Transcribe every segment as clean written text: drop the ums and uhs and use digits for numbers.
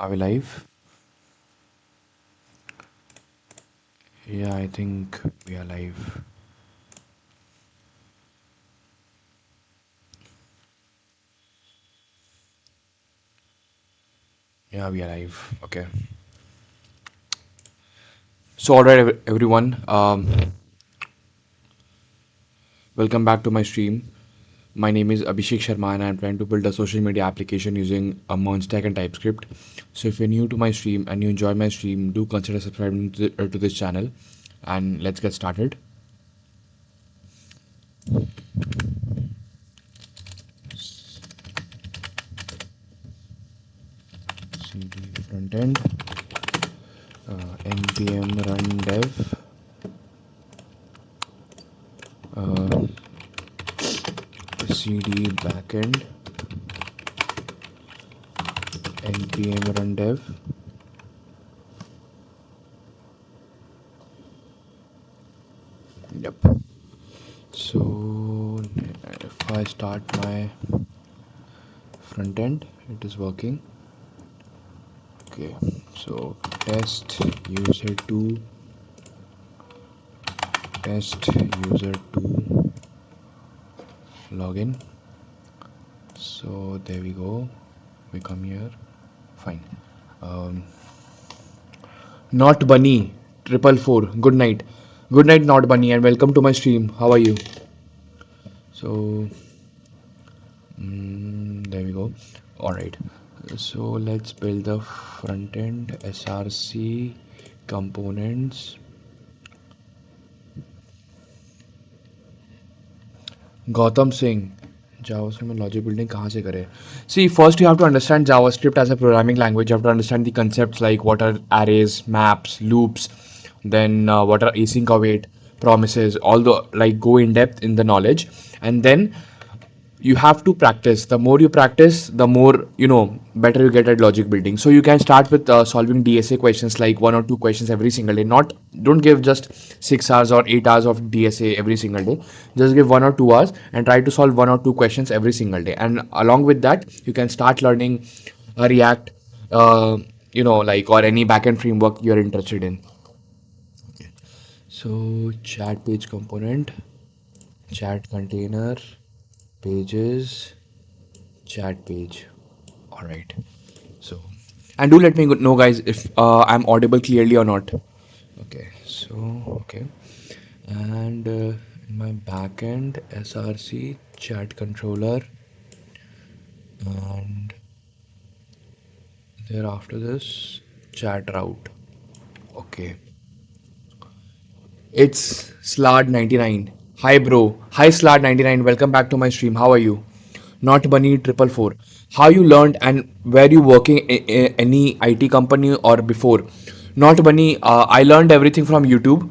Are we live? Yeah, I think we are live. Yeah, we are live. Okay. So, alright, everyone. Welcome back to my stream. My name is Abhishek Sharma, and I'm trying to build a social media application using a MERN stack and Typescript. So, if you're new to my stream and you enjoy my stream, do consider subscribing to this channel. And let's get started. CD frontend, npm run dev, uh, cd backend, npm run dev. Yep. So if I start my front end, it is working. Okay. So test user 2, test user 2 login. So there we go. We come here. Fine. Um, not bunny 444. Good night. Good night, not bunny, and welcome to my stream. How are you? So there we go. All right. So let's build the front end src components. Gautam Singh, JavaScript में logic building कहाँ से करें? See, first you have to understand JavaScript as a programming language. You have to understand the concepts like what are arrays, maps, loops, then what are async await, promises, all the like go in depth in the knowledge, and then you have to practice. The more you practice, the more better you get at logic building. So you can start with solving DSA questions, like 1 or 2 questions every single day. Not Don't give just 6 hours or 8 hours of DSA every single day. Just give 1 or 2 hours and try to solve 1 or 2 questions every single day, and along with that you can start learning React, like, or any backend framework you're interested in. So chat page component, chat container, pages, chat page. All right. So, and do let me know, guys, if I'm audible clearly or not. Okay. So, okay. And in my backend, src chat controller, and thereafter this chat route. Okay. It's Slad99. Hi, bro. Hi, Slad99. Welcome back to my stream. How are you? Not Bunny 444. How you learned and were you working in any IT company or before? Not Bunny. I learned everything from YouTube,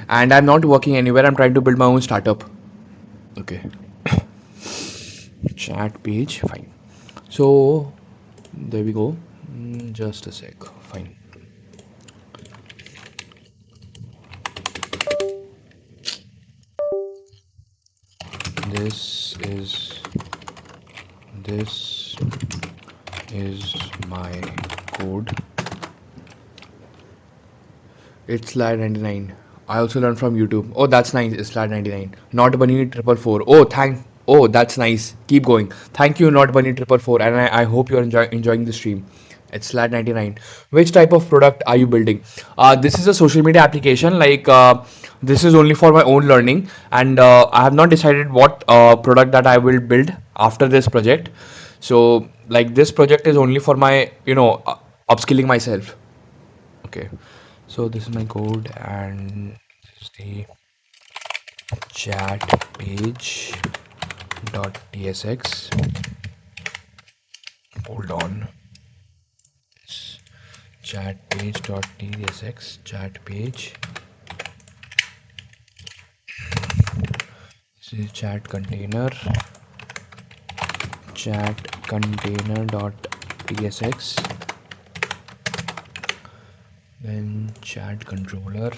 and I'm not working anywhere. I'm trying to build my own startup. Okay. Chat page. Fine. So there we go. Just a sec. Fine. This is this is my code. It's Slide 99. I also learned from YouTube. Oh, that's nice. It's Slide 99. Not Bunny 444. Oh, Oh, that's nice. Keep going. Thank you, Not Bunny 444. And I hope you're enjoying the stream. It's Slide 99. Which type of product are you building? This is a social media application. This is only for my own learning. And I have not decided what product that I will build after this project. So, like, this project is only for my, upskilling myself. Okay, so this is my code, and this is the chat page dot tsx. Hold on, it's chat page dot tsx, chat page. This is chat container dot tsx, then chat controller,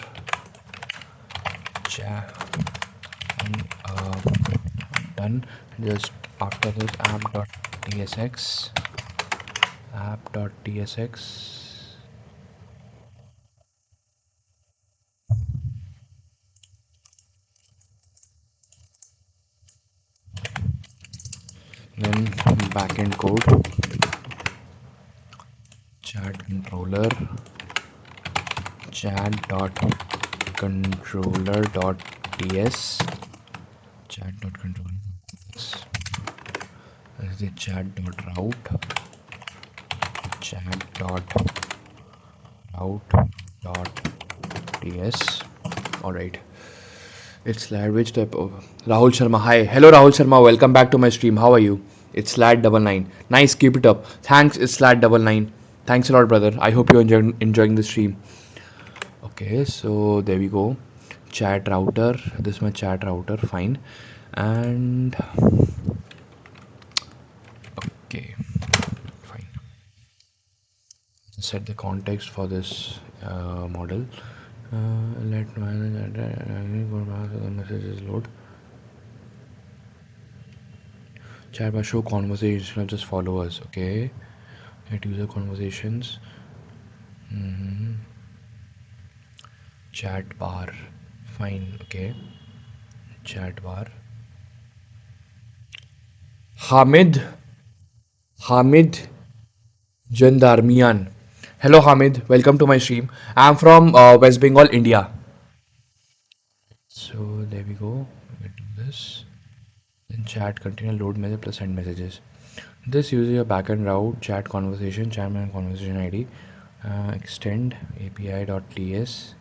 chat, and done. Just after this app.tsx, app.tsx, then backend code, chat controller, chat.controller.ts, chat.controller.ts, this is the chat.route, chat.route.ts. All right. It's Lad. Which type of Rahul Sharma? Hi, hello Rahul Sharma. Welcome back to my stream. How are you? It's Lad 99. Nice, keep it up. Thanks. It's Lad 99. Thanks a lot, brother. I hope you're enjoying the stream. Okay, so there we go. Chat router. This is my chat router. Fine. And okay, fine. Set the context for this model. Let messages load. Chat bar show conversations, not just followers. Okay. At user conversations. Chat bar. Fine. Okay. Chat bar. Hamid. Hamid Jandarmian. Hello, Hamid. Welcome to my stream. I'm from West Bengal, India. So there we go. We do this. Then chat container load message plus send messages. This uses a backend route, chat conversation, chat and conversation ID, extend API.ts,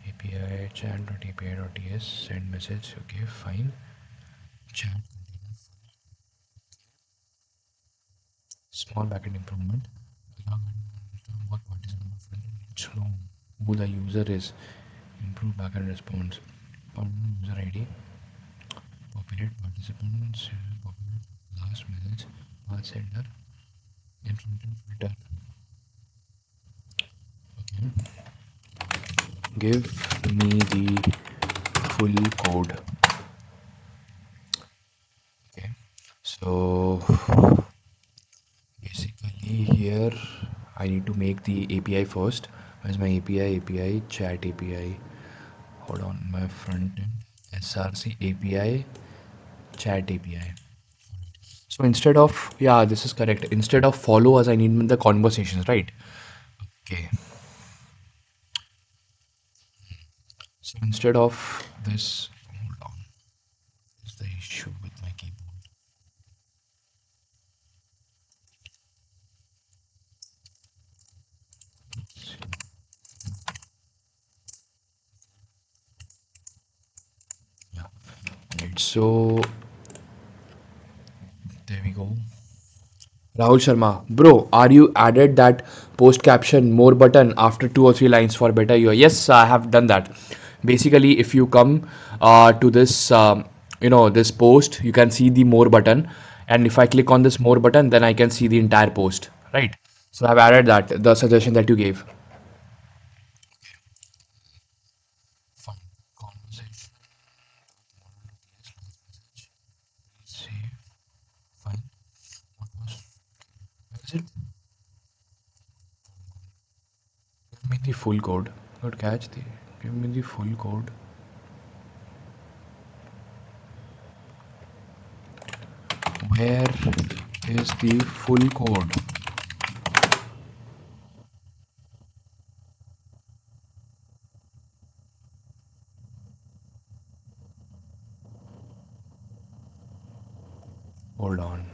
API chat.api.ts, send message. Okay, fine. Chat container, small backend improvement. What participant needs to know who the user is. Improve backend response. Permanent user ID. Populate participants. Populate last message. Path sender. Implemented filter. Okay. Give me the full code. Okay. So basically here I need to make the API first. Where's my API? API chat API. Hold on, my front end src API chat API. So instead of, yeah, this is correct. Instead of followers, I need the conversations, right? Okay. So instead of this, hold on, is the issue with my keyboard. Yeah. Right. So there we go. Rahul Sharma, bro, are you added that post caption more button after 2 or 3 lines for better UI? Yes, I have done that. Basically, if you come to this, this post, you can see the more button, and if I click on this more button, then I can see the entire post, right? So I've added that, the suggestion that you gave. Fine. Conversation. Save. Fine. What was? Where is it? Give me the full code. Not catch the. Give me the full code. Where is the full code? Hold on.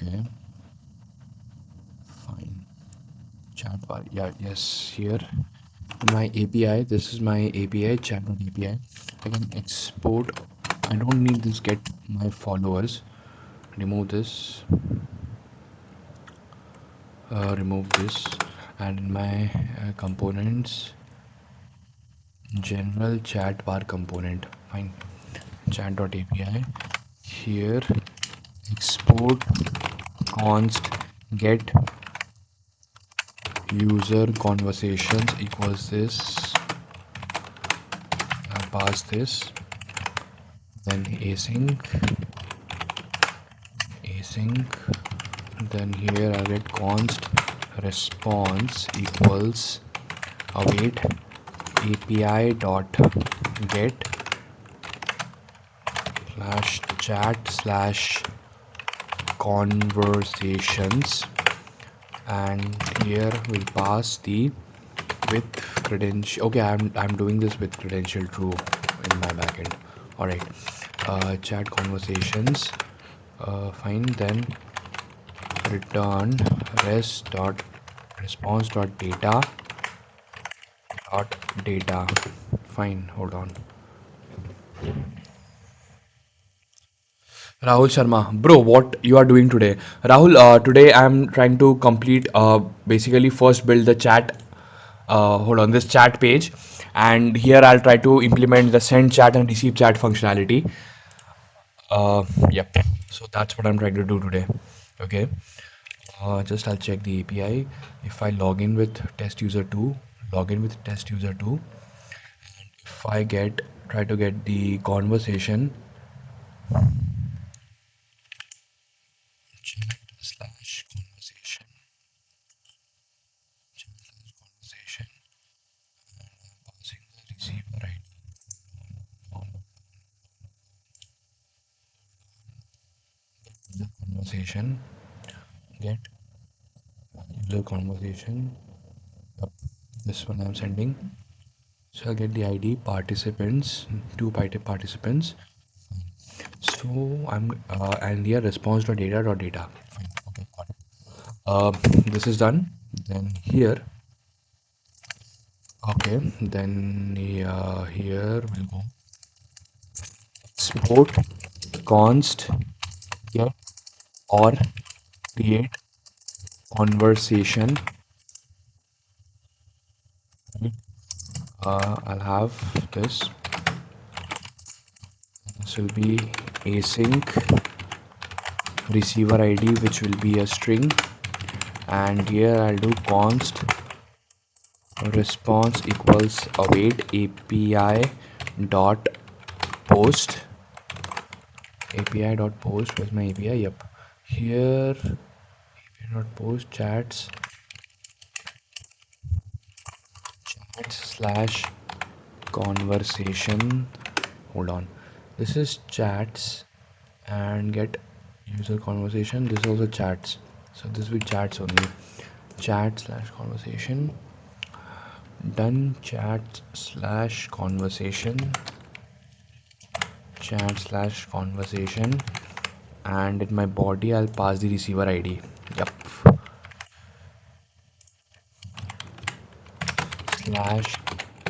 Okay, fine. Chat bar. Yeah, yes. Here, my API. This is my API. Chat.api. I can export. I don't need this. Get my followers. Remove this. Remove this. And in my components, general chat bar component. Fine. Chat.api. Here, export const get user conversations equals this. I pass this, then async, then here I get const response equals await api dot get slash chat slash conversations, and here we'll pass the with credential. Okay, I'm doing this with credential true in my backend. All right, chat conversations. Fine. Then return res dot response dot data. Fine. Hold on. Rahul Sharma, bro, what you are doing today? Rahul, today I'm trying to complete, basically first build the chat, hold on, this chat page, and here I'll try to implement the send chat and receive chat functionality. Yep. So that's what I'm trying to do today. Okay. Just I'll check the API. If I log in with test user 2, log in with test user 2, if I try to get the conversation, chat slash conversation, chat slash conversation, passing the receiver ID on the conversation, get user conversation. Yep, this one I'm sending. So I'll get the ID participants, participants. So and here response.data.data. Fine. Okay, got it. This is done. Then here, okay. Then here we'll go export const get or create conversation. Right? I'll have this. This will be async receiver ID, which will be a string, and here I'll do const response equals await api dot post where's my API? Yep, here api dot post chats slash conversation. Hold on, this is chats and get user conversation. This is also chats, so this will be chats only. Chat slash conversation. Done. Chat slash conversation, chat slash conversation, and in my body I'll pass the receiver ID. Yep, slash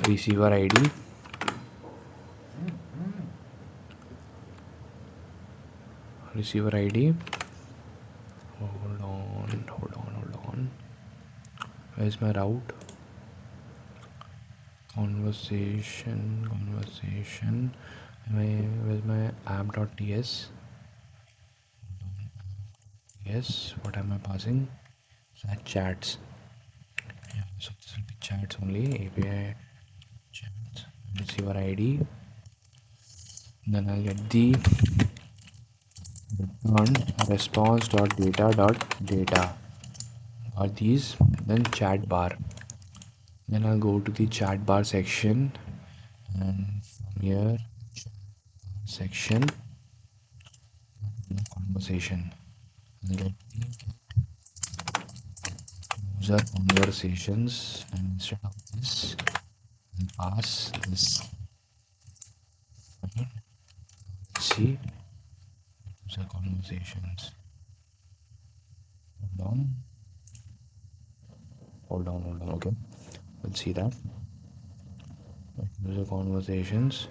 receiver ID, receiver ID. Hold on. Where's my route? Conversation. Where's my app.ts? Yes, what am I passing? Slash chats. Yeah, so this will be chats only. API chats, receiver ID. Then I'll get the return response.data.data are these. Then chat bar. Then I'll go to the chat bar section, and from here section conversation. I'll get the user conversations, and instead of this I'll pass this. Let's see user conversations. down, hold down. Okay, let's see that. User conversations.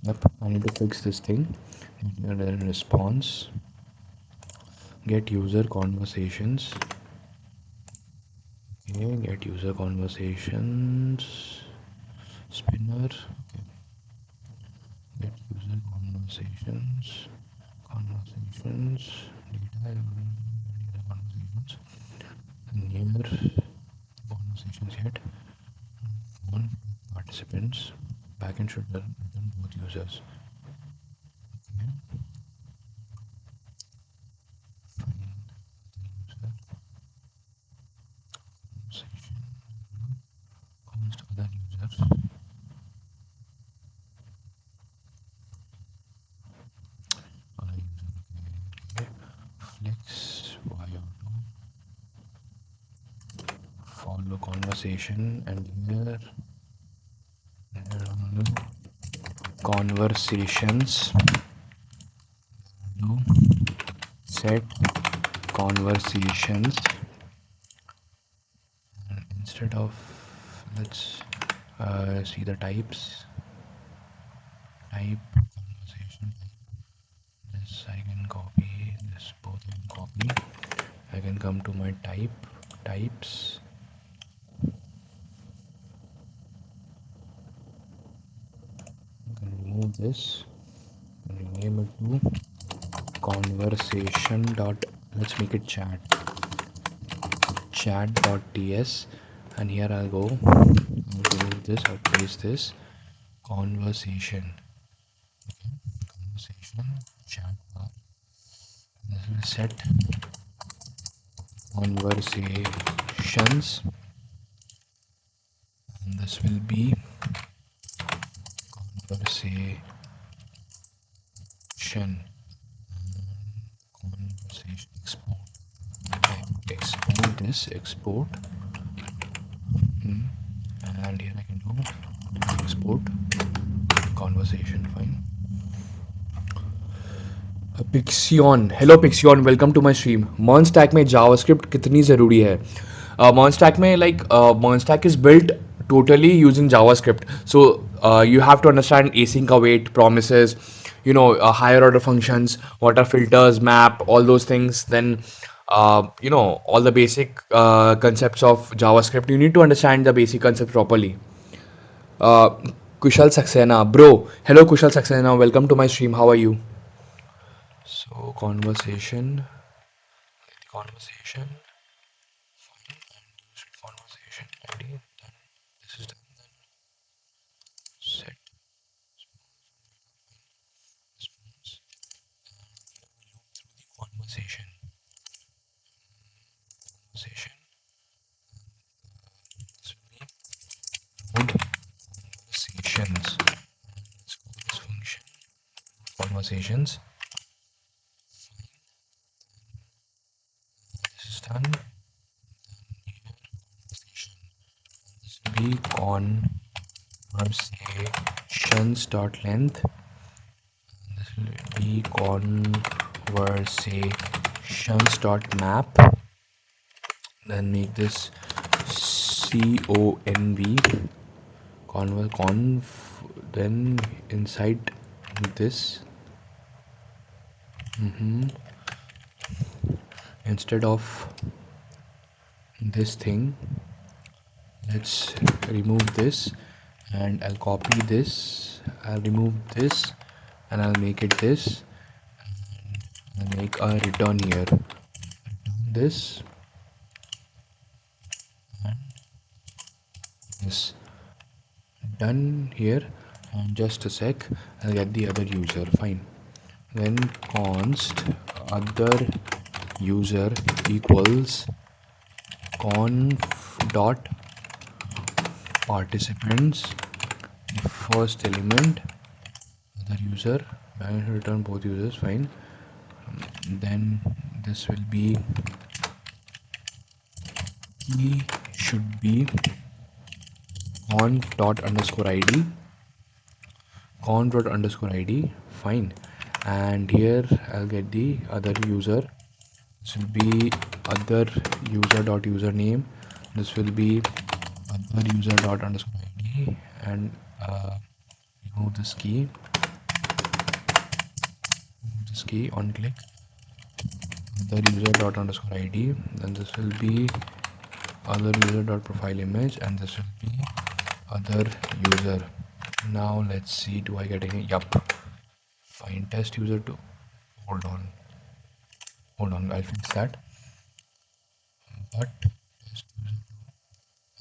Yep, I need to fix this thing. And then response. Get user conversations. Okay, get user conversations. Spinner. Okay, get user conversations. Conversations. Data. User conversations. Near conversations yet. One participants. Backend should return both users. Okay. Find the user conversation. Const other users. Other user. Okay. Flex y auto. Follow conversation and here conversations. Do set conversations. And instead of let's see the types. Type conversation. This I can copy. This both I can copy. I can come to my types. I can remove this and rename it to conversation dot. Let's make it chat.ts, and here I'll go. I'll remove this. I'll paste this conversation. Okay, conversation chat bar. This will set conversations, and this will be conversation. Conversation export. Okay, export this. Export. And here I can do export conversation. Fine. Pixion, hello Pixion, welcome to my stream. MERN stack में JavaScript कितनी ज़रूरी है? MERN stack में MERN stack is built totally using JavaScript. So you have to understand async await, promises, higher order functions, what are filters, map, all those things. Then all the basic concepts of JavaScript. You need to understand the basic concepts properly. Uh, Kushal Saxena, bro. Hello Kushal Saxena, welcome to my stream. How are you? So conversation, fine, and use conversation ID. Then this is done. Then set response, and here we loop through the conversation. This will be load conversations. Let's call this function conversations. This is done. This will be conversations.length. This will be conversations.map. Then make this conv. Then inside this, instead of this thing, let's remove this, and I'll copy this. I'll remove this, and I'll make it this, and I'll make a return here. Return this and this. Done here, and just a sec, I'll get the other user. Fine. Then const other user equals conf dot participants, first element, other user, and return both users. Fine. Then this will be key should be conf dot underscore id, fine. And here I'll get the other user. This will be other user dot username. This will be other user dot underscore id, and remove this key. Remove this key on click. Other user dot underscore id. Then this will be other user dot profile image, and this will be other user. Now let's see, do I get any? Yup. Find test user to. Hold on. Hold on. I'll fix that. But test user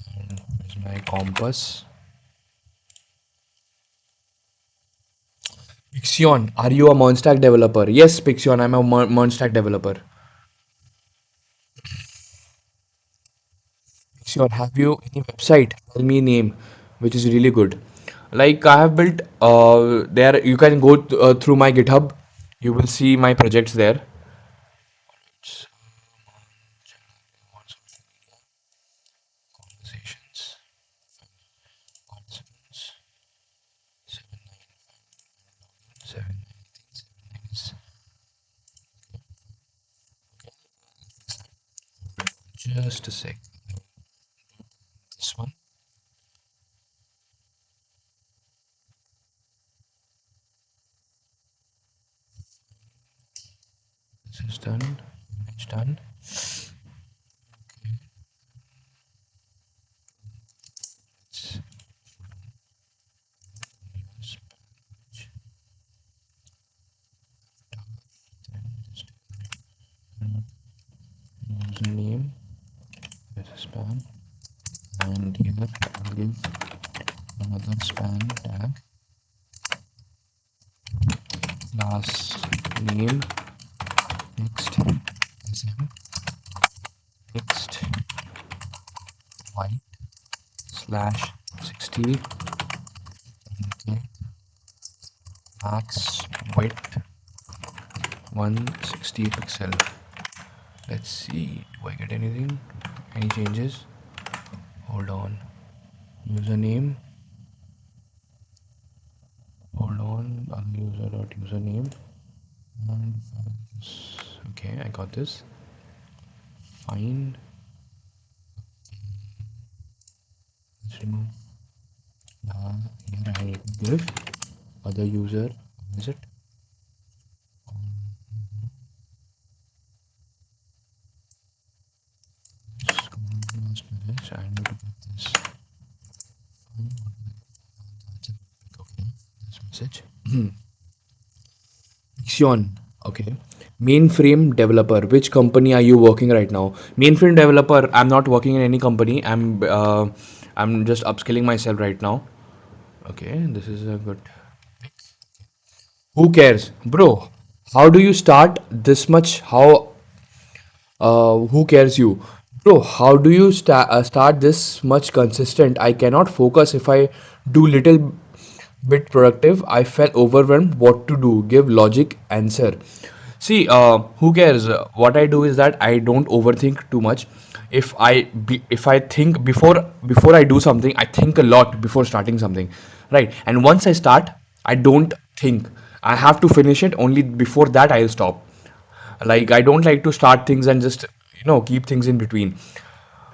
to, and where's my compass? Pixion, are you a MERN stack developer? Yes, Pixion, I'm a MERN stack developer. Pixion, have you any website? Tell me name, which is really good. Like I have built there. You can go through my GitHub. You will see my projects there. It's, conversations, participants, 7 is just a sec. This one. This is done. Image done. Let's use username. This is span, and here I'll give another span tag. Class name text sm text white slash 60 okay, max width 160 pixel. Let's see, do I get anything? Any changes? Hold on. Username. Hold on. Other user dot username. And okay, I got this. Fine. Let's remove. Here I need to give other user. Is it? I need to get this. Okay, this message. Xion. Okay. Mainframe developer. Which company are you working right now? Mainframe developer. I'm not working in any company. I'm just upskilling myself right now. Okay, this is a good. Who cares, bro? How do you start this much? Who cares you, bro? How do you start this much consistent? I cannot focus if I do little bit productive. I felt overwhelmed. What to do? Give logic answer. See, who cares? What I do is that I don't overthink too much. If I think before I do something, I think a lot before starting something, right? And once I start, I don't think. I have to finish it. Only before that I'll stop. Like I don't like to start things and just keep things in between.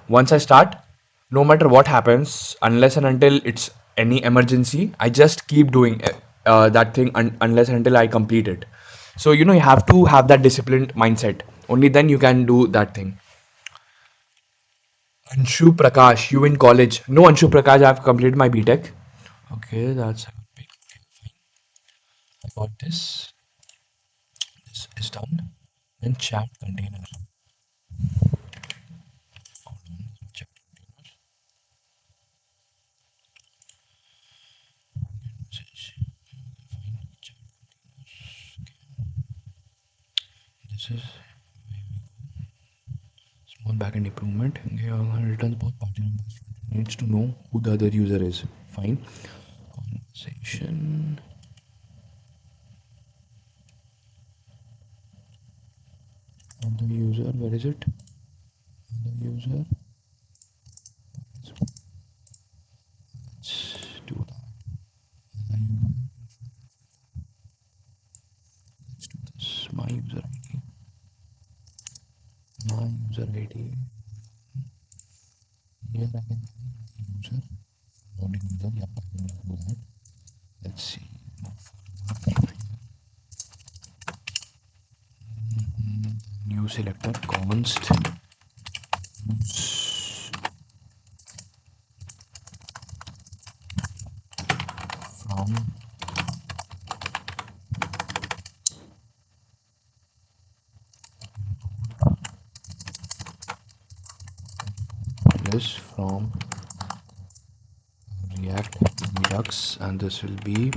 Once I start, no matter what happens, unless and until it's any emergency, I just keep doing that thing unless and until I complete it. So you have to have that disciplined mindset. Only then you can do that thing. Anshu Prakash, you in college? No, Anshu Prakash, I've completed my BTech. Okay, that's a big. I got this. This is done. Then chat container. Hold on, chat container. Message. Fine. Chat. This is small backend improvement. Returns both party numbers. Needs to know who the other user is. Fine. Conversation. Other user. Where is it? Other user. Let's do that. Other user. Let's do this. My user ID. user ID. Here I can user loading user. Yep, I can do that. Let's see. New selector const from this from React Redux, and this will be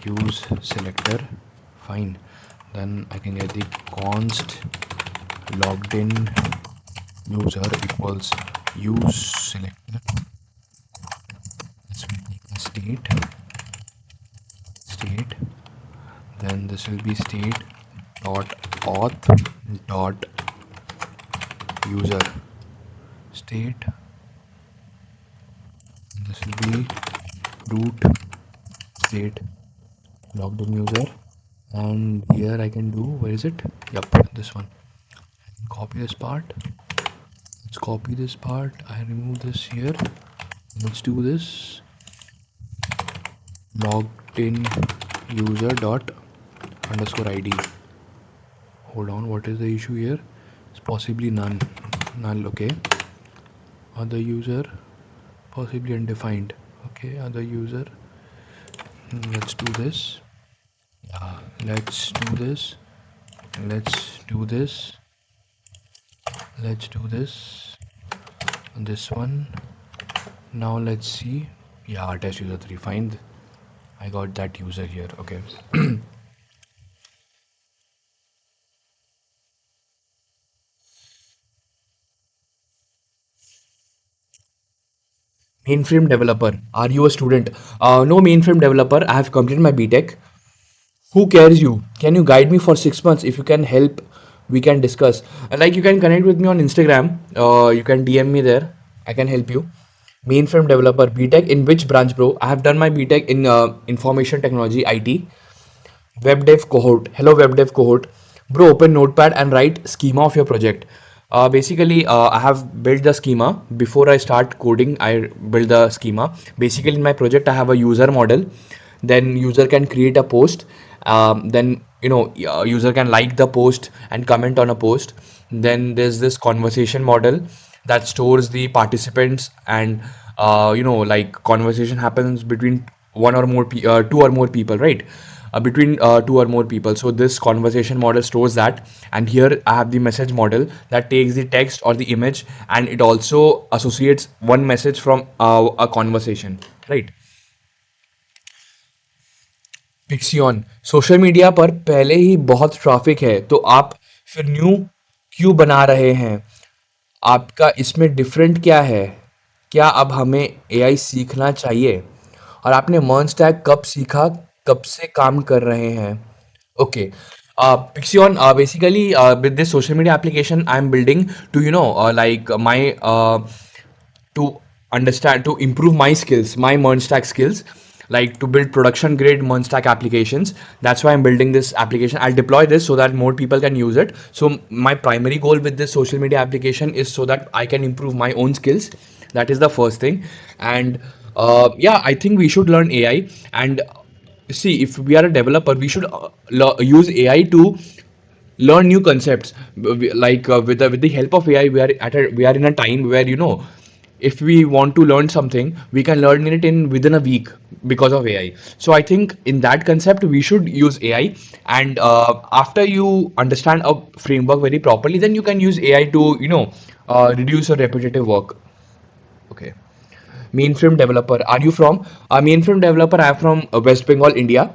use selector. Fine. Then I can get the const logged in user equals use selector. This will take the state. Then this will be state dot auth dot user state. This will be root state logged in user, and here I can do, where is it? Yep, this one. Copy this part. Let's copy this part. I remove this here. Let's do this. Logged in user dot underscore id. Hold on, what is the issue here? It's possibly none. Null, okay. Other user, possibly undefined. Okay, other user. Let's do this. Yeah, let's do this. Let's do this. Let's do this. And this one. Now let's see. Yeah, test user 3. Fine. I got that user here. Okay. Mainframe developer. Are you a student? No, mainframe developer. I have completed my BTech. Who cares you? Can you guide me for 6 months? If you can help, we can discuss. Like, you can connect with me on Instagram. You can DM me there. I can help you. Mainframe developer, BTech. In which branch, bro? I have done my BTech in information technology, IT. Web dev cohort. Hello, web dev cohort. Bro, open notepad and write schema of your project. Basically, I have built the schema. Before I start coding, I build the schema. Basically, in my project, I have a user model. Then user can create a post. Then, user can like the post and comment on a post. Then there's this conversation model that stores the participants, and like conversation happens between two or more people, right? Between two or more people. So this conversation model stores that, and here I have the message model that takes the text or the image, and it also associates one message from a conversation, right? पिक्सियन, social media पर पहले ही बहुत traffic है, तो आप फिर new क्यों बना रहे हैं? आपका इसमें डिफरेंट क्या है? क्या अब हमें एआई सीखना चाहिए? और आपने मर्न स्टैक कब सीखा? कब से काम कर रहे हैं? Okay. Pixion, basically, with this social media application, I'm building to, like my, to understand, to improve my skills, my MERN stack skills, like to build production grade MERN stack applications. That's why I'm building this application. I'll deploy this so that more people can use it. So my primary goal with this social media application is so that I can improve my own skills. That is the first thing. And yeah, I think we should learn AI. And see, if we are a developer, we should use AI to learn new concepts. Like with the help of AI, we are in a time where, if we want to learn something, we can learn it in within a week because of AI. So I think in that concept we should use AI, and after you understand a framework very properly, then you can use AI to reduce your repetitive work. Okay. Mainframe developer. Are you from? Mainframe developer. I am from West Bengal, India.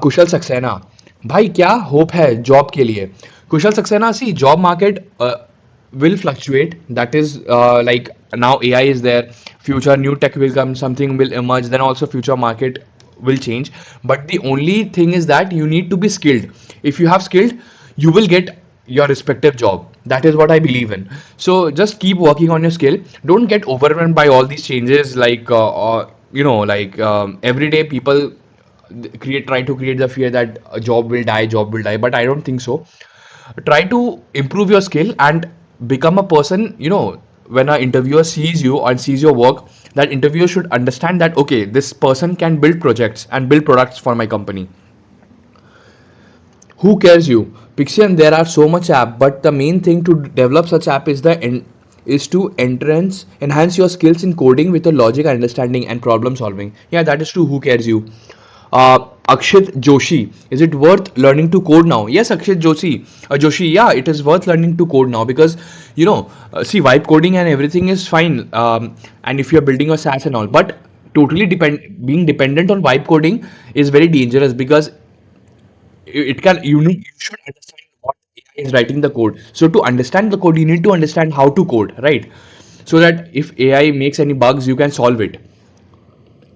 कुशल सक्सेना, भाई क्या hope है job के लिए? Kushal Saxena, see job market will fluctuate. That is like now AI is there, future new tech will come, something will emerge, then also future market will change. But the only thing is that you need to be skilled. If you have skilled, you will get your respective job. That is what I believe in. So just keep working on your skill. Don't get overwhelmed by all these changes, like like every day people try to create the fear that a job will die, but I don't think so. Try to improve your skill and become a person, when an interviewer sees you and sees your work, that interviewer should understand that, okay, this person can build projects and build products for my company. Who cares you? Pixian, there are so much app, but the main thing to develop such app is to enhance your skills in coding with your logic understanding and problem solving. Yeah, that is true. Who cares you? Akshit Joshi, is it worth learning to code now? Yes, Akshit Joshi, yeah, it is worth learning to code now because see, vibe coding and everything is fine. And if you're building a SaaS and all, but totally being dependent on vibe coding is very dangerous because it can you should understand what AI is writing the code. So to understand the code, you need to understand how to code, right? So that if AI makes any bugs, you can solve it.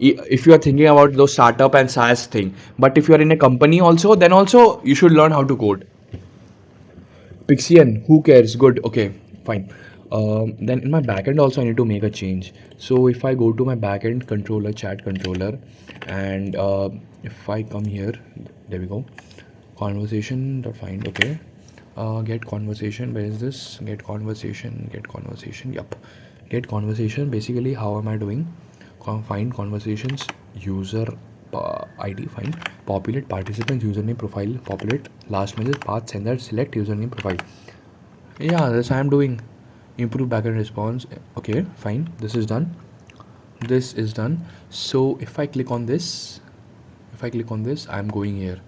If you are thinking about those startup and SaaS thing, but if you are in a company also, then also you should learn how to code. Pixian, who cares? Good. Okay, fine. Then in my backend also I need to make a change. So if I go to my backend controller, chat controller, and if I come here, there we go. Conversation dot find. Okay. Get conversation. Where is this? Get conversation. Get conversation. Yup. Get conversation. Basically, how am I doing? Find conversations. User ID. Find populate participants. Username profile. Populate last message path sender. Select username profile. Yeah, this I am doing. Improve backend response. Okay, fine. This is done. This is done. So if I click on this, I'm going here.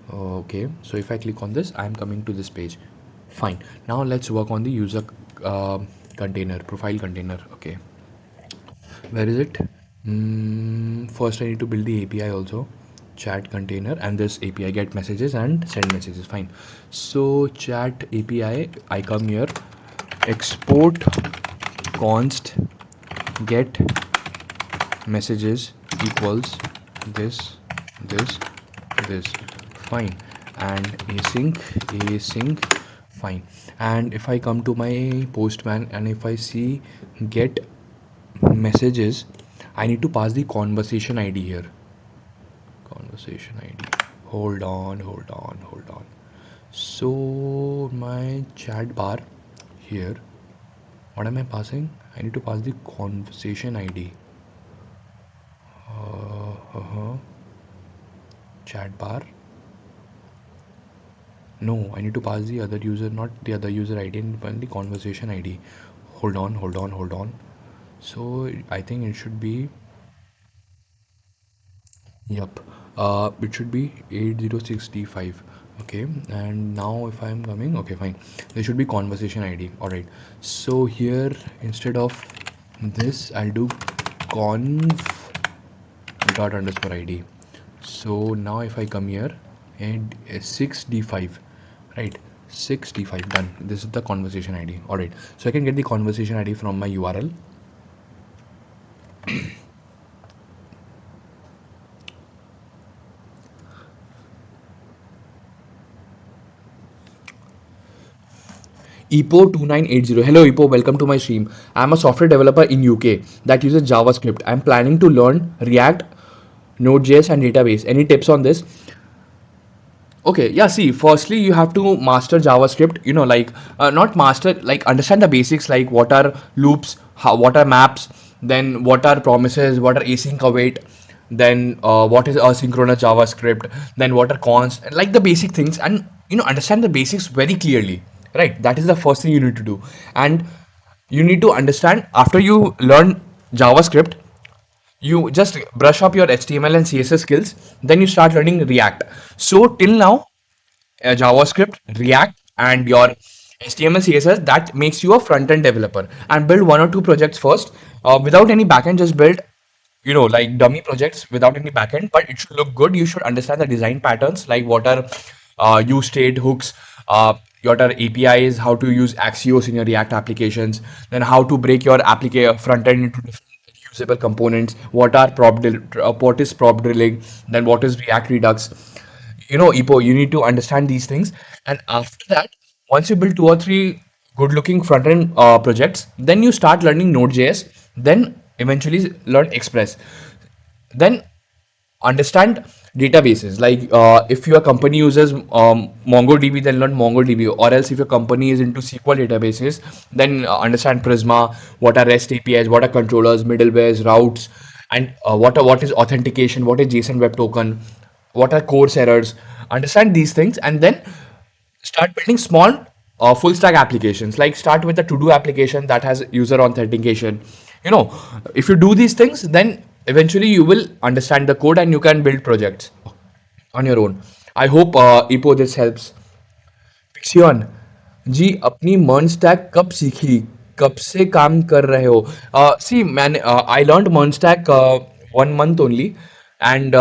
Okay, so if I click on this, I'm coming to this page. Fine. Now let's work on the user uh, container, profile container. Okay, where is it? First, I need to build the API also. Chat container and this API get messages and send messages. Fine. So chat API, I come here. Export const get messages equals this, this, this. Fine. And async. Fine. And if I come to my postman and if I see get messages, I need to pass the conversation ID here. Conversation ID. Hold on. So my chat bar here, what am I passing? I need to pass the conversation ID. Chat bar. No, I need to pass the other user, not the other user ID, and find the conversation ID. Hold on. So I think it should be, yep, it should be 8065. Okay, and now if I'm coming, okay, fine. There should be conversation ID. All right. So here instead of this, I'll do conf dot underscore ID. So now if I come here and 6D5, right? 6D5 done. This is the conversation ID. All right. So I can get the conversation ID from my URL. Epo2980. Hello Epo, welcome to my stream. I'm a software developer in UK that uses JavaScript. I'm planning to learn React, Node.js and database. Any tips on this? Okay, yeah, see, firstly, you have to master JavaScript, like not master, like understand the basics, like what are loops, what are maps, then what are promises, what are async await, then what is asynchronous JavaScript, then what are cons, like the basic things, and understand the basics very clearly, right? That is the first thing you need to do. And you need to understand after you learn JavaScript, you just brush up your HTML and CSS skills, then you start learning React. So till now, JavaScript, React, and your HTML, CSS, that makes you a front end developer. And build one or two projects first, without any backend. Just build, like dummy projects without any backend, but it should look good. You should understand the design patterns, like what are use state hooks, what are APIs, how to use Axios in your React applications, then how to break your application front end into different usable components, what is prop drilling, then what is React Redux. Epo, you need to understand these things. And after that, once you build two or three good looking front end projects, then you start learning Node.js, then eventually learn Express, then understand databases. Like if your company uses MongoDB, then learn MongoDB. Or else, if your company is into SQL databases, then understand Prisma. What are REST APIs? What are controllers, middlewares, routes, and what is authentication? What is JSON Web Token? What are course errors? Understand these things, and then start building small full stack applications. Like start with a to do application that has user authentication. You know, if you do these things, then eventually you will understand the code and you can build projects on your own. I hope Ipo this helps. Pixion जी अपनी MERN stack कब सीखी, कब से काम कर रहे हो? See मैंने I learned MERN stack 1 month only, and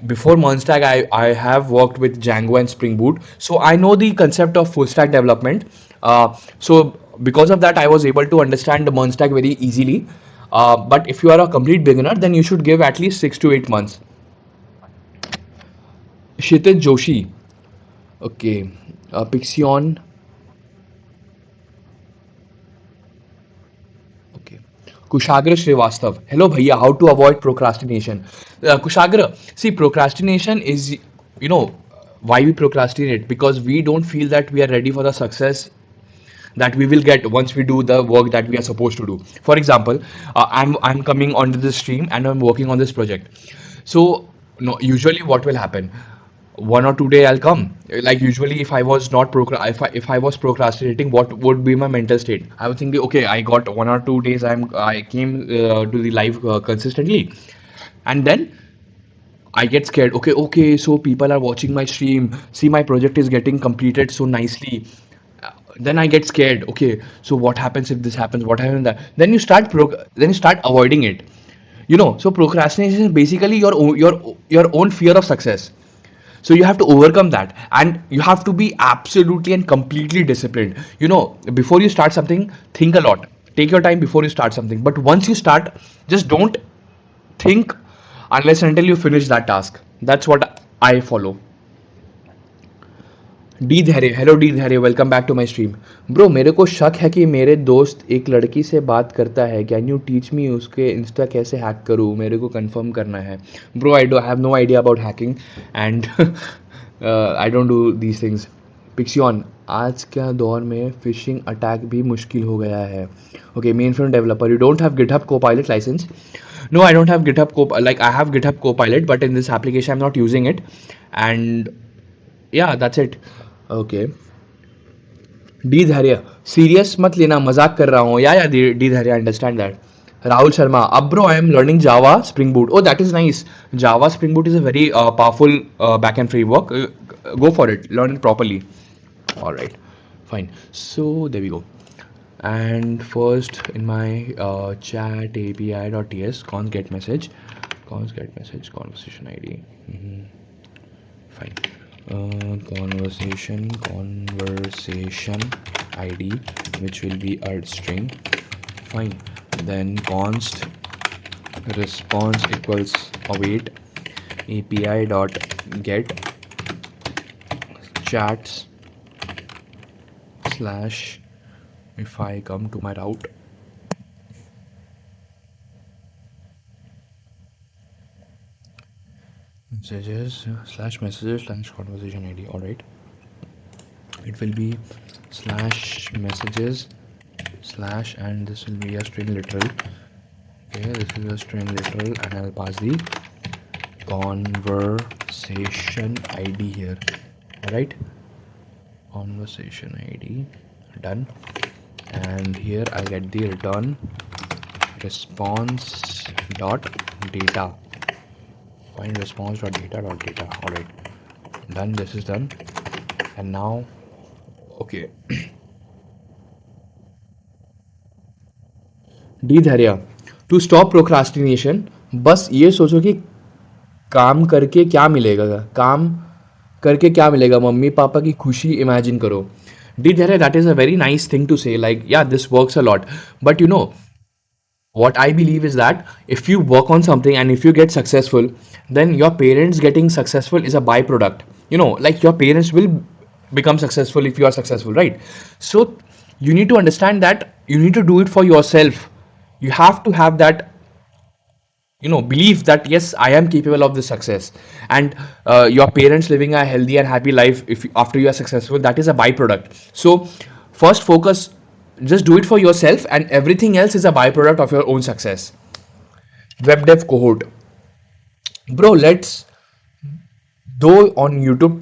before MERN stack I have worked with Django and Spring Boot, so I know the concept of full stack development. So because of that I was able to understand the MERN stack very easily. But if you are a complete beginner, then you should give at least 6 to 8 months. Kshitij Joshi, okay. Pixion, okay. Kushagra Srivastav. Hello, bhaiya. How to avoid procrastination? Kushagra, see, procrastination is, why we procrastinate? Because we don't feel that we are ready for the success that we will get once we do the work that we are supposed to do. For example, I'm coming onto this stream and I'm working on this project. So, no, usually what will happen? 1 or 2 day I'll come. Like usually, if I was not if I was procrastinating, what would be my mental state? I would think, okay, I got 1 or 2 days. I came to the live consistently, and then I get scared. Okay, okay, so people are watching my stream. See, my project is getting completed so nicely. Then I get scared. Okay, so what happens if this happens? What happens that? Then you start avoiding it. So procrastination is basically your own fear of success. So you have to overcome that, and you have to be absolutely and completely disciplined. Before you start something, think a lot. Take your time before you start something. But once you start, just don't think unless until you finish that task. That's what I follow. D Dhairya, hello D Dhairya, welcome back to my stream. Bro मेरे को शक है कि मेरे दोस्त एक लड़की से बात करता है. कैन यू टीच मी उसके इंस्टा कैसे हैक करूँ? मेरे को कंफर्म करना है. Bro I do have no idea about hacking, and I don't do these things. पिक्सियन, आज का दौर में फिशिंग अटैक भी मुश्किल हो गया है. Okay, main front developer, you don't have GitHub Copilot licence? No, I don't have GitHub like I have GitHub Copilot, but in this application I'm not using it. And yeah, that's it. Okay. D धैर्य, serious मत लेना, मजाक कर रहा हूँ. या D धैर्य, understand that. Rahul Sharma, अब bro I am learning Java Spring boot. Oh, that is nice. Java Spring Boot is a very powerful backend framework. Go for it, learn it properly. All right, fine. So there we go. And first in my chat api.ts const get message conversation id. Fine. Conversation id, which will be a string. Fine. Then const response equals await api dot get chats slash. If I come to my route, messages slash conversation id. All right, it will be slash messages slash, and this will be a string literal. Okay, this is a string literal, and I'll pass the conversation id here. All right, conversation id done. And here I get the return response dot data. Find response dot data dot data. All right, done. This is done. And now, okay. D धैर्य, to stop procrastination, बस ये सोचो कि काम करके क्या मिलेगा, mummy papa की खुशी इमेजिन करो. डी धैर्य, that is a very nice thing to say. Like, yeah, this works a lot. But what I believe is that if you work on something and if you get successful, then your parents getting successful is a byproduct. Like your parents will become successful if you are successful, right? So you need to understand that you need to do it for yourself. You have to have that belief that yes, I am capable of this success. And your parents living a healthy and happy life, after you are successful, that is a byproduct. So first focus, just do it for yourself, and everything else is a byproduct of your own success. Web dev cohort, bro. Let's though on YouTube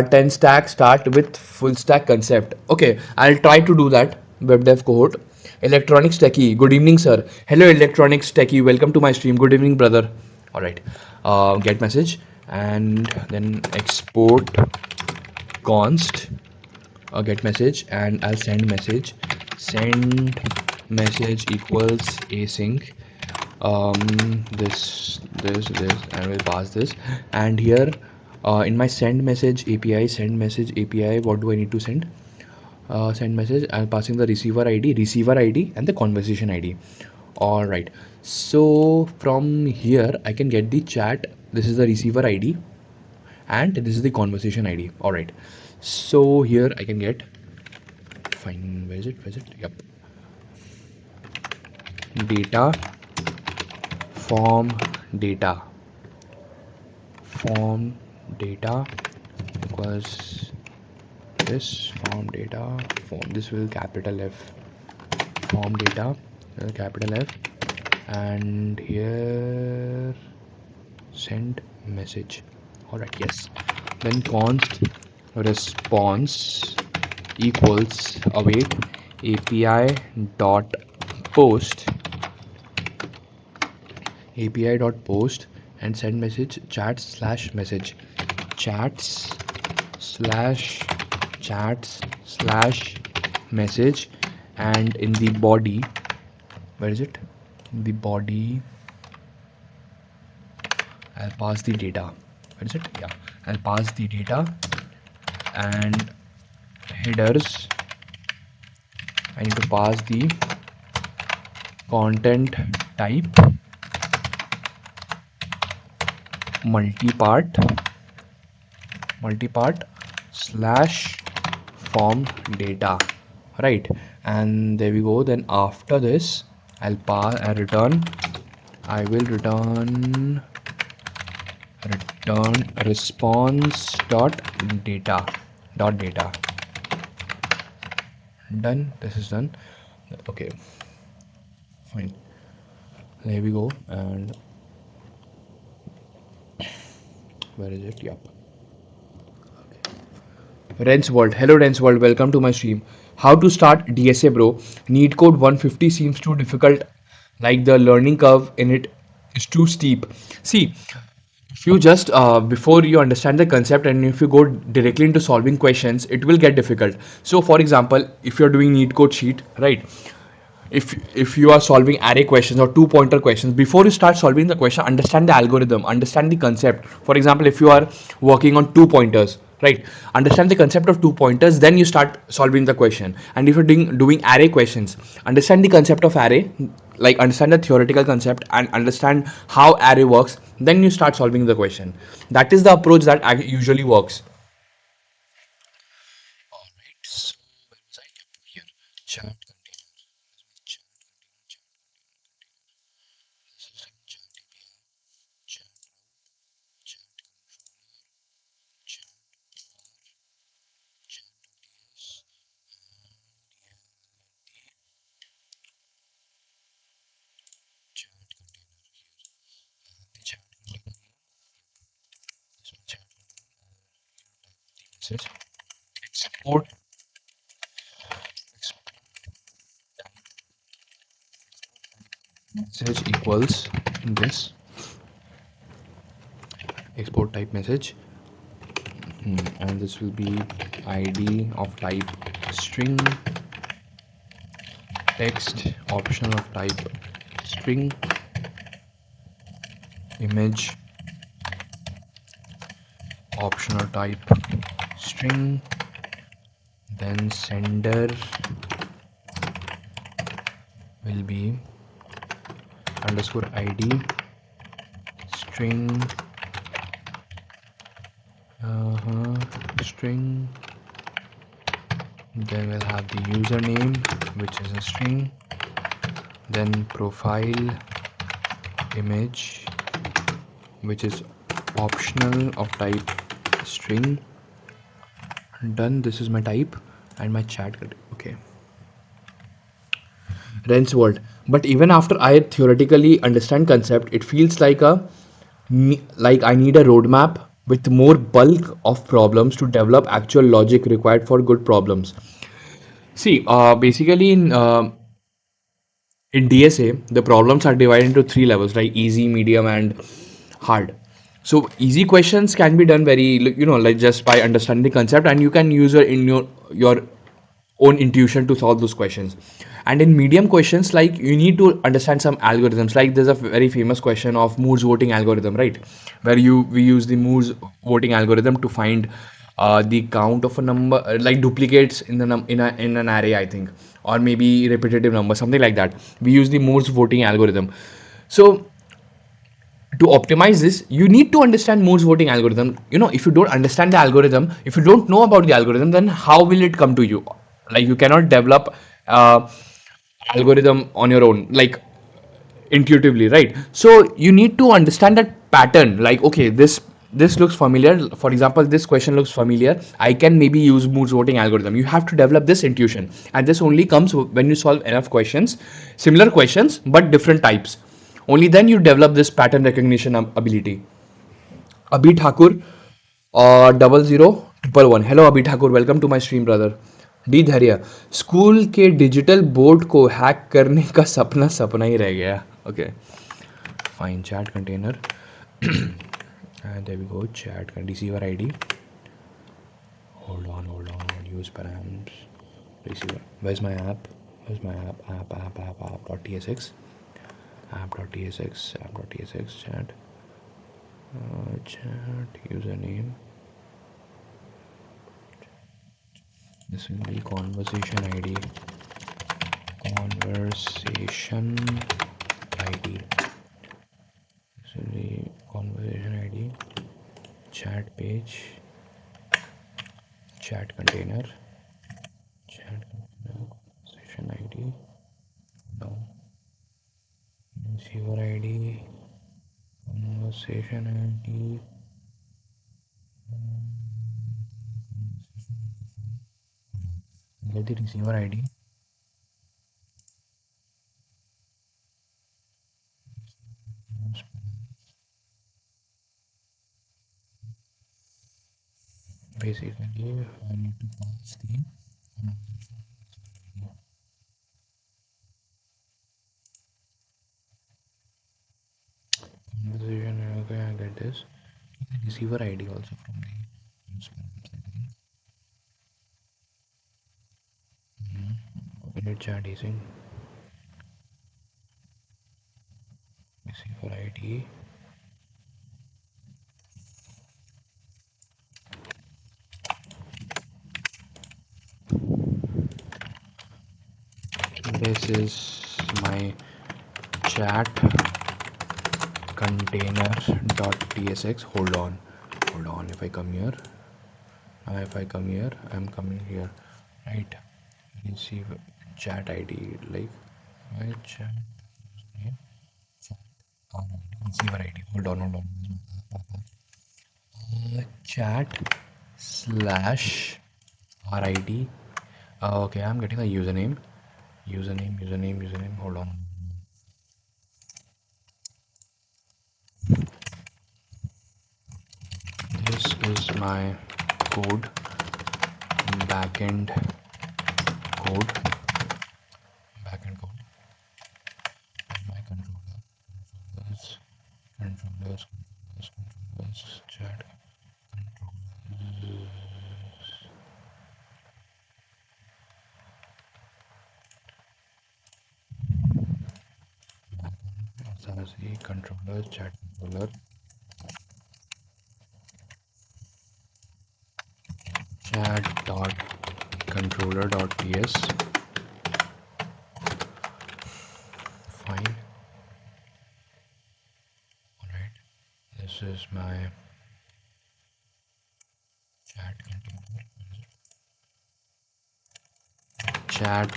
10 stack start with full stack concept. Okay, I'll try to do that. Web dev cohort. Electronics techie, good evening, sir. Hello, electronics techie. Welcome to my stream. Good evening, brother. All right. Get message and then export const get message, and I'll send message. Send message equals async. This, and we'll pass this. And here, in my send message API, what do I need to send? Send message. I'm passing the receiver ID, and the conversation ID. All right. So from here, I can get the chat. This is the receiver ID, and this is the conversation ID. All right. So here I can get, fine. Where is it? Yep. Data form data equals this form data form. This will capital F form data capital F, and here send message. All right. Yes. Then const response equals await API dot post and send message chats/message chats/message, and in the body, where is it? In the body, I'll pass the data. Where is it? Yeah, I'll pass the data, and headers, I need to pass the content type multi-part slash form data, right? And there we go. Then after this, I will return response dot data. Done. This is done. Okay, fine. There we go. And where is it? Yep. Ren's World. Hello, Ren's World. Welcome to my stream. How to start DSA, bro? Need code 150 seems too difficult. Like the learning curve in it is too steep. See, if you just before you understand the concept and if you go directly into solving questions, it will get difficult. So, for example, if you're doing need code sheet, right? If you are solving array questions or two pointer questions, before you start solving the question, understand the algorithm, understand the concept. For example, if you are working on two pointers, right, understand the concept of two pointers, then you start solving the question. And if you're doing array questions, understand the concept of array, like understand the theoretical concept and understand how array works, then you start solving the question. That is the approach that usually works. All right, so where was I? Here, chat container. Export message equals this export type message, and this will be ID of type string, text optional of type string, image optional type string, then sender will be underscore ID string string, then we'll have the username, which is a string, then profile image which is optional of type string. Done. This is my type and my chat. Okay. Ren's world. But even after I theoretically understand concept, it feels like like I need a roadmap with more bulk of problems to develop actual logic required for good problems. See, basically in DSA, the problems are divided into three levels, right? Easy, medium, and hard. So easy questions can be done very, like just by understanding the concept, and you can use your own intuition to solve those questions. And in medium questions, like you need to understand some algorithms. Like there's a very famous question of Moore's voting algorithm, right? Where we use the Moore's voting algorithm to find the count of a number, like duplicates in the in an array, I think, or maybe repetitive number, something like that. We use the Moore's voting algorithm. So to optimize this, you need to understand Moore's voting algorithm. If you don't understand the algorithm, if you don't know about the algorithm, then how will it come to you? Like you cannot develop uh, algorithm on your own, like intuitively, right? So you need to understand that pattern. Like, okay, this looks familiar. For example, this question looks familiar. I can maybe use Moore's voting algorithm. You have to develop this intuition, and this only comes when you solve enough questions, similar questions but different types. Only then you develop this pattern recognition ability. Abhi Thakur, 0011. Hello Abhi Thakur, welcome to my stream brother. D धैर्य, school के digital board को hack करने का सपना सपना ही रह गया. Okay fine. Chat container. There we go. Chat receiver ID. Hold on. Use params. Receiver. Where's my app? App.tsx. App.tsx. Chat. Chat. Username. This will be conversation ID. Conversation ID. This will be conversation ID. Chat page. Chat container. Conversation ID. No. Receiver ID. Conversation ID. Get the receiver ID. Basically, I need to pass the conversation. Okay, I get this. The receiver ID also from the open chat using receiver ID. This is my chat container.tsx. Hold on. If I come here, I'm coming here, right? Receive chat ID, like my chat name, receiver ID. Hold on. Chat slash RID. Okay, I'm getting the username. Hold on. This is my code, backend code, my controllers, chat controllers. SRC controller, chat controller, chat dot controller dot ts. Fine. Alright. This is my chat container. Chat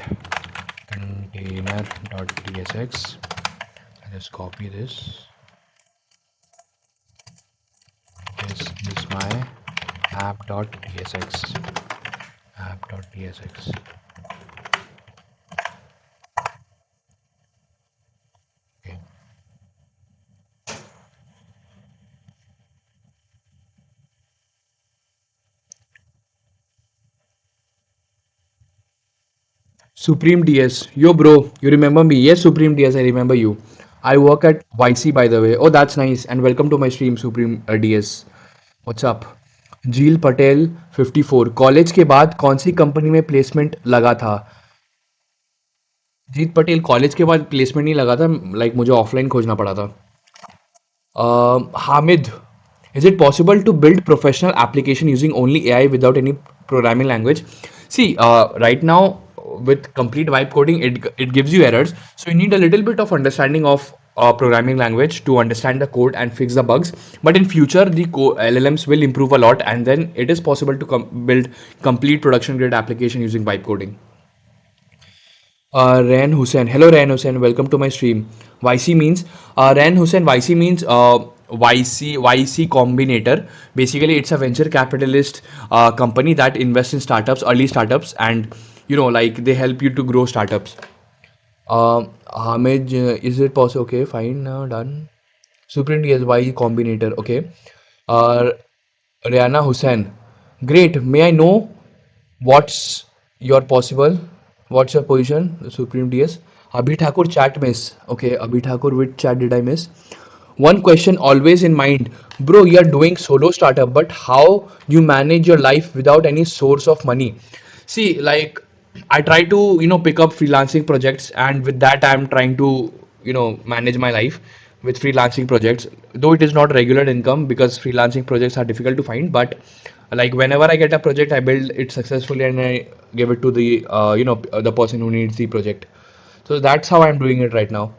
container.tsx. Just copy this. This is my app.tsx. App.tsx. Okay. Supreme DS. Yo, bro, you remember me? Yes, Supreme DS, I remember you. I work at YC, by the way. Oh, that's nice. And welcome to my stream, Supreme DS. What's up? झील Patel 54 college के बाद कौन सी company में placement लगा था? जीत Patel college के बाद placement नहीं लगा था, लाइक मुझे ऑफलाइन खोजना पड़ा था. Hamid, is it possible to build professional application using only AI without any programming language? See, right now with complete vibe coding, it gives you errors. So you need a little bit of understanding of programming language to understand the code and fix the bugs. But in future, the LLMs will improve a lot, and then it is possible to build complete production grade application using vibe coding. Ran Hussain. Hello, Ran Hussain. Welcome to my stream. YC means Ran Hussain. YC means YC Combinator. Basically, it's a venture capitalist company that invests in startups, early startups, and like they help you to grow startups. Hamid, is it possible? Okay, fine. Now done. Supreme DSY Combinator. Okay. Uh, Rihanna Hussain. Great. May I know what's your possible? What's your position? Supreme DS. Abhi Thakur chat miss. Okay, Abhi Thakur, which chat did I miss? One question always in mind, bro. You're doing solo startup, but how you manage your life without any source of money? See, like I try to pick up freelancing projects, and with that I'm trying to manage my life with freelancing projects. Though it is not regular income because freelancing projects are difficult to find, but like whenever I get a project, I build it successfully and I give it to the the person who needs the project. So that's how I'm doing it right now.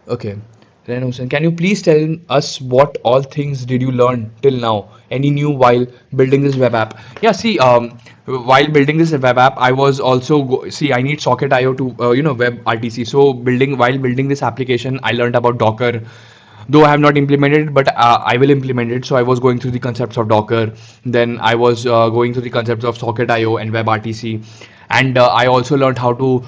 Okay. Then Hussein, can you please tell us what all things did you learn till now? Any new while building this web app? Yeah, see, while building this web app, I was also see, I need Socket IO to web RTC. So while building this application, I learned about Docker. Though I have not implemented it, but I will implement it. So I was going through the concepts of Docker. Then I was going through the concepts of Socket IO and WebRTC, and I also learned how to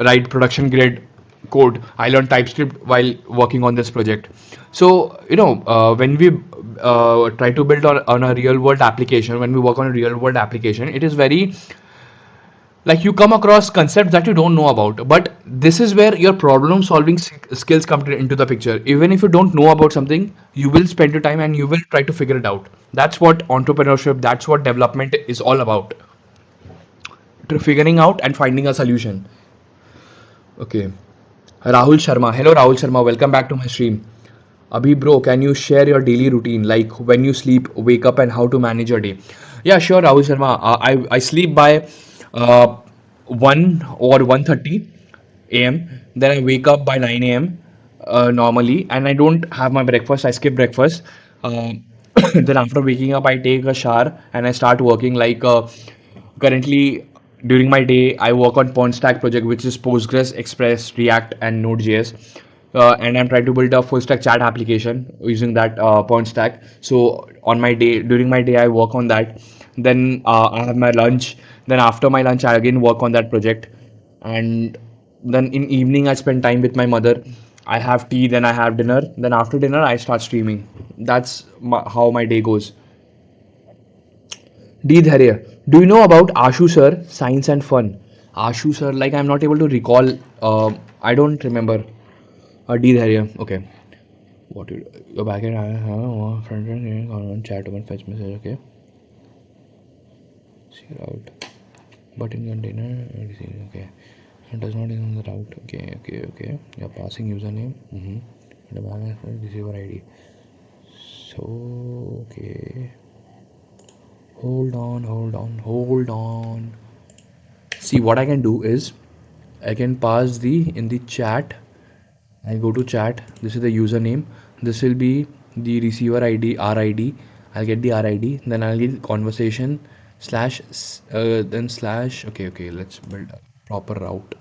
write production grade code. I learned Typescript while working on this project. So when we try to build on a real world application, when we work on a real world application, it is very like you come across concepts that you don't know about, but this is where your problem solving skills come into the picture. Even if you don't know about something, you will spend your time and you will try to figure it out. That's what entrepreneurship, that's what development is all about, to figuring out and finding a solution. Okay. Rahul Sharma. Hello, Rahul Sharma. Welcome back to my stream. Abhi, bro, can you share your daily routine, like when you sleep, wake up, and how to manage your day? Yeah, sure, Rahul Sharma. I sleep by 1 or 1:30 a.m. Then I wake up by 9 a.m. Normally, and I don't have my breakfast. I skip breakfast. Uh, then after waking up, I take a shower and I start working. Like currently, during my day, I work on Stack project, which is Postgres, Express, React, and Node.js. And I'm trying to build a full stack chat application using that Stack. So on my day, during my day, I work on that. Then I have my lunch. Then after my lunch, I again work on that project. And then in evening, I spend time with my mother. I have tea, then I have dinner. Then after dinner, I start streaming. That's how my day goes. D. Dharya, do you know about Ashu sir, Science and Fun? Ashu sir, like I'm not able to recall. I don't remember. D. Dharya, okay. What you go back and front end on chat open fetch message, okay. See route. Button container, okay. It does not in the route. Okay. You're passing username. The balance receiver ID. So okay. Hold on. See, what I can do is I can pass in the chat. I go to chat. This is the username. This will be the receiver ID, RID. I'll get the RID. Then I'll get conversation slash then slash. Okay. Let's build a proper route.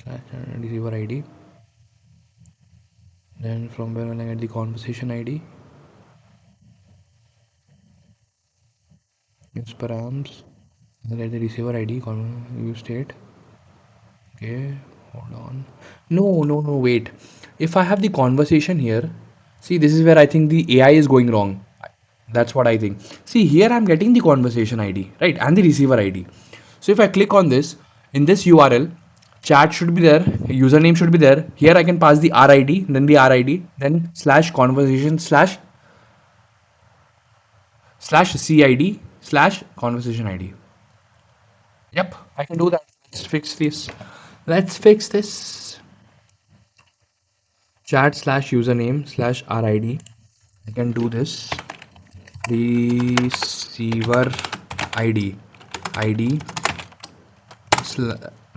slash receiver ID. Then from where will I get the conversation ID? Use params. I'll get the receiver ID. Use state. Okay, hold on. No, no, no, wait. If I have the conversation here, see, this is where I think the AI is going wrong. That's what I think. See, here I'm getting the conversation ID, right? And the receiver ID. So if I click on this, in this URL, chat should be there, username should be there. Here I can pass the RID, then the RID, then slash conversation slash CID slash conversation ID. Yep, I can do that. Let's fix this. Let's fix this. Chat slash username slash RID. I can do this. Receiver ID. ID.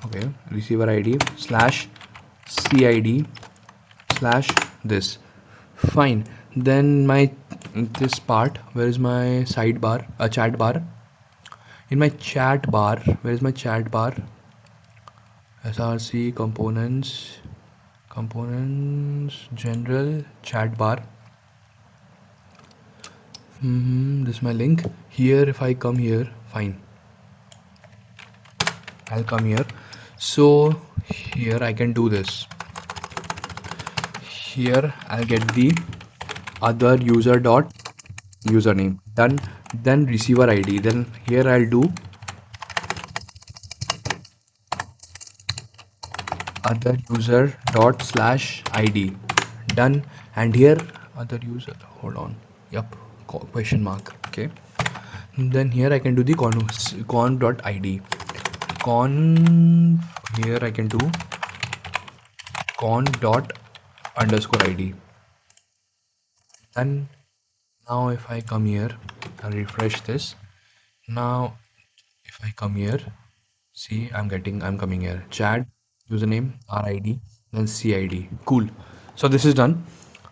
Okay. Receiver ID slash CID slash this. Fine. Then my this part. Where is my sidebar? A chat bar. In my chat bar. Where is my chat bar? SRC components. Components. General chat bar. This is my link. Here, if I come here, fine. I'll come here. So here I can do this. Here I'll get the other user dot username. Done. Then receiver ID. Then here I'll do other user dot slash ID. Done. And here other user. Hold on. Yup. Question mark. Okay. Then here I can do the con dot ID. Con. Here I can do con dot underscore ID. And now if I come here, I'll refresh this. Now if I come here, see, I'm coming here. Chat, username, RID, then CID. Cool. So this is done.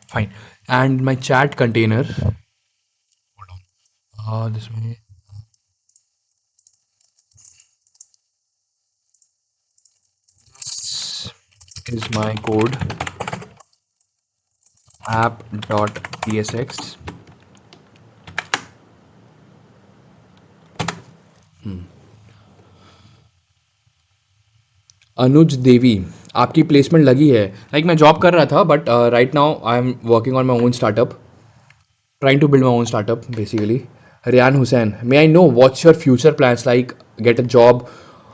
Fine. And my chat container, hold on. This is my code app.tsx. अनुज देवी, आपकी placement लगी है. Like मैं job कर रहा था, but right now I am working on my own startup, trying to build my own startup basically. Ryan Hussain, may I know what's your future plans, like get a job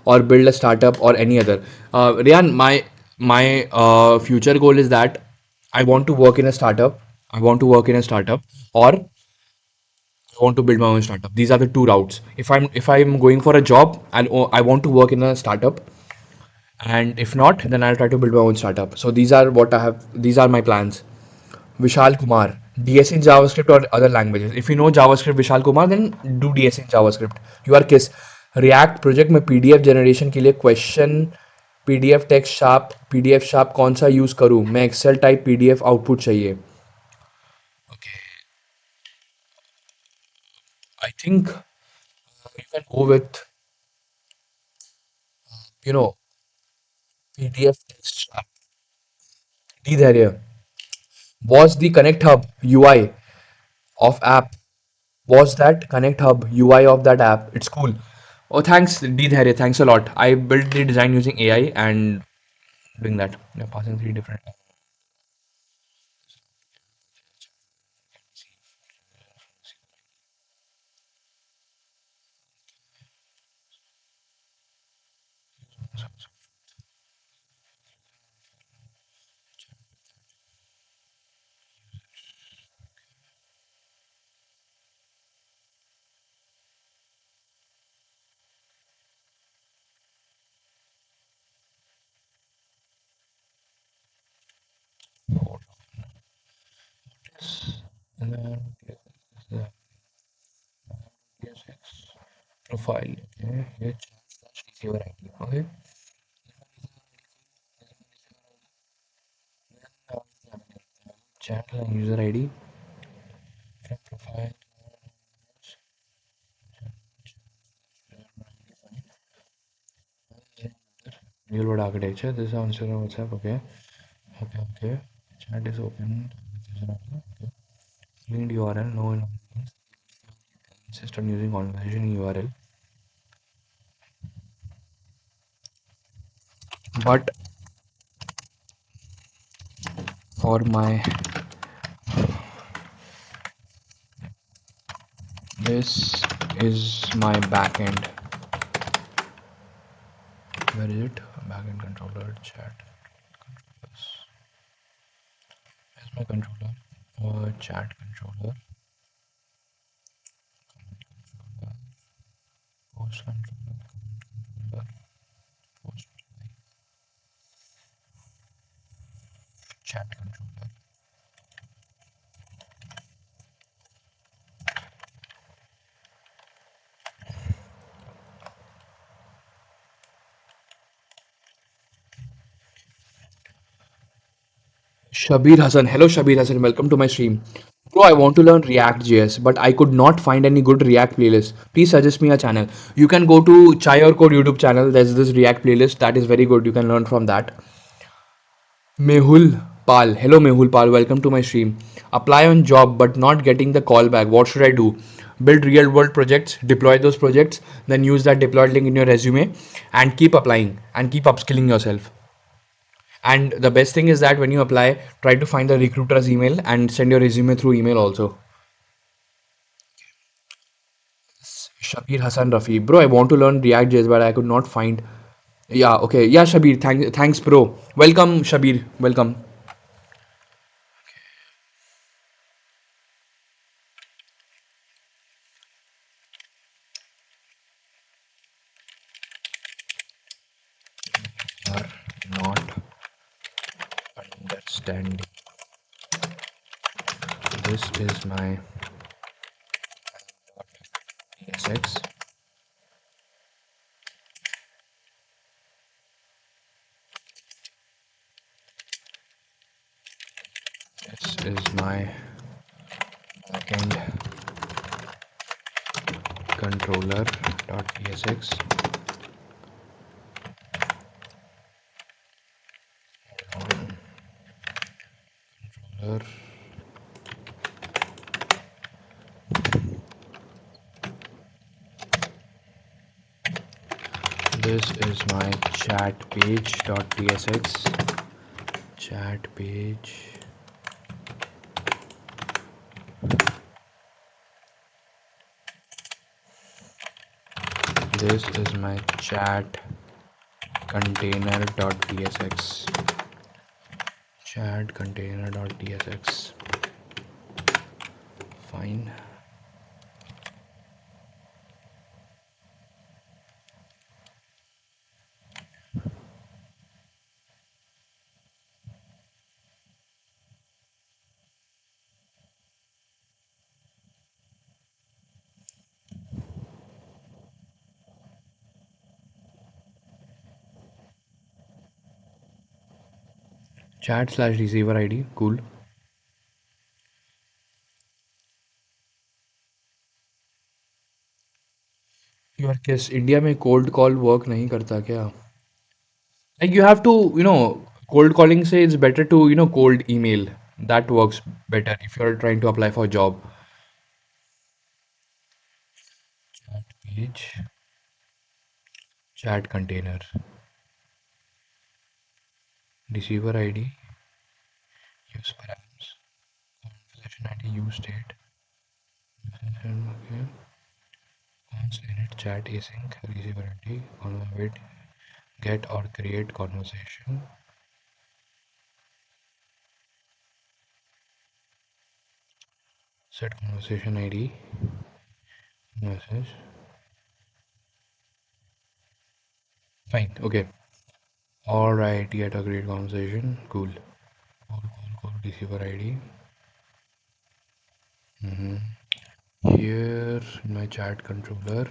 or build a startup or any other? Ryan, my future goal is that I want to work in a startup. I want to work in a startup, or I want to build my own startup. These are the two routes. If I'm going for a job and I want to work in a startup, and if not, then I'll try to build my own startup. So these are what I have. These are my plans. Vishal Kumar, DS in JavaScript or other languages. If you know JavaScript, Vishal Kumar, then do DS in JavaScript. You are kiss. React project में PDF generation के लिए question PDF text sharp PDF sharp कौन सा use करूँ? मैं Excel type PDF output चाहिए. Okay, I think you can go with you know PDF text sharp. D Dharya, was the Connect Hub UI of app, was that Connect Hub UI of that app? It's cool. Oh, thanks, D Dharya. Thanks a lot. I built the design using AI and doing that. Yeah, passing three different. And then yeah, profile. Okay, here chat slash receiver ID. Okay. Chat and user ID from profile. Real world architecture. This is on Instagram, WhatsApp. Okay. Okay. Okay. Chat is open. Okay. Cleaned URL. No inconvenience. Insist on using conversation URL. But for my this is my backend. Where is it? Backend controller chat. Where's my controller? Chat controller. Post controller. Controller. Post chat controller. Shabir Hassan. Hello, Shabir Hassan. Welcome to my stream. Bro, I want to learn React.js, but I could not find any good React playlist. Please suggest me a channel. You can go to Chai or Code YouTube channel. There's this React playlist that is very good. You can learn from that. Mehul Pal. Hello, Mehul Pal. Welcome to my stream. Apply on job, but not getting the call back. What should I do? Build real world projects, deploy those projects, then use that deployed link in your resume and keep applying and keep upskilling yourself. And the best thing is that when you apply, try to find the recruiter's email and send your resume through email also. Shabir Hassan Rafi. Bro, I want to learn React.js, but I could not find. Yeah, okay. Yeah, Shabir. Thanks, bro. Welcome, Shabir. Welcome. Are not understanding. This is my ESX. This is my backend controller.tsx. Controller. This is my chat page.tsx. Chat page. This is my chat container.tsx. Chat container.tsx. Fine. Chat slash receiver ID. Cool. यार किस India में cold call work नहीं करता क्या? Like you have to, cold calling say it's better to, cold email. That works better if you're trying to apply for a job. Chat page, chat container, receiver ID, use params, conversation ID, use state, okay, cons init chat async, receiver ID, convert, get or create conversation, set conversation ID, message, fine, okay. All right, get or create conversation, cool. Call receiver ID. Here in my chat controller,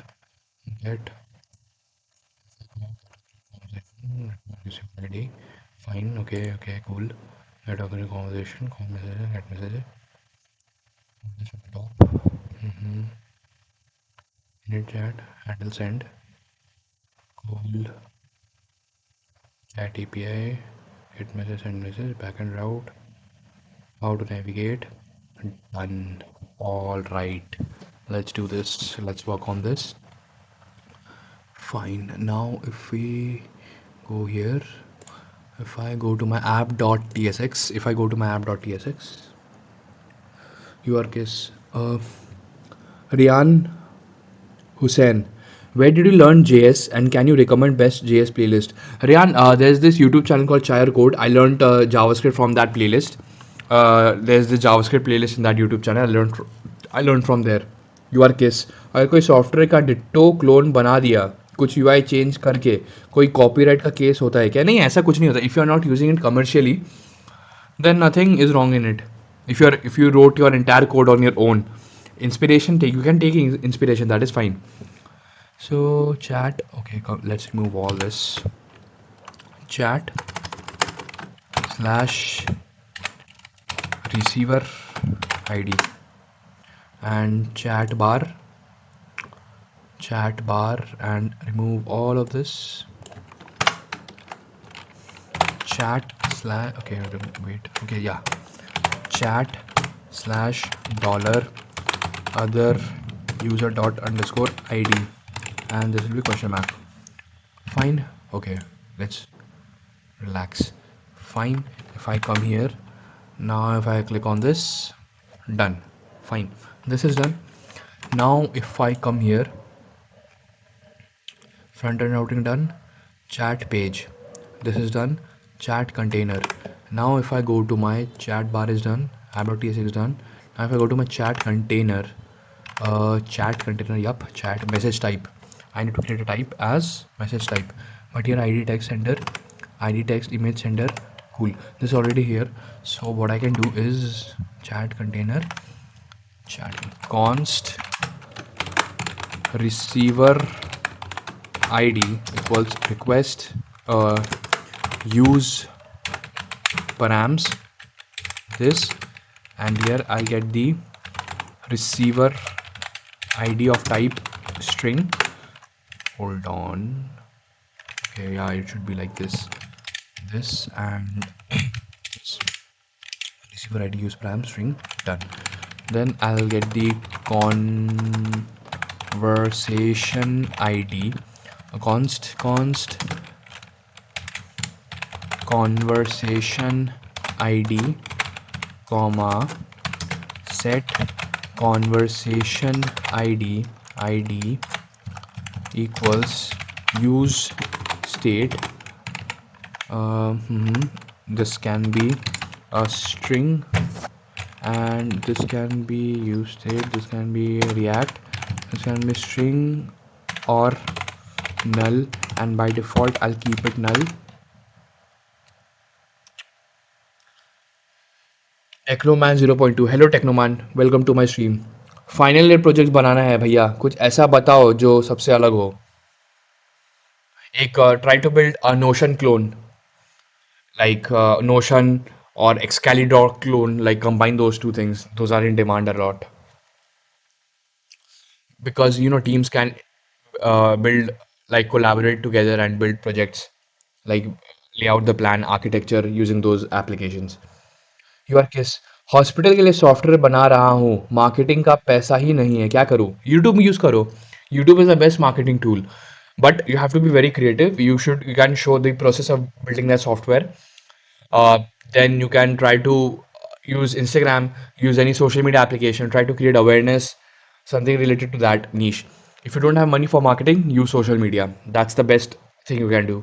get conversation, receiver ID. Fine, okay, okay, cool. Get or create conversation, call message, get message, message at the top. Init chat, handle send, cool. Chat API, hit message, send message, backend route, how to navigate. Done. All right. Let's do this. Let's work on this. Fine. Now, if we go here, if I go to my app.tsx, if I go to my app.tsx, your case, Rian Hussein, where did you learn JS and can you recommend best JS playlist? Rian, there's this YouTube channel called Chire Code. I learned JavaScript from that playlist. There's the JavaScript playlist in that YouTube channel. I learned from there. Your case अगर कोई software का ditto clone बना दिया कुछ UI change करके कोई copyright का case होता है क्या? नहीं, ऐसा कुछ नहीं होता. If you are not using it commercially then nothing is wrong in it. If you wrote your entire code on your own, you can take inspiration, that is fine. So chat, okay, let's remove all this. Chat slash receiver id and chat bar and remove all of this. Chat slash, okay, wait, okay, yeah, chat slash dollar other user dot underscore id and this will be question mark. Fine. Okay, let's relax. Fine. If I come here now, if I click on this, done. Fine, this is done. Now if I come here, front end routing done, chat page, this is done, chat container. Now if I go to my chat bar is done, app.ts is done. Now if I go to my chat container, yup, chat message type, I need to create a type as message type, but here id text sender, id text image sender, cool, this is already here. So what I can do is chat container, chat const receiver id equals request use params this, and here I get the receiver id of type string. Hold on. Okay, yeah, it should be like this and receiver id use param string, done. Then I'll get the conversation id, const conversation id comma set conversation id equals use state. This can be a string and this can be use state, this can be react, this can be string or null, and by default I'll keep it null. Technoman 0.2, hello Technoman, welcome to my stream. Final year project बनाना है भैया, कुछ ऐसा बताओ जो सबसे अलग हो. एक try to build a Notion clone, like Notion or Excalibur clone, like combine those two things. Those are in demand a lot because teams can build, like collaborate together and build projects, like lay out the plan architecture using those applications. Your किस hospital के लिए software बना रहा हूँ, marketing का पैसा ही नहीं है, क्या करूँ? यूट्यूब यूज़ करो. YouTube is the best marketing tool, but you have to be very creative. You can show the process of building that software. Then you can try to use Instagram, use any social media application, try to create awareness, something related to that niche. If you don't have money for marketing, use social media. That's the best thing you can do.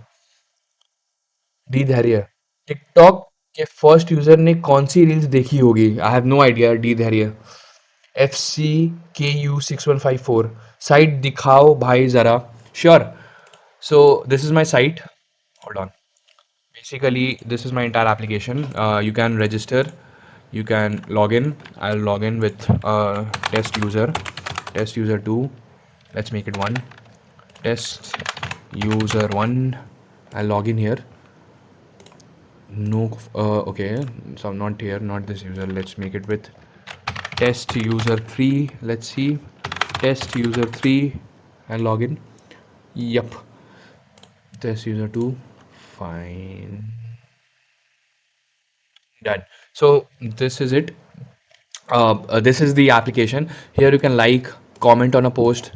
D Dhairya, TikTok के first user ने कौन सी reels देखी होगी? I have no idea. D Dhairya, FCKU6154, site दिखाओ भाई ज़रा. Sure. So this is my site. Hold on. Basically, this is my entire application. You can register. You can log in. I'll log in with test user 2. Let's make it 1. Test user 1. I'll log in here. No, okay, so I'm not here, not this user. Let's make it with test user 3. Let's see, test user 3 and log in. Yep, test user 2. Fine. Done. So this is it. This is the application. Here you can like, comment on a post.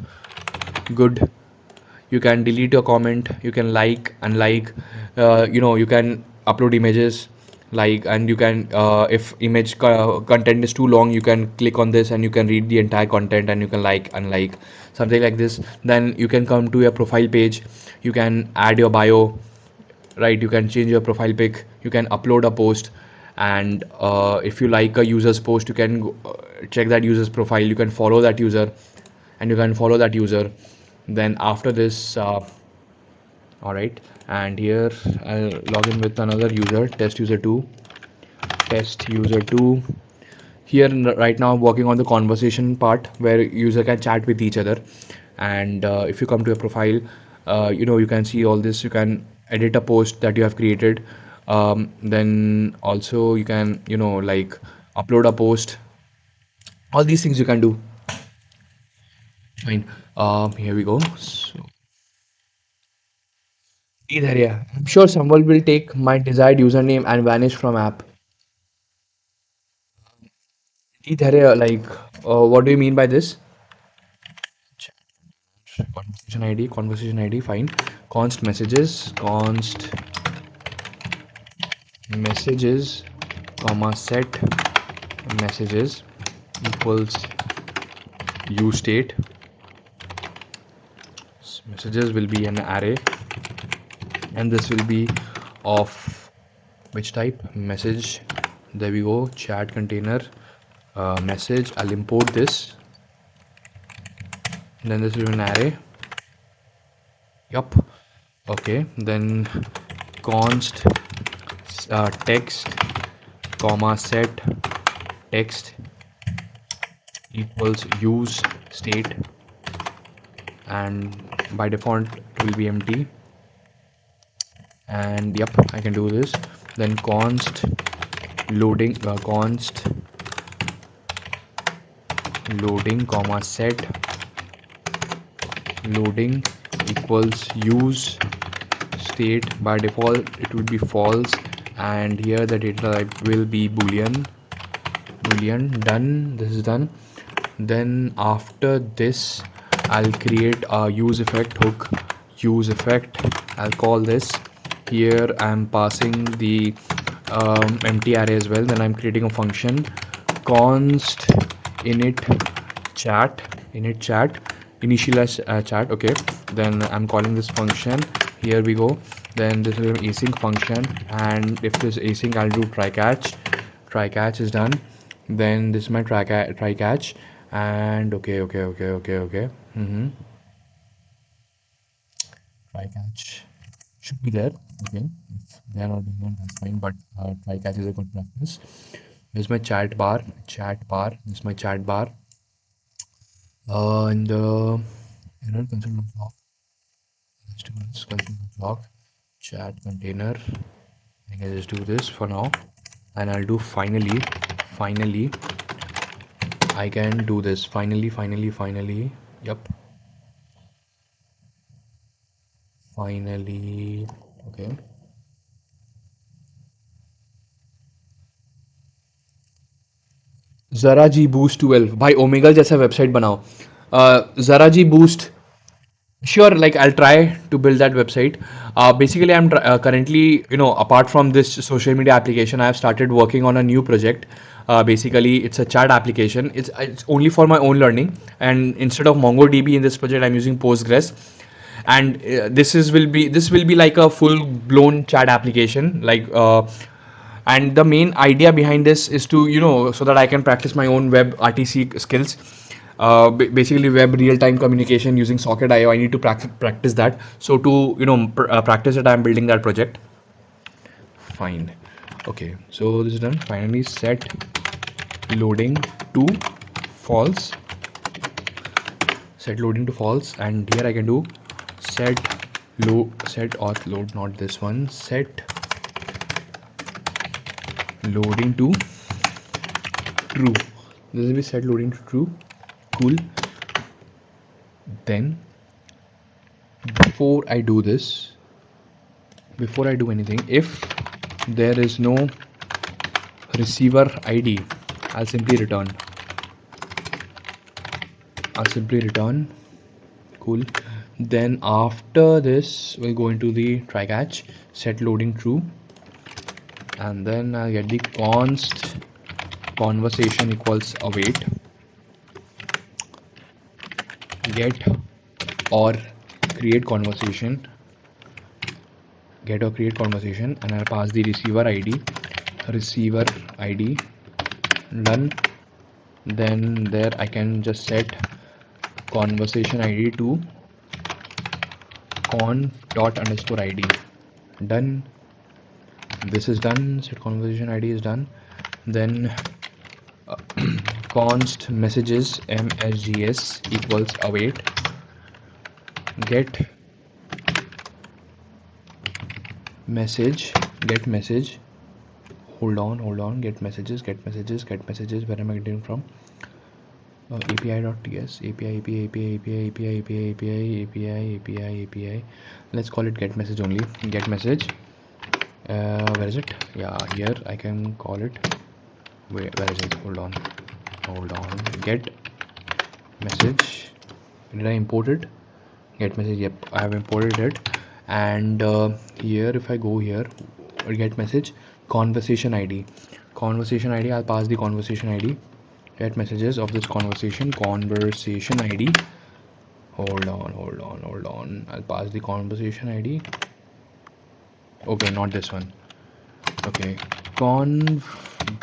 Good. You can delete your comment. You can like, unlike. You can upload images. Like, and you can, if image content is too long, you can click on this and you can read the entire content and you can like, unlike, something like this. Then you can come to your profile page. You can add your bio, right? You can change your profile pic, you can upload a post, and if you like a user's post, you can check that user's profile, you can follow that user, and you can follow that user. Then after this, all right, and here I'll log in with another user, test user 2, test user 2. Here right now I'm working on the conversation part where user can chat with each other. And if you come to a profile, you can see all this. You can edit a post that you have created. Then also you can like upload a post. All these things you can do. Fine. Here we go. So either, yeah, I'm sure someone will take my desired username and vanish from app. Either, like, what do you mean by this? Conversation ID, fine. Const messages, comma, set messages equals use state. Messages will be an array, and this will be of which type? Message. There we go. Chat container, message. I'll import this, and then this will be an array. Yup. Okay, then const text, comma, set text equals use state, and by default it will be empty. And yep, I can do this. Then const loading, const loading, comma, set loading equals use state. By default it will be false, and here the data type will be boolean. Done. This is done. Then after this I'll create a use effect hook. Use effect, I'll call this. Here I'm passing the empty array as well. Then I'm creating a function, const init chat initialize chat. Okay, then I'm calling this function. Here we go. Then this is an async function, and if this async, I'll do try catch is done. Then this is my try catch, and okay. Try catch should be there. Okay, if they are not doing it, that's fine, but try catch is a good practice. This is my chat bar. This is my chat bar. And error console.log. Let's do this console.log chat container. I can just do this for now, and I'll do finally. I can do this finally. Yep. Finally. Okay. जरा जी boost 12 भाई Omegle जैसा website बनाओ. जरा जी boost. Sure, like I'll try to build that website. Basically, I'm currently, apart from this social media application, I have started working on a new project. Basically, it's a chat application. It's only for my own learning, and instead of MongoDB in this project, I'm using Postgres. And this will be like a full blown chat application. And the main idea behind this is to so that I can practice my own web RTC skills. Basically web real-time communication using socket.io. I need to practice that. So to practice it, I'm building that project. Fine. Okay, so this is done. Finally, set loading to false. And here I can do set auth load, not this one. Set loading to true. This will be set loading to true. Cool. Then before I do this, before I do anything, if there is no receiver ID, I'll simply return. Cool. Then after this we'll go into the try catch, set loading true, and then I'll get the const conversation equals await, get or create conversation, and I'll pass the receiver ID, done. Then there I can just set conversation ID to conf._id, done. This is done, set conversation ID is done. Then const messages msgs equals await, get message, hold on, get messages, where am I getting from? API.ts, API. Let's call it get message only. Get message. Where is it? Yeah, here I can call it. Where is it? Hold on. Get message. Did I import it? Get message. Yep, I have imported it. And here, if I go here, get message, conversation ID. I'll pass the conversation ID. Get messages of this conversation ID. Hold on, I'll pass the conversation ID. Okay, not this one. Okay, conf._id,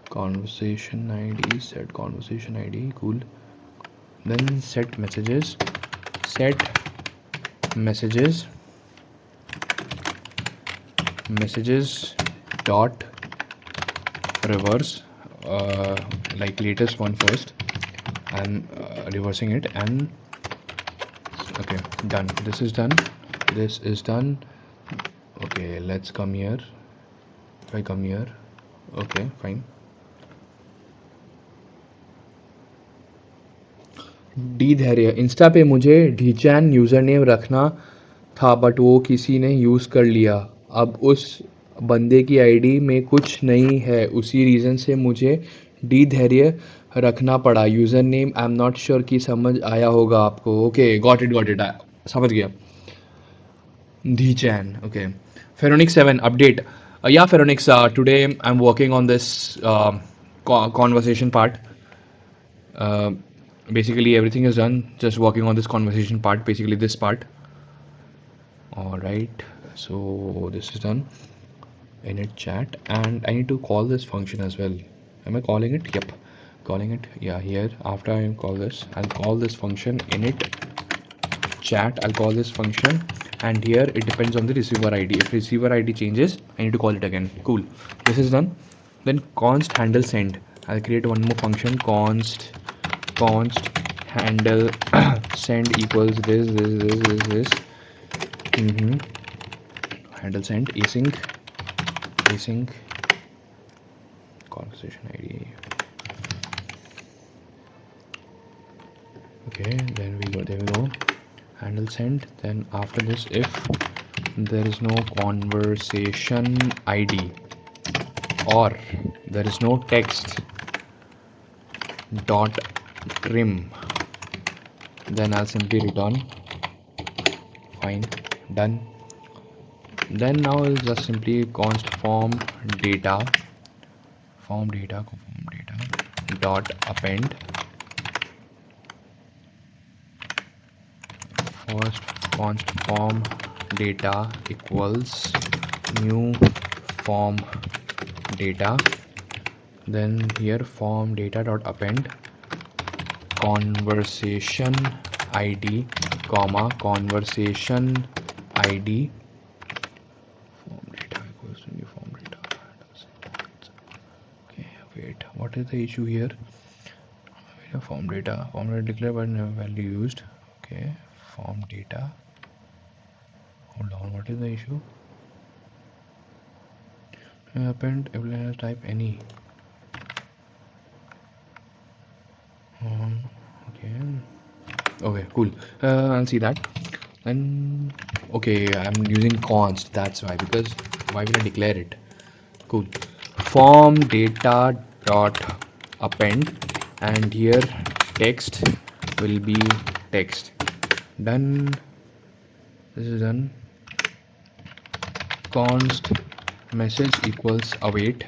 conversation ID, set conversation ID. Cool. Then set messages dot reverse, like latest one first. I'm reversing it, and okay, done. This is done. Okay, let's come here. If I come here, okay, fine. D धैर्य, Insta पे मुझे ढीचैन user name रखना था but वो किसी ने use कर लिया. अब उस बंदे की आईडी में कुछ नहीं है, उसी रीज़न से मुझे डी धैर्य रखना पड़ा. User name I am not sure कि समझ आया होगा आपको. ओके, गॉट इट, समझ गया. ढीचैन, okay. Pheronics 7 update. Yeah, Pheronics, today I'm working on this conversation part. Basically everything is done, just working on this conversation part, basically this part. All right, so this is done. Init chat, and I need to call this function as well. Am I calling it? Yep, calling it. Yeah, here after I call this, I'll call this function init chat. I'll call this function, and here it depends on the receiver ID. If receiver ID changes, I need to call it again. Cool, this is done. Then const handle send, I'll create one more function, const handle send equals this. Handle send async conversation ID. Okay, then we go handle send. Then after this, if there is no conversation ID or there is no text dot trim, then I'll simply return. Fine, done. Then now I'll just simply const form data dot append. First const form data equals new form data. Then here form data dot append conversation ID comma conversation ID. Form data equals to new form data. Okay, wait, what is the issue here? Form data declared but never value used. Okay, form data. Hold on, what is the issue? Append append type any. Okay, cool. I'll see that. And okay, I'm using const, that's why, because why will I declare it? Cool. Form data dot append, and here text will be text. Done. This is done. Const message equals await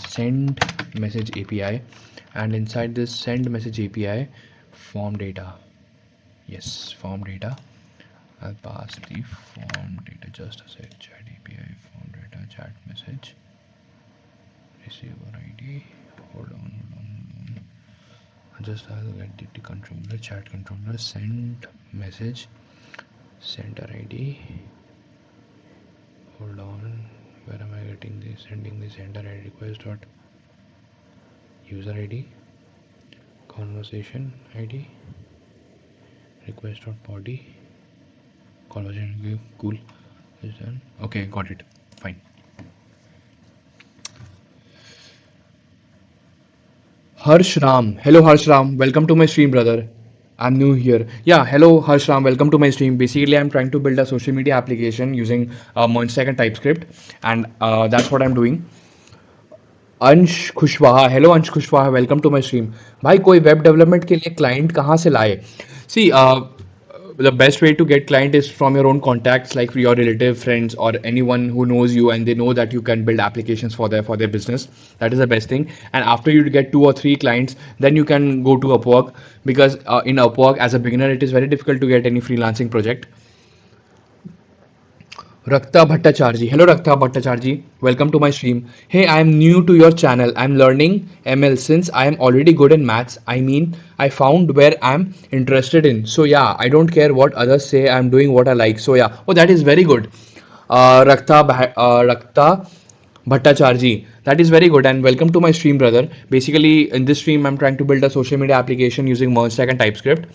send message API, and inside this send message API, form data. Yes, form data. I'll pass the form data, just a sec. Chat API, form data, chat message, receiver ID. Hold on. Just I'll get the controller, chat controller, send message, sender ID. Hold on. Where am I getting this? Sending the sender ID request dot user ID, conversation ID, request dot body, conversation. Cool. Is done. Okay, got it. Fine. Harsh Ram. Hello, Harsh Ram. Welcome to my stream, brother. I'm new here. Yeah, hello, Harsh Ram. Welcome to my stream. Basically, I'm trying to build a social media application using MongoDB and TypeScript, and that's what I'm doing. अंश Kushwaha, hello Ansh Kushwaha, welcome to my stream. भाई कोई web development के लिए client कहाँ से लाए? सी the best way to get client is from your own contacts, like your relative, friends, or anyone who knows you and they know that you can build applications for their business. That is the best thing. And after you get 2 or 3 clients, then you can go to Upwork, because in Upwork as a beginner it is very difficult to get any freelancing project. Rakta Bhattacharji. Hello Rakta Bhattacharji. Welcome to my stream. Hey, I am new to your channel. I'm learning ML since I am already good in maths. I mean, I found where I'm interested in. So yeah, I don't care what others say. I'm doing what I like. So yeah. Oh, that is very good. Rakta Bhattacharji. That is very good, and welcome to my stream, brother. Basically, in this stream, I'm trying to build a social media application using MongoDB and TypeScript.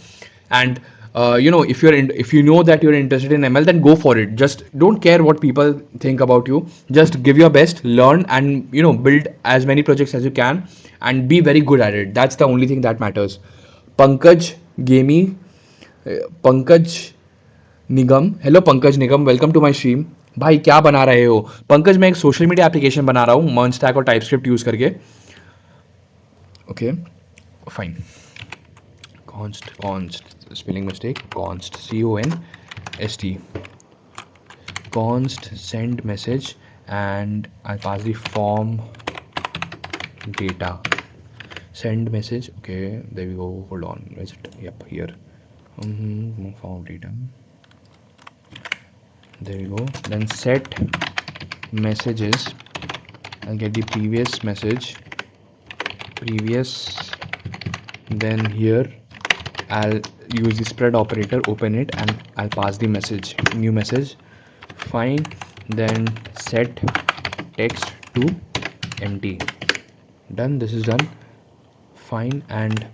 And if you know that you're interested in ML, then go for it. Just don't care what people think about you. Just give your best, learn, and build as many projects as you can, and be very good at it. That's the only thing that matters. Pankaj Gemi, Pankaj Nigam, hello Pankaj Nigam, welcome to my stream. भाई क्या बना रहे हो? पंकज, मैं एक social media application बना रहा हूँ मर्न स्टैक और टाइपस्क्रिप्ट यूज करके। Okay, fine. Const spelling mistake, const CONST, const send message, and I'll pass the form data, send message. Okay, there we go. Hold on, where's it? Yep, here. Form data, there we go. Then set messages. I'll get the previous message, then here I'll use the spread operator, open it, and I'll pass the message, new message. Fine. Then set text to empty. Done. This is done. Fine. And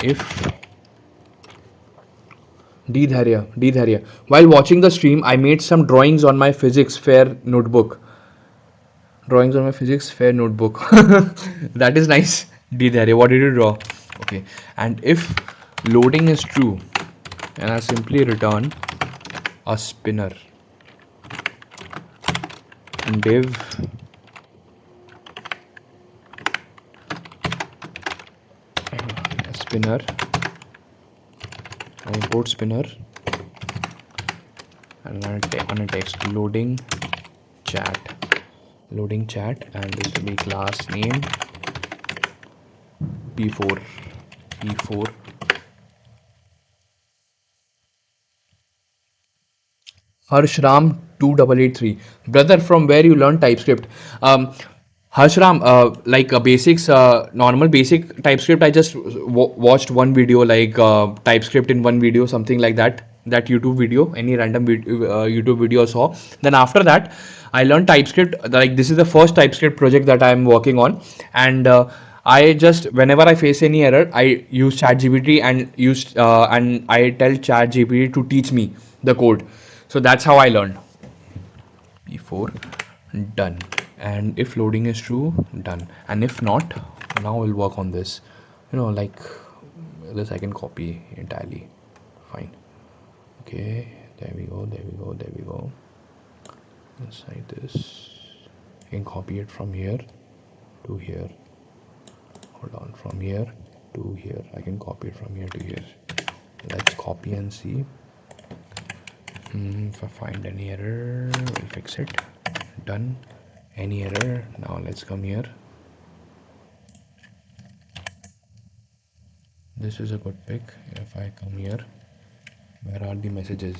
if D Dharya, while watching the stream I made some drawings on my physics fair notebook. That is nice. D Dharya, what did you draw? Okay. And if loading is true, and I simply return a spinner, div spinner, I import spinner, and I'm gonna text loading chat, and this will be class name p4. Harshram 2883, brother, from where you learn TypeScript? Harshram, like basics, normal basic TypeScript. I just watched one video, like TypeScript in one video, something like that. That YouTube video, any random YouTube video I saw. Then after that, I learned TypeScript. Like this is the first TypeScript project that I am working on, and I just, whenever I face any error, I use ChatGPT and I tell ChatGPT to teach me the code. So that's how I learned. P4, done. And if loading is true, done. And if not, now we'll work on this. Like this I can copy entirely. Fine. Okay, there we go, there we go, there we go. Inside this, I can copy it from here to here. Hold on, from here to here. I can copy it from here to here. Let's copy and see. If I find any error, we'll fix it. Done. Any error? Now let's come here. This is a good pick. If I come here, where are the messages?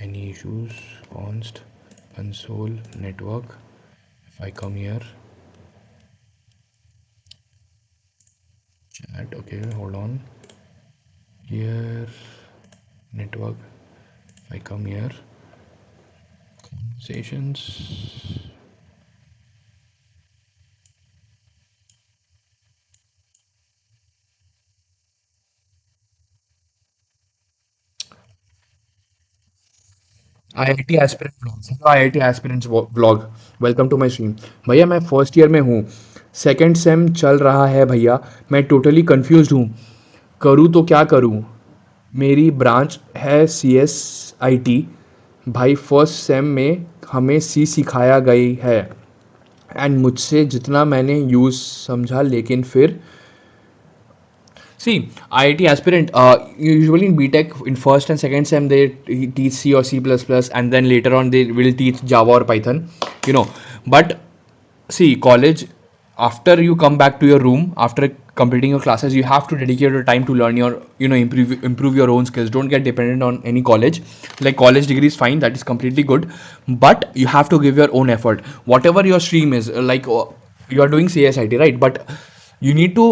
Any issues? Const, console, network. If I come here, chat. Okay, hold on. Here, network. If I come here, conversations. IIT aspirant blog. Hello IIT aspirants blog, welcome to my stream. भैया मैं first year में हूँ, second same चल रहा है भैया, मैं totally confused हूँ, करूँ तो क्या करूँ? मेरी ब्रांच है CSIT। भाई फर्स्ट सेम में हमें सी सिखाया गई है एंड मुझसे जितना मैंने यूज़ समझा, लेकिन फिर see, IIT aspirant, usually in BTech, in first and second sem, they teach C or C++, and then later on they will teach Java or Python, you know. But see, college, after you come back to your room, after completing your classes, you have to dedicate your time to learn your, improve your own skills. Don't get dependent on any college. Like college degree is fine, that is completely good, but you have to give your own effort. Whatever your stream is, like you are doing CSIT, right? But you need to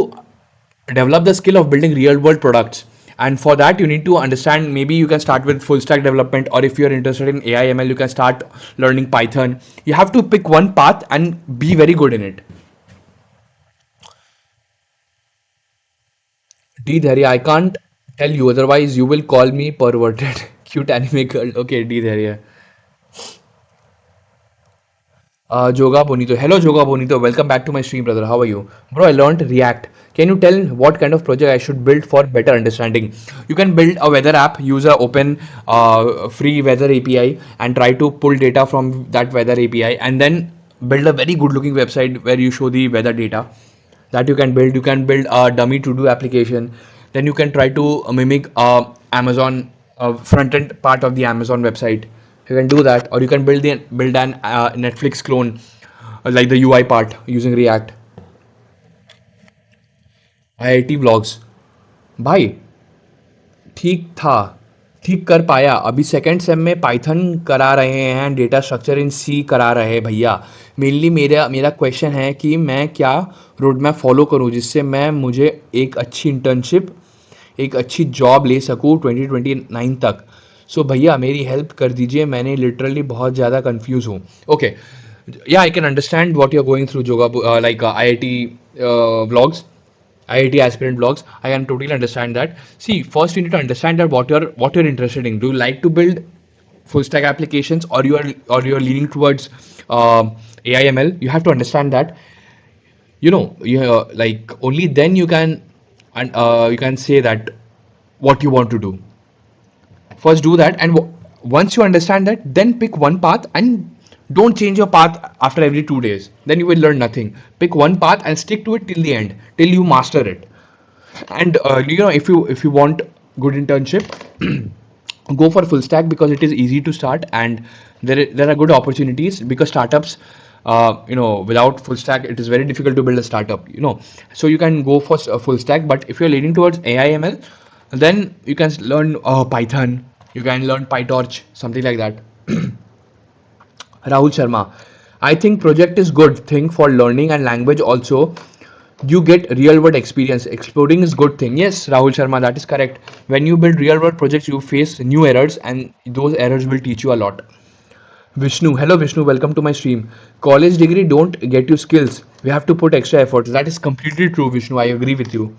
develop the skill of building real world products, and for that you need to understand, maybe you can start with full stack development, or if you're interested in AI/ML, you can start learning Python. You have to pick one path and be very good in it. D Dharya, I can't tell you, otherwise you will call me perverted. Cute anime girl. Okay, D Dharya. Joga Bonito. Hello, Joga Bonito. Welcome back to my stream, brother. How are you? Bro, I learned React. Can you tell what kind of project I should build for better understanding? You can build a weather app, use a open free weather API, and try to pull data from that weather API, and then build a very good looking website where you show the weather data that you can build. You can build a dummy to do application. Then you can try to mimic Amazon front end part of the Amazon website. You can do that, or you can build an Netflix clone, like the UI part using React. IIT vlogs, भाई ठीक था, ठीक कर पाया। अभी second same में Python करा रहे हैं, डेटा स्ट्रक्चर इन सी करा रहे हैं भैया। मेनली मेरा मेरा क्वेश्चन है कि मैं क्या रोड मैप फॉलो करूं जिससे मैं मुझे एक अच्छी इंटर्नशिप, एक अच्छी जॉब ले सकूं 2029 तक। सो भैया मेरी हेल्प कर दीजिए, मैंने लिटरली बहुत ज़्यादा कंफ्यूज हूँ। Okay, yeah I can understand what you are going through जोगा, like IIT vlogs, IIT aspirant blogs. I can totally understand that. See, first you need to understand that what you're interested in. Do you like to build full stack applications, or you're leaning towards AI/ML? You have to understand that. Like only then you can, and you can say that what you want to do. First do that, and once you understand that, then pick one path and don't change your path after every 2 days. Then you will learn nothing. Pick one path and stick to it till the end, till you master it. And if you want good internship, go for full stack because it is easy to start, and there are good opportunities because startups, without full stack it is very difficult to build a startup. So you can go for full stack, but if you're leaning towards AI/ML, then you can learn Python, you can learn PyTorch, something like that. Rahul Sharma, I think project is good thing for learning and language also. You get real world experience. Exploring is good thing. Yes, Rahul Sharma, that is correct. When you build real world projects, you face new errors, and those errors will teach you a lot. Vishnu, hello Vishnu, welcome to my stream. College degree don't get you skills. We have to put extra efforts. That is completely true, Vishnu. I agree with you.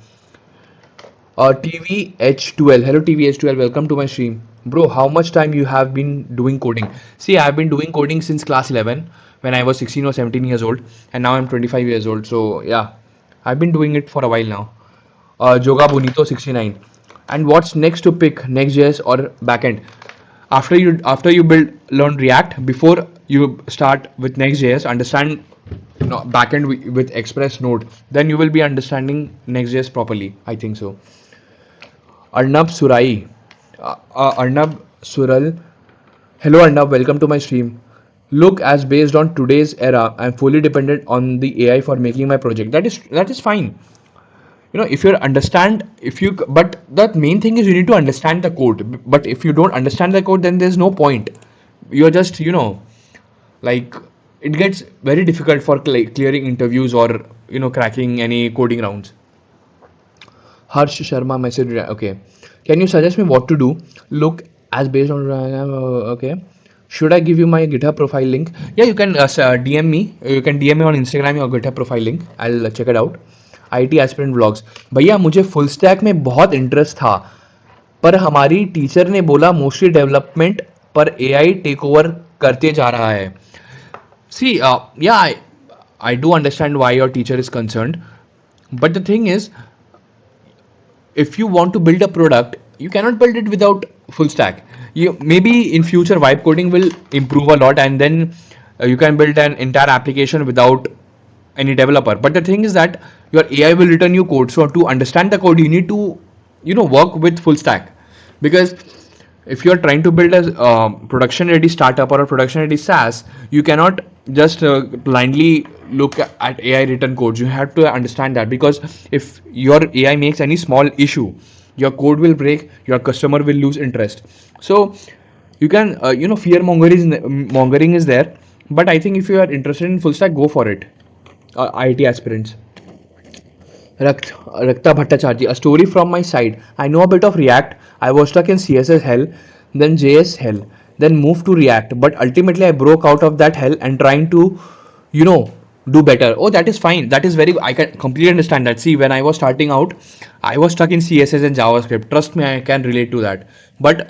TVH12. Hello TVH12, welcome to my stream. Bro, how much time you have been doing coding? See, I have been doing coding since class 11 when I was 16 or 17 years old, and now I'm 25 years old. So yeah, I've been doing it for a while now. Joga Bonito 69. And what's next to pick, Next.js or backend? After you learn React, before you start with Next.js, understand backend with Express Node. Then you will be understanding Next.js properly. I think so. Arnab Surai, Arnab Sural. Hello Arnab, welcome to my stream. Look, as based on today's era, I'm fully dependent on the AI for making my project. That is fine. If you understand, if you but the main thing is you need to understand the code. But if you don't understand the code, then there's no point. You're just like, it gets very difficult for clearing interviews or cracking any coding rounds. Harsh Sharma message. Okay, can you suggest me what to do? Look, as based on okay. Should I give you my GitHub profile link? Yeah, you can DM me. You can DM me on Instagram your GitHub profile link. I'll check it out. IT aspirant vlogs. भैया मुझे full stack में बहुत interest था, पर हमारी teacher ने बोला mostly development पर एआई टेक ओवर करते जा रहा है। सी या I do understand why your teacher is concerned, but the thing is, if you want to build a product, you cannot build it without full stack. You maybe in future vibe coding will improve a lot, and then you can build an entire application without any developer. But the thing is that your AI will return you code. So to understand the code, you need to work with full stack, because if you are trying to build a production ready startup or a production ready SaaS, you cannot just blindly look at AI written codes. You have to understand that, because if your AI makes any small issue, your code will break, your customer will lose interest. So you can fear mongering is there, but I think if you are interested in full stack, go for it. IT aspirants. Rakta Bhattacharji, a story from my side. I know a bit of React. I was stuck in CSS hell, then JS hell, then moved to React. But ultimately, I broke out of that hell and trying to, do better. Oh, that is fine. That is very. I can completely understand that. See, when I was starting out, I was stuck in CSS and JavaScript. Trust me, I can relate to that. But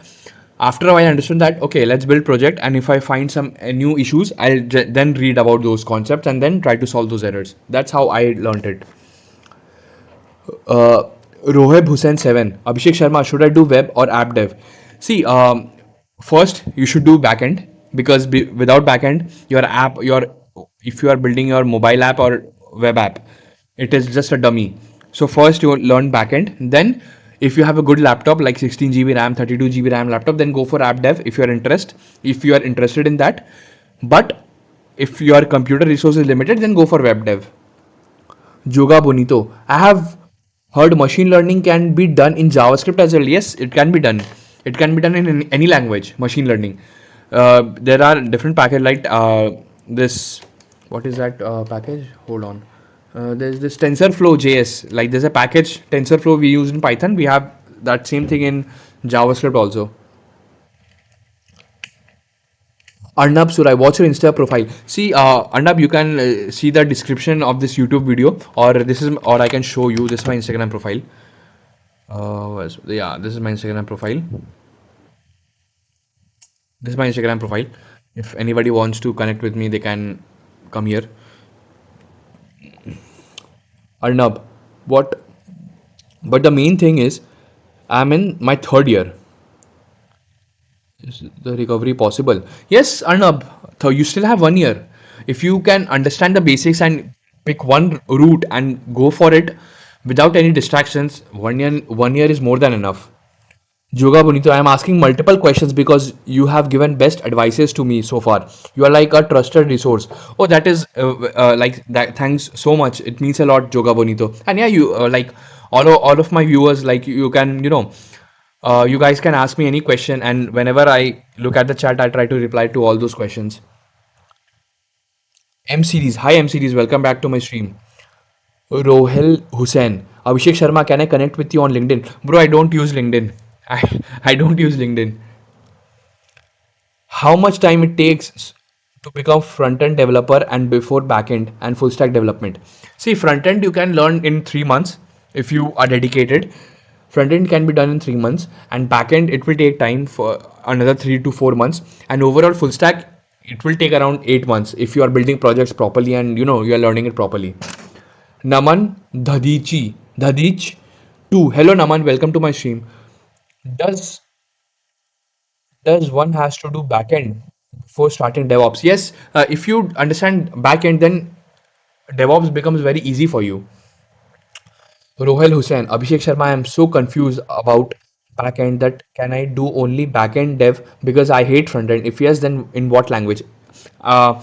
after I understood that, okay, let's build project, and if I find some new issues, I'll then read about those concepts and then try to solve those errors. That's how I learned it. Roheb Hussain 7. Abhishek Sharma, should I do web or app dev? See, first you should do backend, because without backend, if you are building your mobile app or web app, it is just a dummy. So first you learn backend. Then, if you have a good laptop like 16 GB RAM, 32 GB RAM laptop, then go for app dev if you are interested in that. But if your computer resource is limited, then go for web dev. Joga Bonito. I have heard machine learning can be done in JavaScript as well. Yes, it can be done. It can be done in any language, machine learning. There are different packages like this. What is that package? Hold on. There's this TensorFlow JS. Like there's a package TensorFlow we use in Python. We have that same thing in JavaScript also. Arnab Surai, what's your Insta profile? See, Arnab, you can see the description of this YouTube video, or I can show you. This is my Instagram profile. Yeah, this is my Instagram profile. This is my Instagram profile. If anybody wants to connect with me, they can come here. Arnab, what? But the main thing is, I'm in my third year. Is the recovery possible? Yes, Arnab. So you still have 1 year. If you can understand the basics and pick one route and go for it without any distractions, 1 year is more than enough. Joga Bonito, I am asking multiple questions because you have given best advices to me so far. You are like a trusted resource. Oh, that is like that. Thanks so much. It means a lot, Joga Bonito. And yeah, you like all of my viewers, like you can you guys can ask me any question, and whenever I look at the chat, I try to reply to all those questions. M series, hi M series, welcome back to my stream. Rohel Hussain, Abhishek Sharma, can I connect with you on LinkedIn? Bro, I don't use LinkedIn. I don't use LinkedIn. How much time it takes to become front-end developer and before back-end and full stack development? See, front-end you can learn in 3 months if you are dedicated. Front-end can be done in 3 months, and back-end it will take time for another 3 to 4 months. And overall full stack it will take around 8 months if you are building projects properly and you are learning it properly. Naman Dhadich, Two. Hello Naman, welcome to my stream. Does does one has to do backend before starting DevOps? Yes. If you understand backend, then DevOps becomes very easy for you. Rohel Hussain, Abhishek Sharma, I am so confused about backend that can I do only backend dev because I hate frontend? If yes, then in what language? Uh,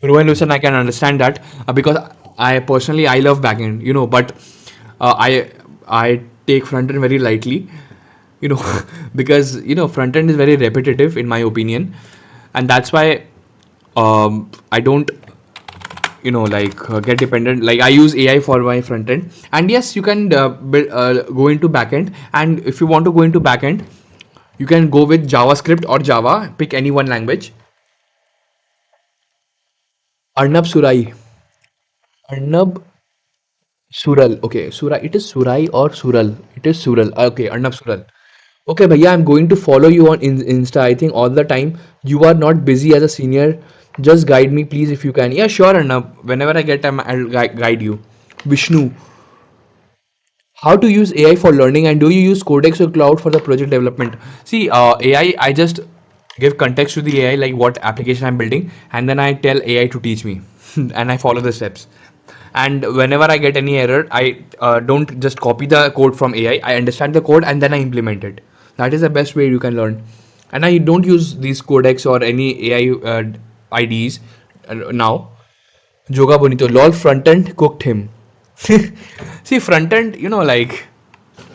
Rohel Hussain, I can understand that because I personally I love backend, but I take frontend very lightly, you know, because frontend is very repetitive in my opinion, and that's why I don't get dependent. Like I use AI for my front end, and yes, you can go into backend, and if you want to go into backend, you can go with JavaScript or Java. Pick any one language. Arnab Surai. Arnab Sural. Okay, Surai. It is Surai or Sural? It is Sural. Okay, Arnab Sural. Okay, bhaiya, I'm going to follow you on Insta. I think all the time you are not busy as a senior. Just guide me, please, if you can. Yeah, sure, Arnab. Whenever I get time, I'll guide you. Vishnu, how to use AI for learning, and do you use Codex or Cloud for the project development? See, I just give context to the AI, like what application I'm building, and then I tell AI to teach me, and I follow the steps. And whenever I get any error, I don't just copy the code from AI. I understand the code and then I implement it. That is the best way you can learn. And I don't use these Codex or any AI IDs now. Joga Bonito, lol, frontend cooked him. See, frontend, like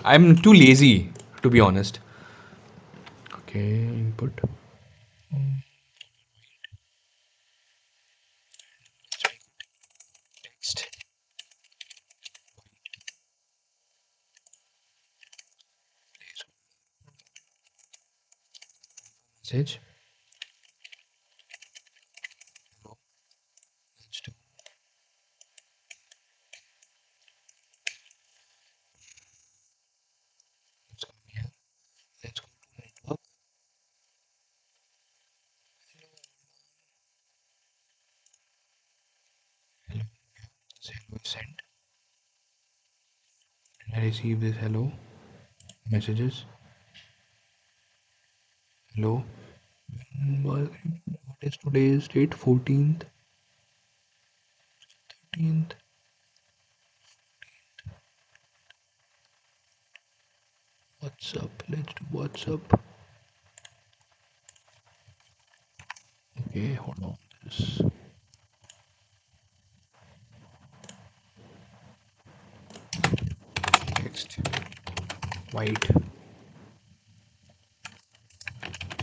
I'm too lazy to be honest. Okay, input text message. Let's do. Let's come here. Let's go to network. Hello, this hello is sent. Did I receive this hello messages? Hello. What is today's date? 14th, 13th. What's up? Let's do what's up. Okay, hold on. This text white.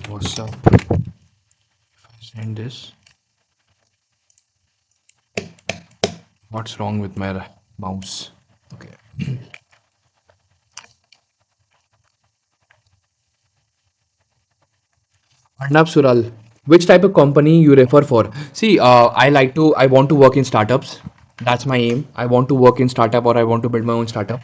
What's up? If I send this, what's wrong with my mouse? Okay. Arnab Sural, which type of company you refer for? See, I want to work in startups. That's my aim. I want to work in startup or I want to build my own startup.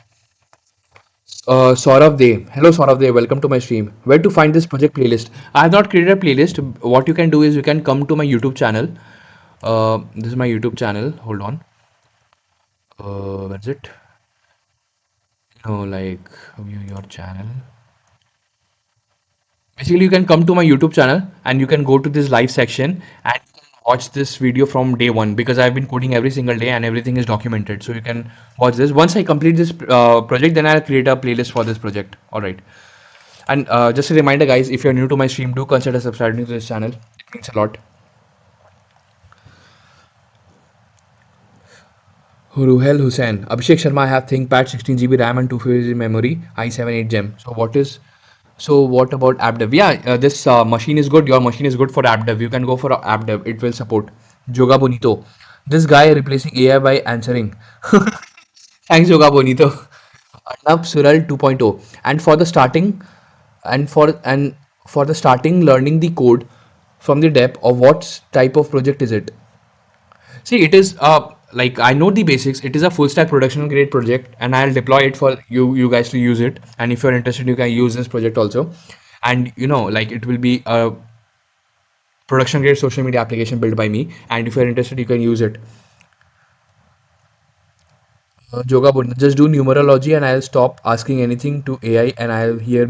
Saurav De. Hello, Saurav De. Welcome to my stream. Where to find this project playlist? I have not created a playlist. What you can do is you can come to my YouTube channel. This is my YouTube channel. Hold on. Where's it? Like view your channel. Basically, you can come to my YouTube channel and you can go to this live section and you can watch this video from day one because I've been coding every single day and everything is documented. So you can watch this. Once I complete this project, then I'll create a playlist for this project. All right. And just a reminder, guys, if you're new to my stream, do consider subscribing to this channel. It means a lot. Ruhel Hussain, Abhishek Sharma, I have ThinkPad 16 GB RAM and 250 memory, i7 8 gem. So what about app dev? Yeah, this machine is good. Your machine is good for app dev. You can go for app dev. It will support. Joga Bonito, this guy replacing AI by answering. Thanks, Joga Bonito. Arnab Sural 2.0. And for the starting, and for the starting, learning the code from the depth of what type of project is it? See, it is like I know the basics. It is a full stack production grade project, and I'll deploy it for you guys to use it. And if you're interested, you can use this project also. And like it will be a production grade social media application built by me. And if you're interested, you can use it. Joga Bunda, just do numerology and I'll stop asking anything to AI and I'll hear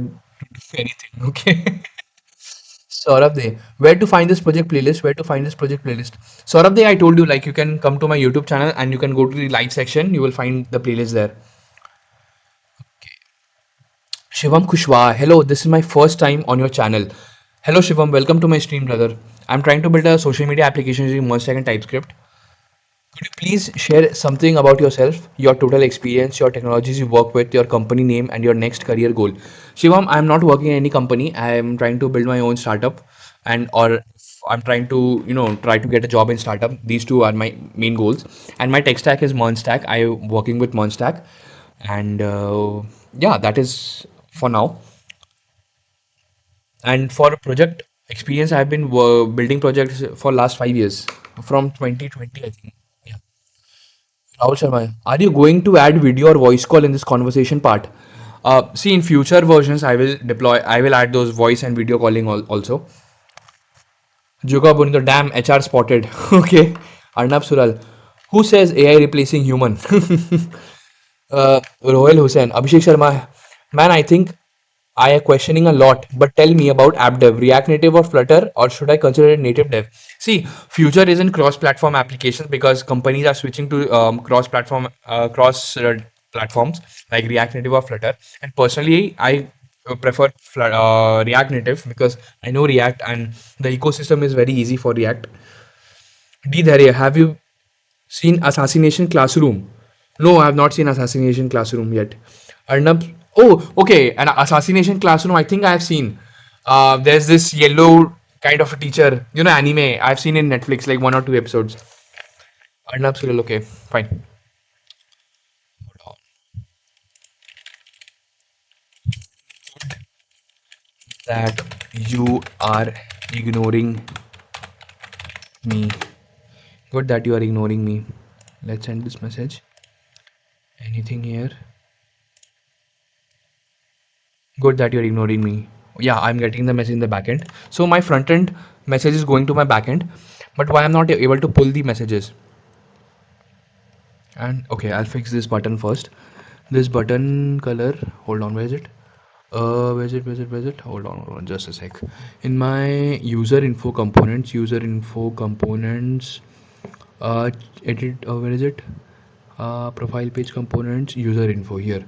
anything. Okay. Saurabh De, where to find this project playlist? Where to find this project playlist? Saurabh De, I told you, like, you can come to my YouTube channel and you can go to the live section. You will find the playlist there. Shivam Kushwaha, hello, this is my first time on your channel. Hello Shivam, welcome to my stream, brother. I'm trying to build a social media application using MERN and Typescript. Could you please share something about yourself, your total experience, your technologies you work with, your company name, and your next career goal? Shivam, I'm not working in any company. I'm trying to build my own startup, and or I'm trying to try to get a job in startup. These two are my main goals. And my tech stack is MERN stack. I'm working with MERN stack, and yeah, that is for now. And for project experience, I've been building projects for last 5 years, from 2020, I think. Yeah. Rahul Sharma, are you going to add video or voice call in this conversation part? See, in future versions, I will add those voice and video calling also. Juga Bunito, damn, HR spotted. Okay. Arnab Sural, who says AI replacing human? Rohel Hussain, Abhishek Sharma, man, I think I am questioning a lot, but tell me about app dev, React Native or Flutter, or should I consider it native dev? See, future isn't cross-platform applications because companies are switching to cross platforms like React Native or Flutter. And personally, I prefer React Native because I know React and the ecosystem is very easy for React. D. Dharya, have you seen Assassination Classroom? No, I have not seen Assassination Classroom yet. Arnab, oh, okay, an Assassination Classroom. I think I have seen. There's this yellow kind of a teacher, anime. I've seen in Netflix like one or two episodes. Arnab Surel, okay, fine. That you are ignoring me. Good that you are ignoring me. Let's end this message. Anything here? Good that you're ignoring me. Yeah, I'm getting the message in the backend. So my front end message is going to my backend, but why I'm not able to pull the messages? And okay, I'll fix this button first. This button color. Hold on, where is it? Where is it? Hold on, just a sec. In my user info components, uh, edit. Where is it? Profile page components, user info here.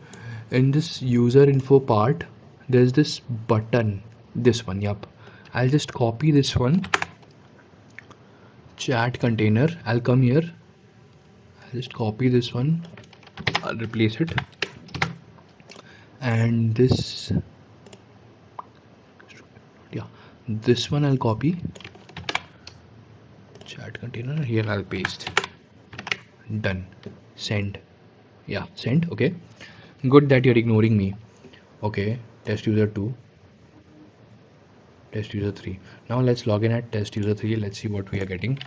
In this user info part, there's this button. This one, yup. I'll just copy this one. Chat container. I'll come here. I'll just copy this one. I'll replace it. And this, yeah, this one I'll copy. Chat container. Here I'll paste. Done. Send. Yeah, send. Okay. Good that you're ignoring me. Okay. Test user 2. Test user 3. Now let's log in at test user 3. Let's see what we are getting.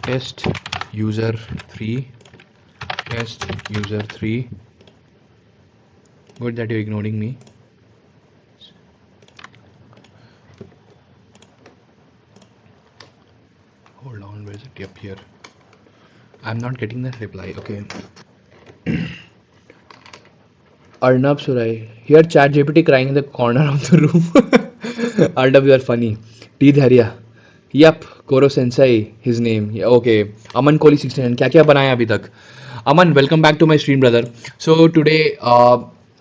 Test user 3. Test user 3. Good that you're ignoring me. Hold on, where is it? Yep, here. I'm not getting that reply. Okay. Arnab Surai. Here ChatGPT crying in the corner of the room. Arnab, you are funny. T Dharya. Yep, Koro Sensei, his name. Yeah, okay. Aman Kohli 69. क्या क्या बनाया अभी तक? Aman, welcome back to my stream, brother. So today,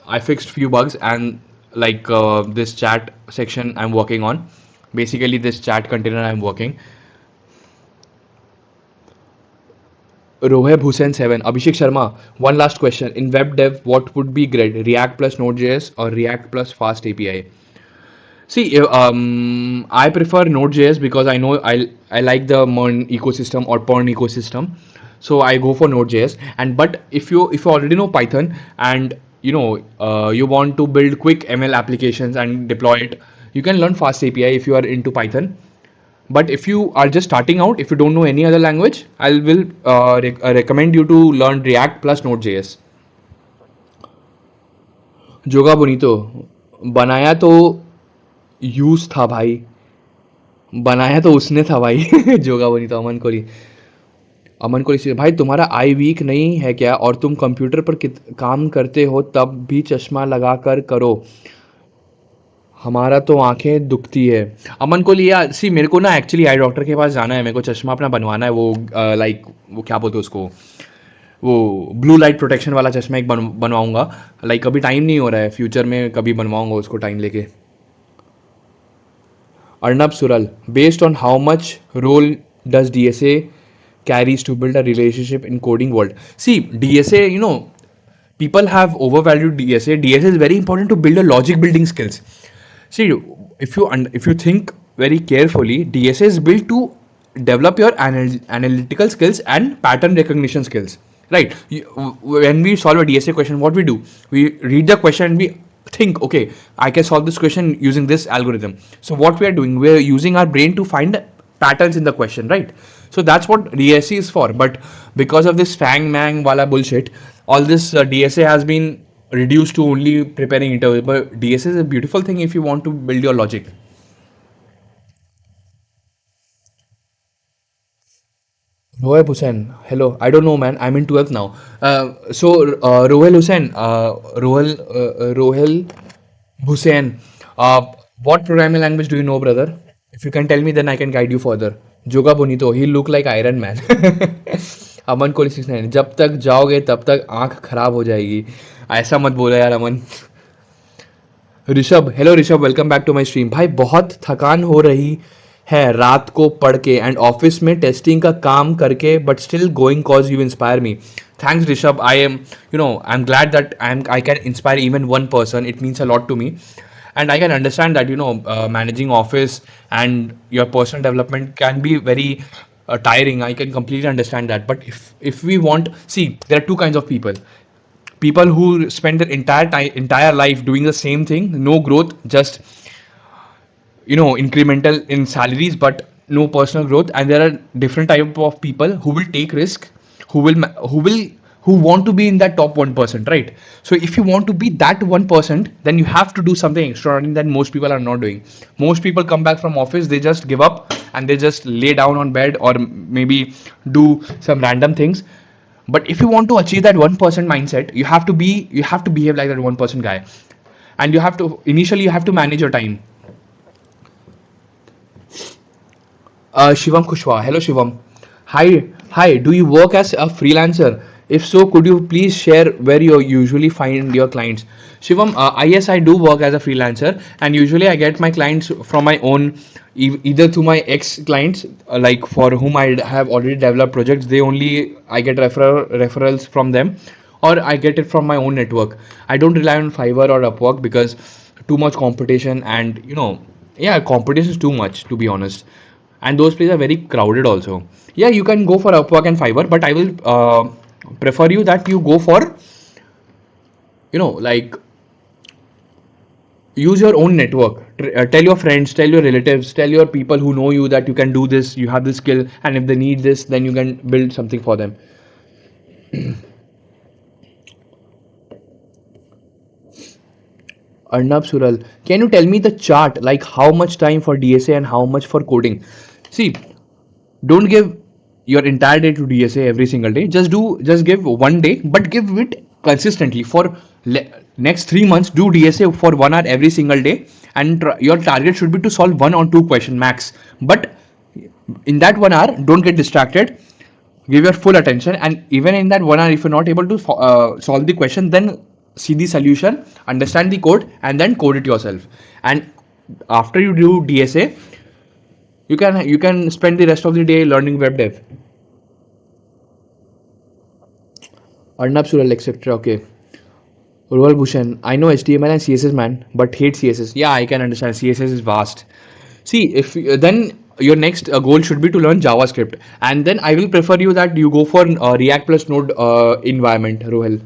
I fixed few bugs and like this chat section I'm working on. Basically, this chat container I'm working. Roheb Hussain 7. Abhishek Sharma. One last question. In web dev, what would be great? React plus Node.js or React plus Fast API? See, I prefer Node.js because I like the MERN ecosystem or PERN ecosystem, so I go for Node.js. And but if you already know Python and you want to build quick ML applications and deploy it, you can learn Fast API if you are into Python. But if you are just starting out, if you don't know any other language, I will recommend you to learn React plus Node.js. जोगा बुनीतो बनाया तो use था भाई बनाया तो उसने था भाई जोगा बोनी तो अमन कोहली अमन को इसी भाई तुम्हारा आई वीक नहीं है क्या और तुम कंप्यूटर पर काम करते हो तब भी चश्मा लगा कर करो हमारा तो आंखें दुखती है अमन को लिया सी मेरे को ना एक्चुअली आई डॉक्टर के पास जाना है मेरे को चश्मा अपना बनवाना है वो लाइक वो क्या बोलते हैं उसको वो ब्लू लाइट प्रोटेक्शन वाला चश्मा एक बनवाऊंगा लाइक अभी टाइम नहीं हो रहा है फ्यूचर में कभी बनवाऊंगा उसको टाइम लेके Arnab Sural based on how much role does DSA carries to build a relationship in coding world see dsa people have overvalued dsa dsa is very important to build a logic building skills see if you think very carefully dsa is built to develop your analytical skills and pattern recognition skills right when we solve a dsa question what we do we read the question and we think okay I can solve this question using this algorithm so what we are doing we are using our brain to find patterns in the question right so that's what dsa is for but because of this fang mang wala bullshit all this dsa has been reduced to only preparing interview but dsa is a beautiful thing if you want to build your logic Rohel Hussain, hello. I don't know, man. I'm in 12th now. Rohel Hussain, Rohel Hussain, what programming language do you know, brother? If you can tell me, then I can guide you further. Joga Bonito, he look like Iron Man. अमन कोहली 69 जब तक जाओगे तब तक आंख खराब हो जाएगी ऐसा मत बोला यार Aman Rishabh hello Rishabh welcome back to my stream भाई बहुत थकान हो रही है रात को पढ़ के एंड ऑफिस में टेस्टिंग का काम करके but still going cause you inspire me thanks Rishabh I am I am glad that I can inspire even one person it means a lot to me and I can understand that managing office and your personal development can be very tiring. I can completely understand that. But if we want, see, there are two kinds of people who spend their entire life doing the same thing, no growth, just incremental in salaries but no personal growth, and there are different type of people who will take risk, who want to be in that top 1%, right? So if you want to be that 1%, then you have to do something extraordinary that most people are not doing. Most people come back from office, they just give up and they just lay down on bed or maybe do some random things. But if you want to achieve that 1% mindset, you have to behave like that 1% guy, and initially you have to manage your time. Shivam Kushwa. Hello, Shivam. Hi. Do you work as a freelancer? If so, could you please share where you usually find your clients? Shivam, yes, I do work as a freelancer, and usually I get my clients from my own, either through my ex clients, like for whom I have already developed projects. I get referrals from them, or I get it from my own network. I don't rely on Fiverr or Upwork because too much competition, and yeah, competition is too much to be honest, and those places are very crowded also. Yeah, you can go for Upwork and Fiverr, but I will prefer you that you go for like use your own network. Tell your friends, tell your relatives, tell your people who know you that you can do this, you have this skill, and if they need this, then you can build something for them. Arnab Sural, can you tell me the chart, like how much time for DSA and how much for coding? See, don't give your entire day to DSA every single day. Just give one day, but give it consistently for next 3 months. Do DSA for 1 hour every single day, and your target should be to solve 1 or 2 questions max. But in that 1 hour, don't get distracted. Give your full attention, and even in that 1 hour, if you're not able to solve the question, then see the solution, understand the code, and then code it yourself. And after you do DSA, you can spend the rest of the day learning web dev. Arnab Sural, etc. Okay. Urval Bhushan, I know HTML and CSS man, but hate CSS. Yeah, I can understand. CSS is vast. See, if then your next goal should be to learn JavaScript, and then I will prefer you that you go for React plus Node environment. Rohel,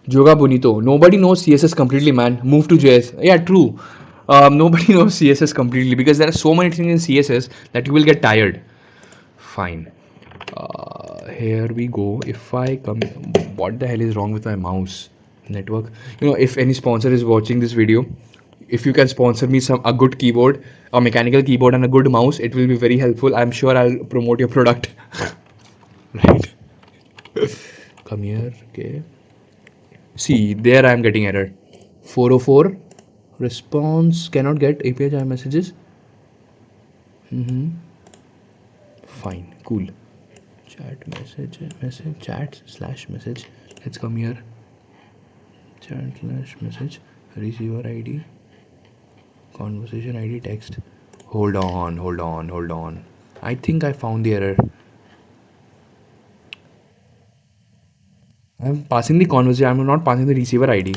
Joga Bonito. Nobody knows CSS completely, man. Move to JS. Yeah, true. Nobody knows CSS completely because there are so many things in CSS that you will get tired. Fine. Here we go. If I come, what the hell is wrong with my mouse network? If any sponsor is watching this video, if you can sponsor me a good keyboard, a mechanical keyboard and a good mouse, it will be very helpful. I'm sure I'll promote your product. Right. Come here. Okay. See, there I am getting error. 404 response cannot get API chat messages. Fine. Cool. Chat message chat slash message. Let's come here. Chat slash message. Receiver ID. Conversation ID text. Hold on. I think I found the error. I'm passing the conversation. I'm not passing the receiver ID.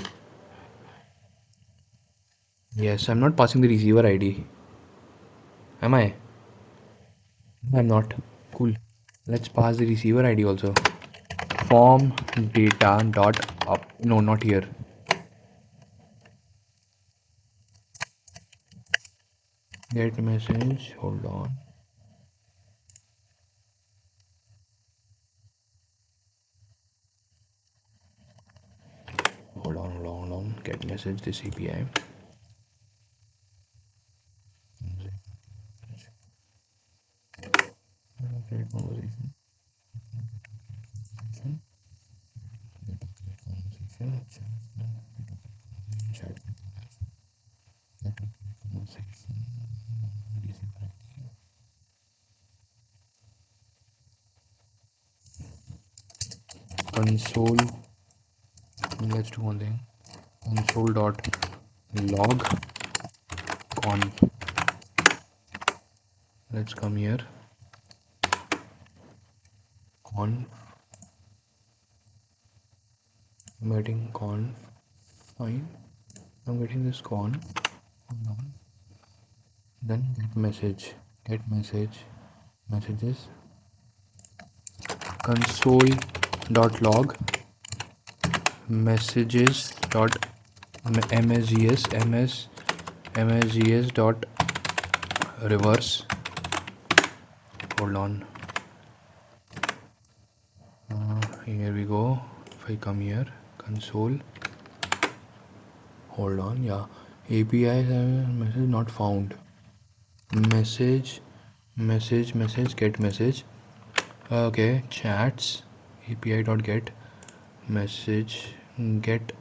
Yes, I'm not passing the receiver ID. Am I? I'm not. Cool. Let's pass the receiver ID also. Form data dot up. No, not here. Get message. Hold on. Hold on. Get message this API. Create conversation. Conversation. Chat. Conversation. Console. Let's do one thing. Console dot log con. Let's come here. Con. I'm getting con. Fine. I'm getting this con. Hold on. Then get message. Get message. Messages. Console dot log messages dot msgs dot reverse. Hold on. Here we go. If I come here, console. Hold on. Yeah. API message not found. Message get message. Okay. Chats API dot get message get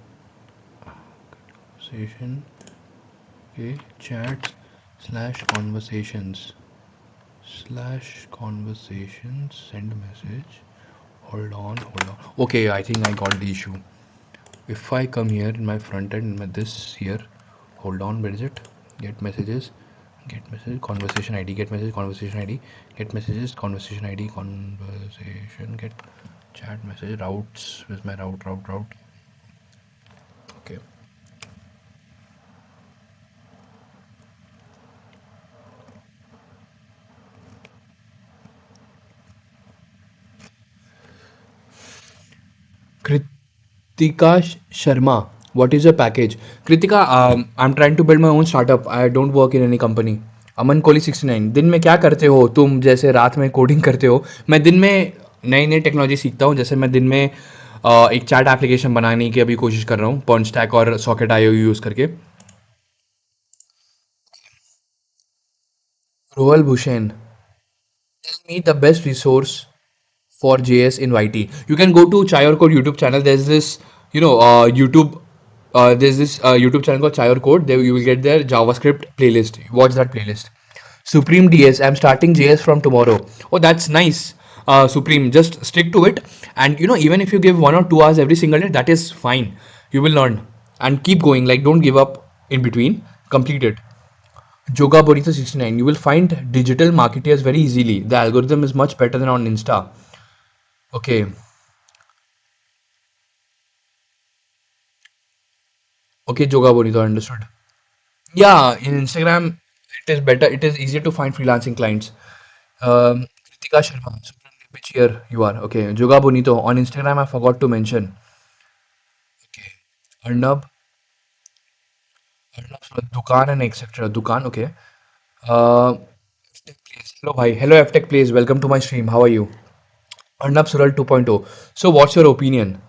conversation. Okay. Chats slash conversations send message. Hold on. Okay, I think I got the issue. If I come here in my front end with this here, hold on, where is it? Get messages, get message, conversation ID, get message, conversation ID, get messages, conversation ID, conversation, get chat message, routes. Where's my route? Okay. Kritika Sharma, what is your package? Kritika, I'm trying to build my own startup. I don't work in any company. अमन कोहली 69 दिन में क्या करते हो तुम? जैसे रात में coding करते हो, मैं दिन में नई नई टेक्नोलॉजी सीखता हूँ. जैसे मैं दिन में एक चैट एप्लीकेशन बनाने की अभी कोशिश कर रहा हूँ पॉन्ड स्टैक और सॉकेट आईओ यूज़ करके. रोहल Bhushan, tell me the best resource for JS in YT. You can go to Chai or Code YouTube channel. There's this, YouTube. There's this YouTube channel called Chai or Code. There you will get their JavaScript playlist. Watch that playlist. Supreme DS. I'm starting JS from tomorrow. Oh, that's nice. Supreme, just stick to it. And even if you give 1 or 2 hours every single day, that is fine. You will learn and keep going. Like, don't give up in between. Complete it. Joga Borita 69. You will find digital marketeers very easily. The algorithm is much better than on Insta. Okay. Okay, Joga Bonito, understood. Yeah, in Instagram, it is better. It is easier to find freelancing clients. Kritika Sharma, which year you are? Okay, Joga Bonito on Instagram. I forgot to mention. Okay, Arnab, Dukan and etc. Dukan. Okay. FTech Plays. Hello, bhai. Hello, FTech Plays. Welcome to my stream. How are you? Arnab Sural 2.0. So, what's your opinion?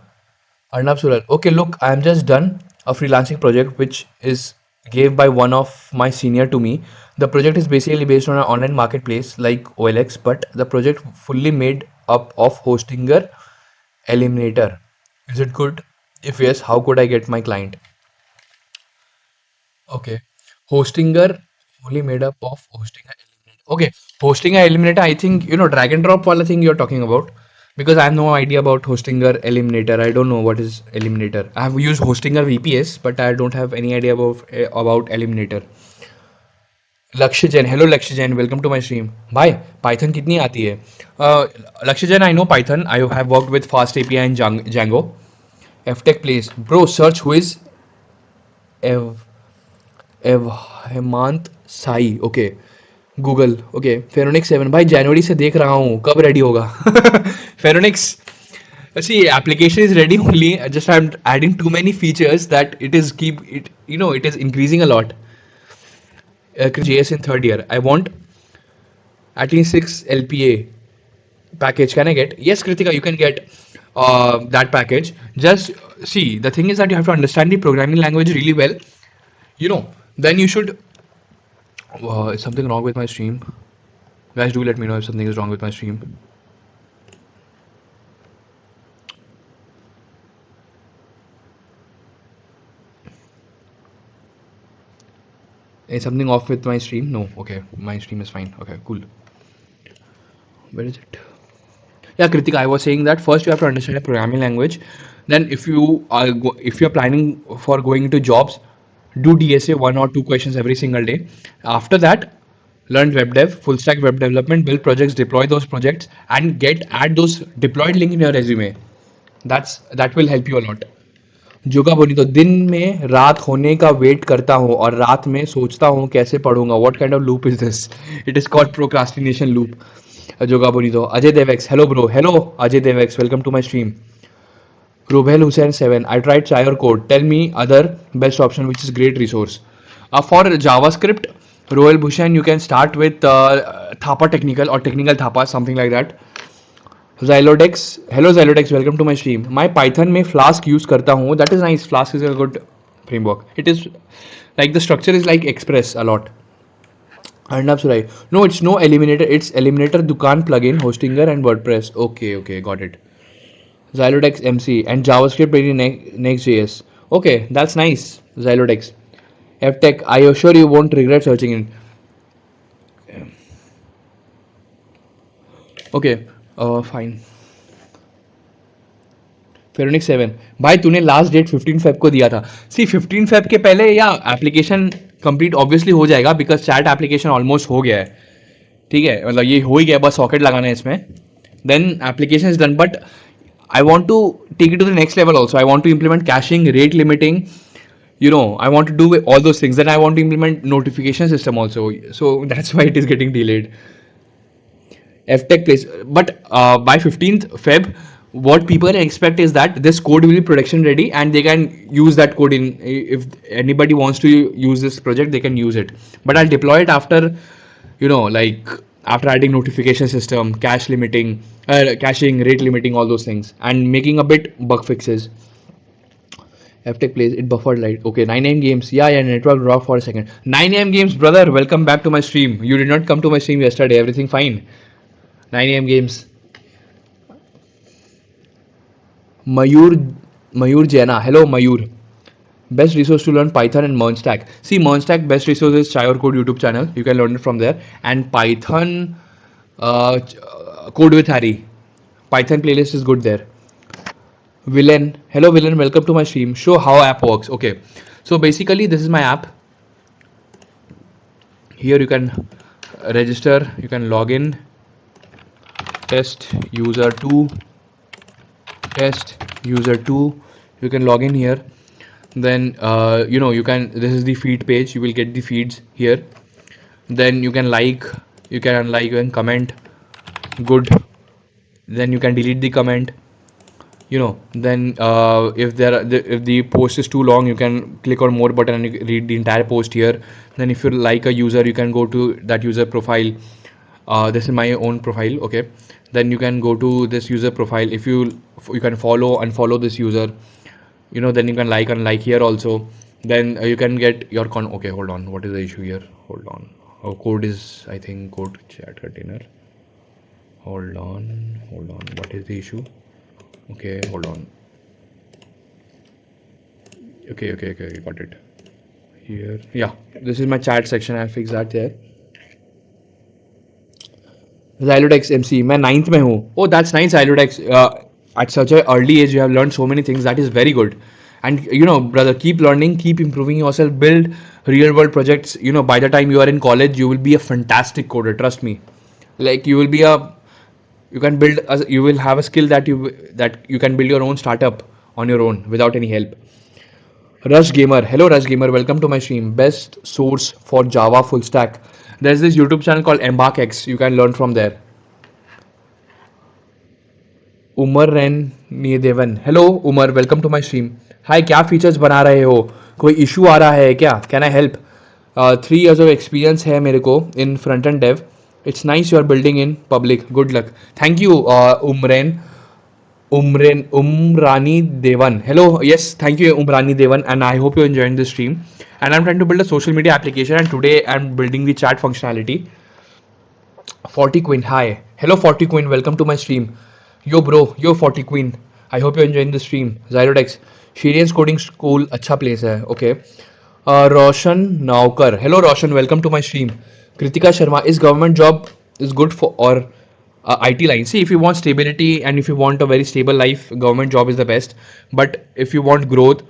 Arnab Sural. Okay, look, I am just done a freelancing project which is gave by one of my senior to me. The project is basically based on an online marketplace like OLX, but the project fully made up of Hostinger Eliminator. Is it good? If yes, how could I get my client? Okay. Hostinger only made up of Hostinger Eliminator. Okay. Hostinger Eliminator, I think, drag and drop wala thing you're talking about. Because I have no idea about Hostinger Eliminator. I don't know what is Eliminator. I have used Hostinger VPS, but I don't have any idea about Eliminator. लक्ष्य Jain, hello Lakshya Jain, welcome to my stream. भाई Python कितनी आती है? Lakshya Jain, I know Python, I have worked with fast API and Django. FTech please. Bro, search who is Ev Ev Hemant Sai. Okay, Google. Okay, फेरोनिक्स 7. भाई जनवरी से देख रहा हूँ, कब रेडी होगा? फेरोनिक्स, see, application is ready only. Just I'm adding too many features that it is increasing a lot. JS in third year. I want at least 6 LPA package. Can I get? Yes, Kritika, you can get that package. Just see, the thing is that you have to understand the programming language really well. Then you should. Is something wrong with my stream? Guys, do let me know if something is wrong with my stream. Is something off with my stream? No. Okay, my stream is fine. Okay, cool. Where is it? Yeah, Kritika, I was saying that first you have to understand a programming language. Then, if you're planning for going into jobs, do DSA 1 or 2 questions every single day. After that, learn web dev, full stack web development, build projects, deploy those projects, and add those deployed link in your resume. That will help you a lot. जोगा बोली तो दिन में रात होने का wait करता हूँ और रात में सोचता हूँ कैसे पढ़ूंगा. What kind of loop is this? It is called procrastination loop. जोगा बोली तो Ajay Devex, hello bro, hello Ajay Devex, welcome to my stream. Rubel Hussain 7. I tried Chai or Code. Tell me other best option which is great resource. For JavaScript, Roel Bhushan, you can start with Thapa Technical or Technical Thapa, something like that. Zylodex, hello Zylodex, welcome to my stream. My Python में Flask use करता हूँ. That is nice. Flask is a good framework. It is like the structure is like Express a lot. Arnab Surai. No, it's no Eliminator. It's Eliminator Dukan plugin, Hostinger and WordPress. Okay, got it. Zylodex MC and JavaScript ready Next.js. Okay, that's nice. Zylodex. FTech, I assure you won't regret searching it. Okay, fine. फेरोनिक 7. भाई तूने last date 15 Feb को दिया था. सी 15 Feb के पहले या application complete obviously हो जाएगा बिकॉज चैट एप्लीकेशन ऑलमोस्ट हो गया है. ठीक है, मतलब ये हो ही गया, बस सॉकेट लगाना है इसमें. Then application is done. But I want to take it to the next level also. I want to implement caching, rate limiting. I want to do all those things. Then I want to implement notification system also. So that's why it is getting delayed. FTech place. But by 15th Feb, what people expect is that this code will be production ready and they can use that code in. If anybody wants to use this project, they can use it. But I'll deploy it after, after adding notification system, caching, rate limiting, all those things, and making a bit bug fixes. FTech plays it buffered light. Okay, 9am games. Yeah, network dropped for a second. 9am games, brother. Welcome back to my stream. You did not come to my stream yesterday. Everything fine. 9am games. Mayur Jaina. Hello, Mayur. Best resource to learn Python and MERN stack. See, MERN stack best resource is Chai or Code YouTube channel. You can learn it from there. And Python, Code with Harry. Python playlist is good there. Villain, hello Villain, welcome to my stream. Show how app works. Okay, so basically this is my app. Here you can register, you can log in. Test user 2. You can log in here. Then you can, this is the feed page. You will get the feeds here. Then you can like, you can unlike, you can comment. Good. Then you can delete the comment. Then if the post is too long, you can click on more button and you read the entire post here. Then if you like a user, you can go to that user profile. This is my own profile. Okay, then you can go to this user profile. If you can unfollow this user. Then you can like unlike here also. Then you can get your okay, hold on, what is the issue here? Hold on. Our code is, I think, code chat container. Hold on, what is the issue? Okay, hold on. Okay, got it. Here, yeah, this is my chat section. I'll fix that there. Xylodex MC, मैं ninth में हूँ. Oh, that's nice, Xylodex. At such a early age, you have learned so many things. That is very good. And you know, brother, keep learning, keep improving yourself, build real world projects. You know, by the time you are in college, you will be a fantastic coder. Trust me. Like you will be a, you can build, you will have a skill that you can build your own startup on your own without any help. Rush Gamer. Hello, Rush Gamer. Welcome to my stream. Best source for Java full stack. There's this YouTube channel called EmbarkX. You can learn from there. Umar रैन देवन. Hello Umar, welcome to my stream. Hi, क्या features बना रहे हो? कोई issue आ रहा है क्या? Can I help? 3 years of experience है मेरे को in front end dev. It's nice you are building in public. Good luck. Thank you Umrani Devan. Hello, yes, thank you, Umrani Devan, and I hope you're enjoying this stream. And I'm trying to build a social media application, and today I'm building the chat functionality. 40 Queen, hi. Hello, 40 Queen, welcome to my stream. Yo, bro, yo, 40 Queen. I hope you're enjoying the stream. Zyrodex, Shirian's Coding School, अच्छा place है. Okay. Roshan Naukar. Hello, Roshan, welcome to my stream. Kritika Sharma, is government job is good for or IT line? See, if you want stability and if you want a very stable life, government job is the best. But if you want growth,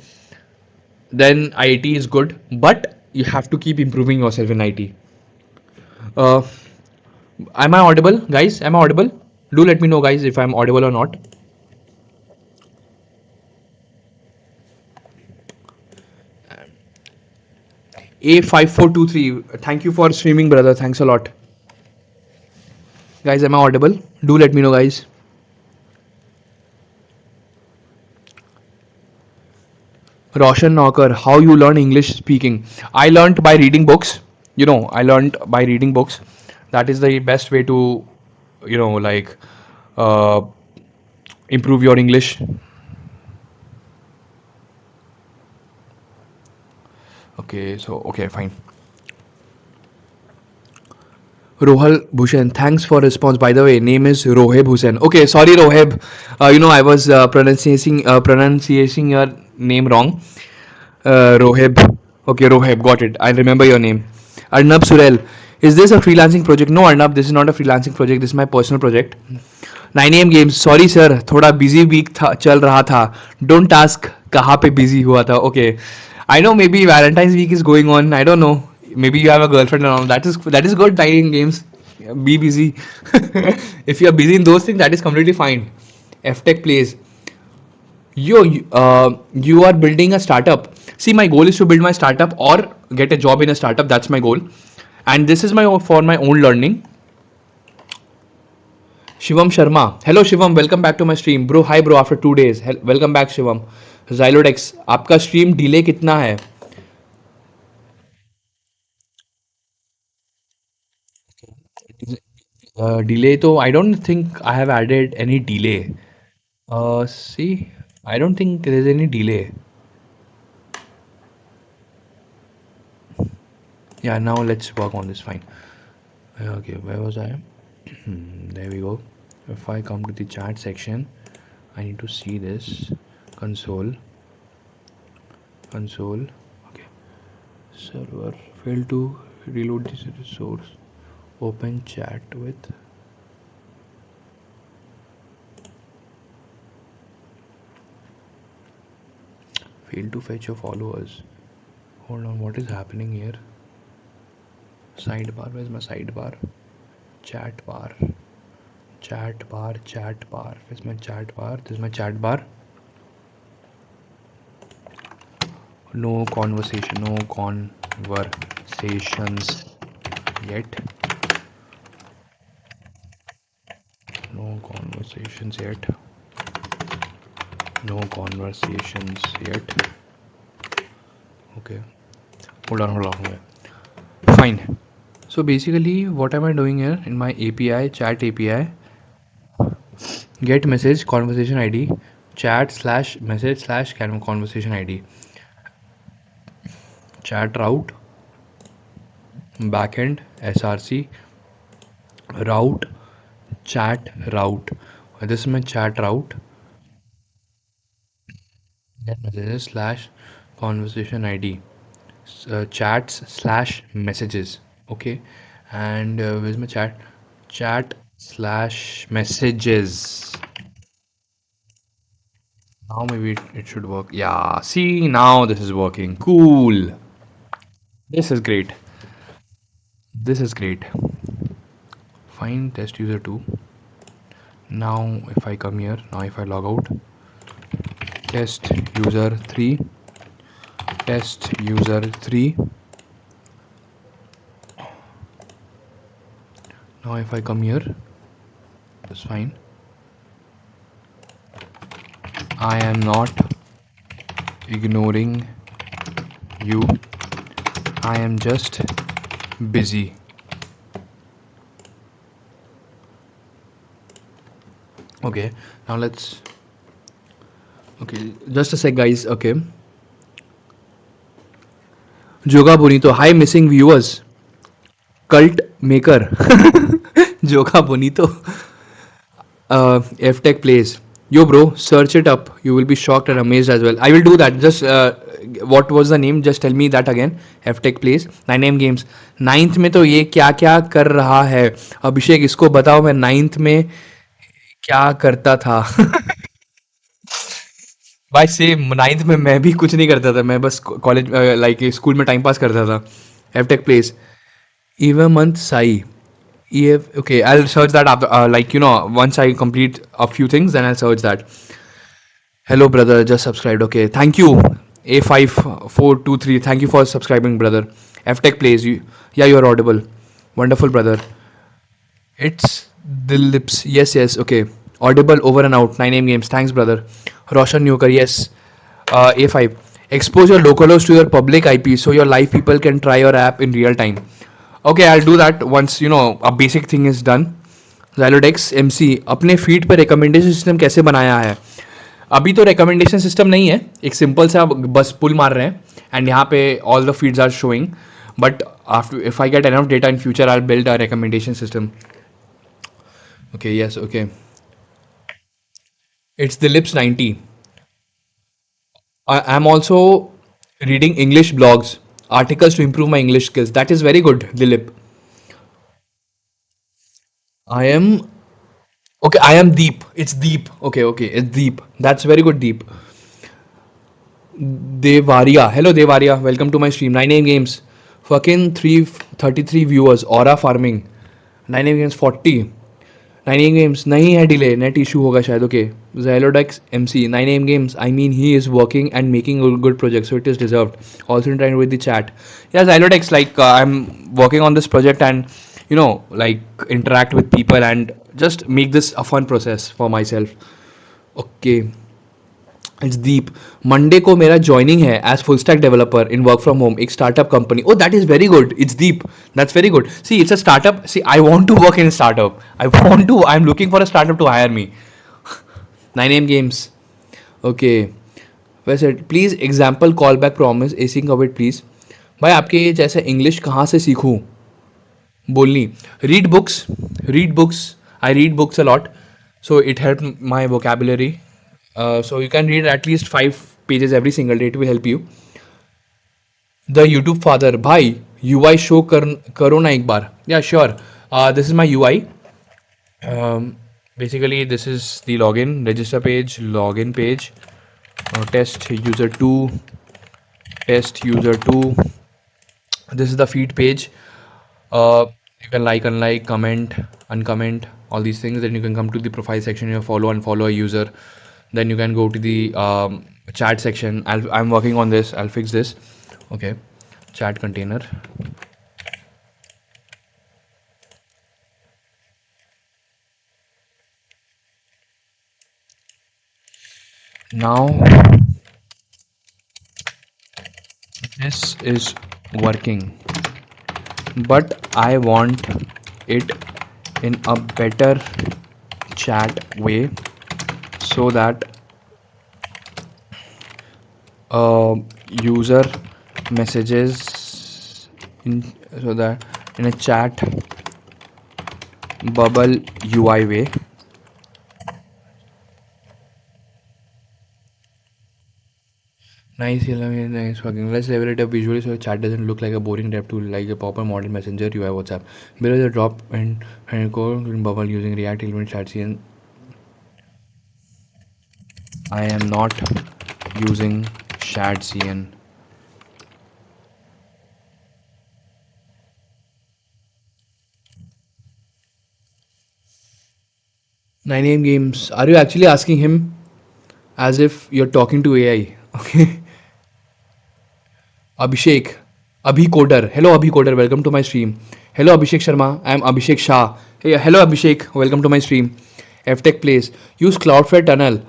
then IT is good. But you have to keep improving yourself in IT. Uh, Am I audible, guys? Am I audible? Do let me know, guys, if I'm audible or not. A5423. Thank you for streaming, brother. Thanks a lot. Guys, am I audible? Do let me know, guys. Roshan Naukar, how you learn English speaking? I learned by reading books. You know, I learned by reading books. That is the best way to, like, uh, improve your English. Okay, so, okay, fine. Rohal Bhushan, thanks for response. By the way, name is Roheb Hussain. Okay, sorry Roheb. I was pronouncing your name wrong. Roheb. Okay, Roheb, got it. I remember your name. Arnab Surel. Is this a freelancing project? No, Arnab, this is not a freelancing project. This is my personal project. 9 AM games. Sorry sir, थोड़ा busy week था, चल रहा था. Don't ask कहाँ पे busy हुआ था. Okay. I know maybe Valentine's week is going on. I don't know. Maybe you have a girlfriend and all. That is good. 9 AM games. Be busy. If you are busy in those things, that is completely fine. FTech plays. You are building a startup. See, my goal is to build my startup or get a job in a startup. That's my goal, and this is my for my own learning. Shivam Sharma. Hello Shivam, welcome back to my stream. Bro, hi bro, after 2 days. Welcome back Shivam. Xylodex, आपका stream delay कितना है? Delay तो I don't think I have added any delay. See, I don't think there is any delay. Yeah, now let's work on this. Fine. Okay, where was I? There we go. If I come to the chat section, I need to see this console. Okay, server failed to reload this resource. Open chat with. Failed to fetch your followers. Hold on, what is happening here? Sidebar, where's my sidebar? Chat bar. Where's my chat bar? This is my chat bar. No conversations yet. No conversations yet. Okay. Hold on. Fine. So basically, what am I doing here in my API, chat API? Get message conversation ID, chat slash message slash conversation ID, chat route, backend, src, route, chat route. This is my chat route. Get messages slash conversation ID. Chats slash messages. Okay, and where's my chat? Chat slash messages. Now maybe it should work. Yeah, see, now this is working. Cool. This is great. This is great. Find test user 2. Now if I come here, now if I log out, test user 3, test user 3. Now if I come here, that's fine. I am not ignoring you. I am just busy. Okay, now let's. Okay, just a sec, guys. Okay. Joga Bonito. Hi, missing viewers. Cult maker. Joga Bonito. FTech plays. Yo, bro, search it up. You will be shocked and amazed as well. I will do that. Just what was the name? Just tell me that again. FTech plays. 9 games. Ninth में तो ये क्या क्या कर रहा है अभिषेक इसको बताओ मैं नाइन्थ में क्या करता था भाई सेम नाइन्थ में मैं भी कुछ नहीं करता था मैं बस कॉलेज लाइक स्कूल में टाइम पास करता था FTech plays. Even month Sai. EF. Okay, I'll search that after. Like once I complete a few things, then I'll search that. Hello, brother. Just subscribed. Okay, thank you. A5423. Thank you for subscribing, brother. FTech plays. Yeah, you're audible. Wonderful, brother. It's the lips. Yes, yes. Okay. Audible over and out. 9 games. Thanks, brother. Roshan Newker. Yes. A5. Expose your localhost to your public IP so your live people can try your app in real time. Okay, I'll do that once a basic thing is done. Zylodex MC अपने feed पे recommendation system कैसे बनाया है अभी तो recommendation system नहीं है एक सिंपल सा बस पुल मार रहे हैं एंड यहाँ पे all the feeds are showing but after if I get enough data in future I build a recommendation system okay yes okay it's the lips 90 I am also reading English blogs, articles to improve my English skills. That is very good, Dilip. I am okay. I am deep. It's deep. Okay, okay. It's deep. That's very good, deep. Devaria. Hello, Devaria. Welcome to my stream. 9 games. Fucking 333 viewers. Aura farming. 9 games 40. 9 games नहीं है delay net issue होगा शायद okay Zylodex MC 9 games I mean he is working and making a good project so it is deserved also trying with the chat yeah Zylodex like I'm working on this project and like interact with people and just make this a fun process for myself okay it's Deep Monday को मेरा joining है as full stack developer in work from home एक startup company oh that is very good it's Deep that's very good see it's a startup see I want to work in startup I am looking for a startup to hire me 9 games okay वैसे please example call back promise एसिंग कविट please भाई आपके जैसे English कहाँ से सीखूँ बोलनी read books I read books a lot so it helped my vocabulary so you can read at least 5 pages every single day it will help you the YouTube father bhai UI show karo na ek baar yeah sure this is my UI basically this is the login register page login page test user 2 this is the feed page you can like unlike comment uncomment all these things then you can come to the profile section you follow unfollow a user then you can go to the chat section I'm working on this I'll fix this okay chat container now this is working but I want it in a better chat way so that user messages in a chat bubble UI way. Nice, nice fucking. Let's level it up visually so chat doesn't look like a boring dev tool, like a proper modern messenger UI WhatsApp. Below the drop and code in bubble using React Element chat CN. I am not using chat CN. 9 AM games. Are you actually asking him as if you're talking to AI? Okay. Abhishek, Abhi Coder. Hello, Abhi Coder. Welcome to my stream. Hello, Abhishek Sharma. I am Abhishek Shah. Hey, hello, Abhishek. Welcome to my stream. FTech Place. Use Cloudflare Tunnel,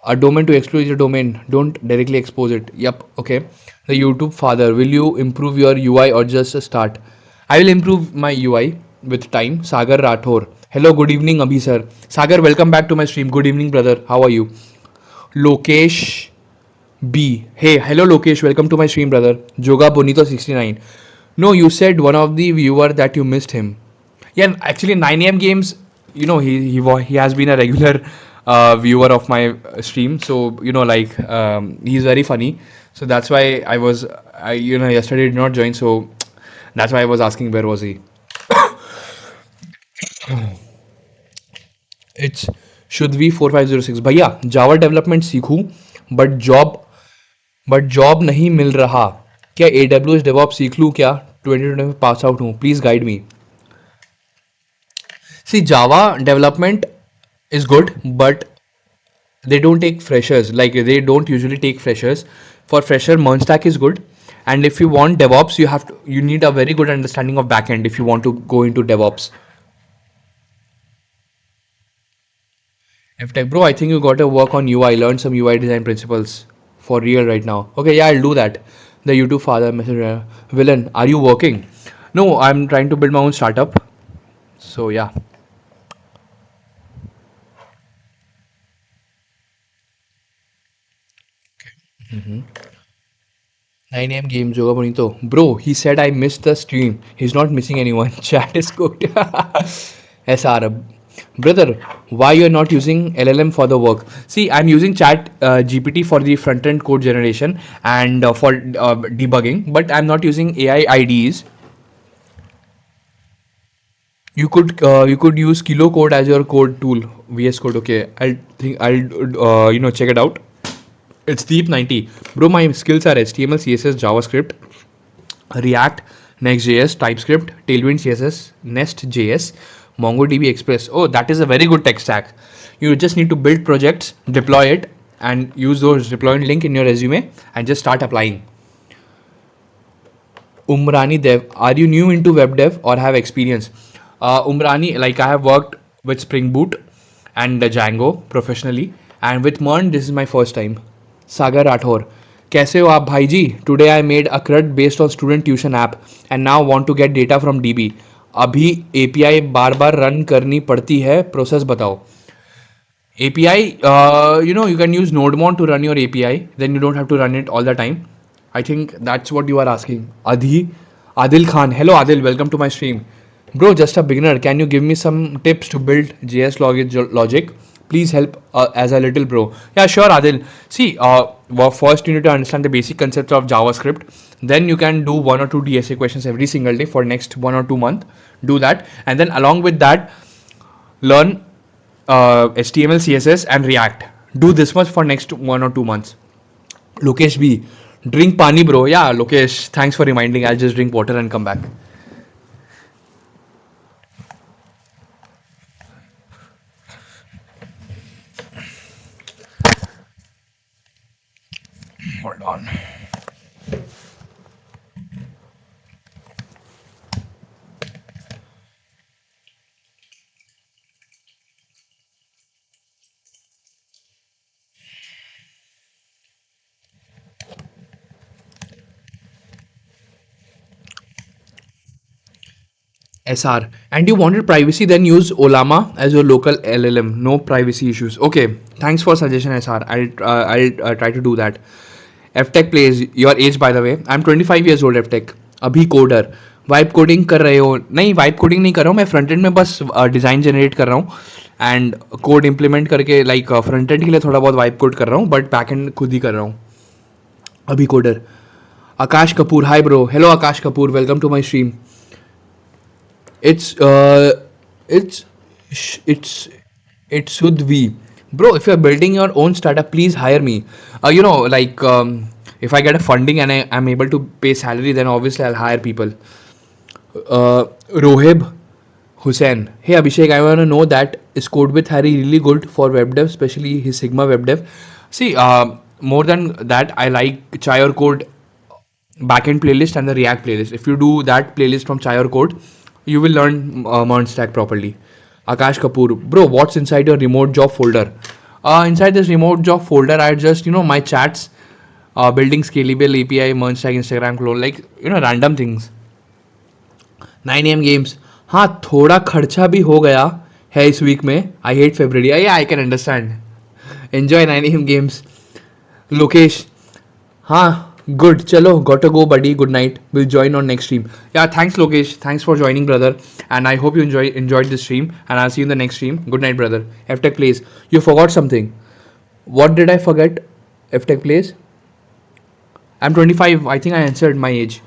a domain to exploit your domain. Don't directly expose it. Yep. Okay. The YouTube father. Will you improve your UI or just a start? I will improve my UI with time. Sagar Rathore. Hello, good evening, Abhi sir. Sagar, welcome back to my stream. Good evening, brother. How are you? Lokesh B. Hey, hello Lokesh, welcome to my stream, brother. Joga Bonito 69. No, you said one of the viewer that you missed him. Yeah, actually 9 AM games, he has been a regular viewer of my stream. So, he's very funny. So that's why yesterday did not join. So that's why I was asking where was he. It's should be 4506. भैया Java development सीखूं but job नहीं मिल रहा. क्या AWS DevOps सीख लूँ क्या? 2020 pass out हूँ. Please guide me. See Java development is good, but they don't take freshers. Like they don't usually take freshers. For fresher, MERN stack is good, and if you want DevOps, you need a very good understanding of backend if you want to go into DevOps. FTech bro, I think you got to work on UI. Learn some UI design principles for real right now. Okay, yeah, I'll do that. The YouTube father messenger villain. Are you working? No, I'm trying to build my own startup. So yeah. 9 AM games, Yoga Bonito. Bro, he said I missed the stream. He's not missing anyone. Chat is good. SR. Brother, why you're not using LLM for the work? See, I'm using Chat GPT for the front-end code generation and for debugging, but I'm not using AI IDEs. You could use Kilo Code as your code tool. VS Code. Okay, I'll check it out. It's deep 90. Bro, my skills are HTML, CSS, JavaScript, React, Next.js, Typescript, Tailwind CSS, Nest.js, MongoDB Express. Oh, that is a very good tech stack. You just need to build projects, deploy it, and use those deployment link in your resume and just start applying. Umrani Dev, are you new into web dev or have experience? Umrani, like I have worked with Spring Boot and Django professionally, and with MERN, this is my first time. Sagar Rathore, कैसे हो आप भाई जी? Today I made a CRUD based on student tuition app and now want to get data from DB. अभी API बार बार run करनी पड़ती है, process बताओ. API, you can use NodeMon to run your API, then you don't have to run it all the time. I think that's what you are asking. Adil Khan, hello Adil, welcome to my stream. Bro, just a beginner, can you give me some tips to build JS logic? Please help as a little bro. Yeah, sure, Adil. See, first you need to understand the basic concept of JavaScript. Then you can do 1 or 2 DSA questions every single day for next 1 or 2 months. Do that, and then along with that, learn HTML, CSS, and React. Do this much for next 1 or 2 months. Lokesh B, drink pani, bro. Yeah, Lokesh, thanks for reminding. I'll just drink water and come back. Hold on. SR. And you wanted privacy, then use Olama as your local LLM. No privacy issues. Okay, thanks for suggestion, SR. I'll try to do that. FTech plays your age, by the way. I'm 25 years old, FTech. Abhi coder. Vibe coding कर रहे हो? नहीं, vibe coding नहीं कर रहा हूँ मैं, front end में बस डिज़ाइन जनरेट कर रहा हूँ एंड कोड इम्प्लीमेंट करके, लाइक फ्रंट एंड के लिए थोड़ा बहुत वाइब कोड कर रहा हूँ, बट बैक एंड खुद ही कर रहा हूँ अभी coder. Akash Kapoor, hi bro. Hello Akash Kapoor, welcome to my stream. It's it's it's it should be, bro. If you're building your own startup, please hire me. Like if I get a funding and I'm able to pay salary, then obviously I'll hire people. Rohib Hussain, hey Abhishek, I want to know that is code with Harry really good for web dev, especially his Sigma web dev. See, more than that, I like Chai or Code backend playlist and the React playlist. If you do that playlist from Chai or Code, you will learn MERN stack properly. Akash Kapoor, bro, what's inside your remote job folder? Inside this remote job folder, I just my chats, building scalable API, MERN stack, Instagram clone, like random things. 9 AM games. हाँ, थोड़ा खर्चा भी हो गया है इस week में. I hate February. I can understand. Enjoy 9 AM games. Lokesh, हाँ, good. Chalo, got to go, buddy. Good night. We'll join on next stream. Yeah, thanks, Lokesh. Thanks for joining, brother. And I hope you enjoyed this stream. And I'll see you in the next stream. Good night, brother. FTech plays. You forgot something. What did I forget? FTech plays. I'm 25. I think I answered my age.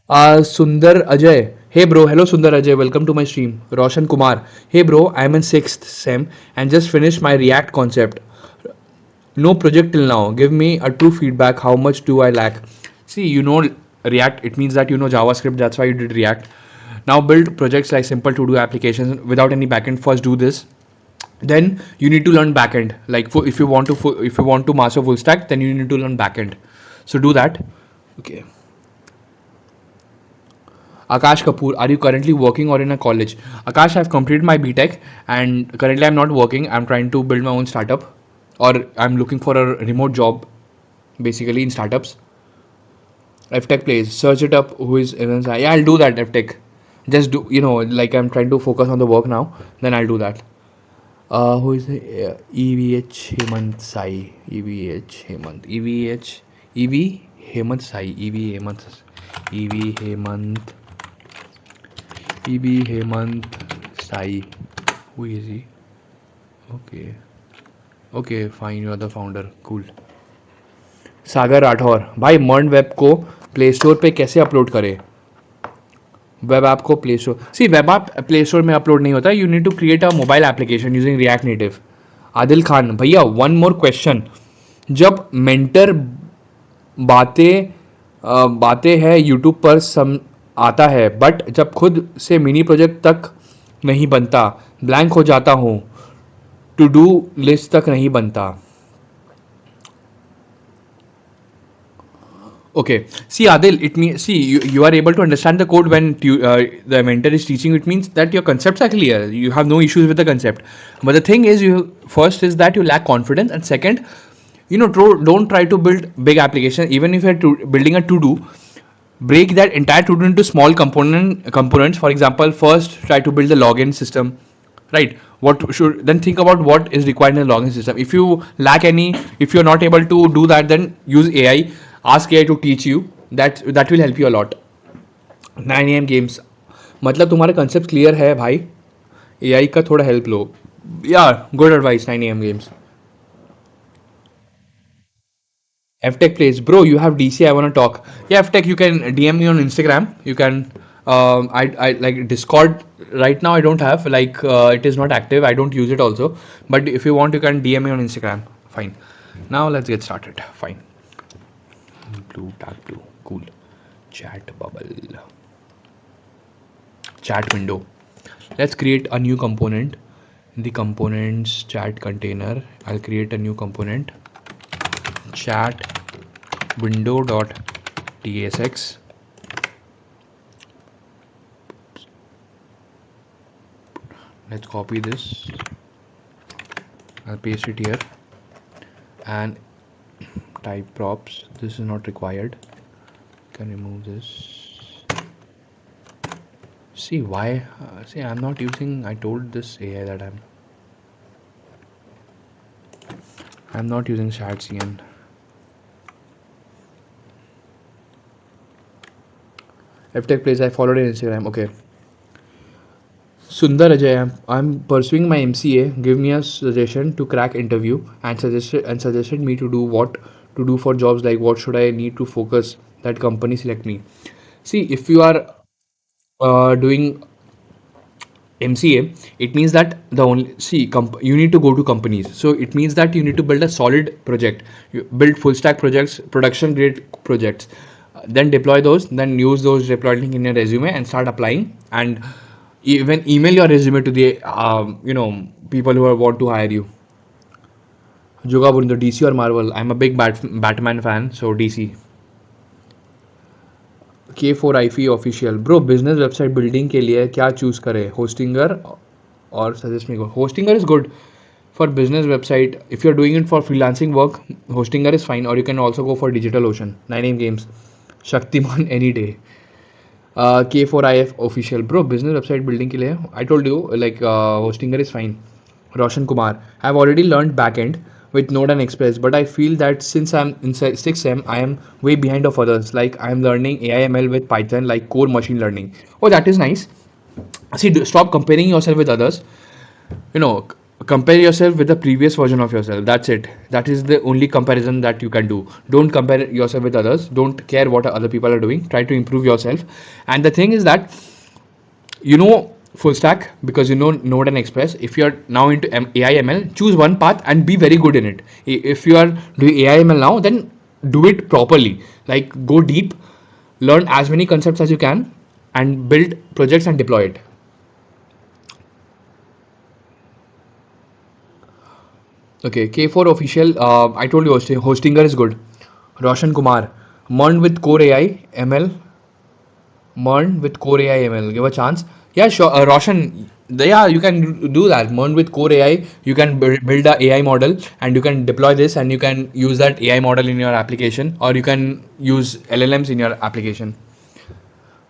Sundar Ajay. Hey bro, hello Sundar Ajay. Welcome to my stream. Roshan Kumar. Hey bro, I'm in sixth sem and just finished my React concept. No project till now. Give me a true feedback. How much do I lack? See, React, it means that you know JavaScript. That's why you did React. Now build projects like simple to do applications without any backend. First do this. Then you need to learn backend. Like if you want to master full stack, then you need to learn backend. So do that. Okay. Akash Kapoor, are you currently working or in a college? Akash, I've completed my BTech and currently I'm not working. I'm trying to build my own startup, or I'm looking for a remote job basically in startups. FTech plays. Search it up. Who is Evans? Yeah, I'll do that. FTech. Just do, like I'm trying to focus on the work now. Then I'll do that. Who is EVH Hemant Sai? EVH Hemant. EV Hemant Sai. EV Hemant Sai. Who is he? Okay. Okay, fine. You're the founder. Cool. सागर राठौर, भाई मर्न web को play store पे कैसे upload करें? Web app को play store, see web app play store में upload नहीं होता. You need to create a mobile application using React Native. Adil Khan, भैया वन मोर क्वेश्चन. जब मेंटर बातें बातें है यूट्यूब पर सम आता है, बट जब खुद से मिनी प्रोजेक्ट तक नहीं बनता, ब्लैंक हो जाता हूँ, टू डू लिस्ट तक नहीं बनता. Okay. See, Adil, it means, see, you are able to understand the code when the mentor is teaching. It means that your concepts are clear. You have no issues with the concept. But the thing is, first is that you lack confidence, and second, don't try to build big application. Even if you're building a to-do, break that entire to-do into small components. For example, first try to build the login system, right? Then think about what is required in the login system. If you're not able to do that, then use AI. Ask AI to teach you. That will help you a lot. 9 AM games, मतलब तुम्हारे concept clear है भाई. AI का थोड़ा help low. Yeah, good advice. 9 AM games. FTech plays, bro. You have DC. I want to talk. Yeah, FTech. You can DM me on Instagram. You can. I like Discord. Right now, I don't have, like it is not active. I don't use it also. But if you want, you can DM me on Instagram. Fine. Now let's get started. Fine. Blue tag blue. Cool. Chat bubble. Chat window. Let's create a new component. In the components chat container, I'll create a new component. Chat window.tsx. Let's copy this. I'll paste it here. And type props. This is not required. Can remove this. See why? See, I'm not using. I told this AI that I'm not using ShatCN. FTech place I followed in Instagram. Okay. Sundar Ajay, I'm pursuing my MCA. Give me a suggestion to crack interview and suggested me to do what to do for jobs, like what should I need to focus that company select me. See, if you are doing MCA, it means that the only see you need to go to companies. So it means that you need to build a solid project. You build full stack projects, production grade projects, then deploy those, then use those deployed link in your resume and start applying. And even email your resume to the people who want to hire you. Joga Burindo, DC or Marvel? I'm a big Batman fan, so DC. K4 IFE official bro business website building के लिए क्या choose करें Hostinger और suggest me Hostinger is good for business website. If you're doing it for freelancing work, hostinger is fine, or you can also go for digital ocean 9 games shaktiman any day. K4IF official bro business website building ke liye I told you like hostinger is fine. Roshan Kumar, I've already learned backend with Node and Express, but I feel that since I'm in 6M, I am way behind of others. Like I'm learning AIML with Python, like core machine learning. Oh, that is nice. See, stop comparing yourself with others. You know, compare yourself with the previous version of yourself. That's it. That is the only comparison that you can do. Don't compare yourself with others. Don't care what other people are doing. Try to improve yourself. And the thing is that you know full stack because you know Node and Express. If you are now into AI/ML, choose one path and be very good in it. If you are doing AI/ML now, then do it properly. Like go deep, learn as many concepts as you can, and build projects and deploy it. Okay, K4 official. I told you hostinger is good. Roshan Kumar, MERN with Core AI ML. MERN with Core AI ML. Give a chance. Yeah, sure. Roshan, yeah, you can do that. MERN with Core AI. You can build a AI model and you can deploy this and you can use that AI model in your application or you can use LLMs in your application.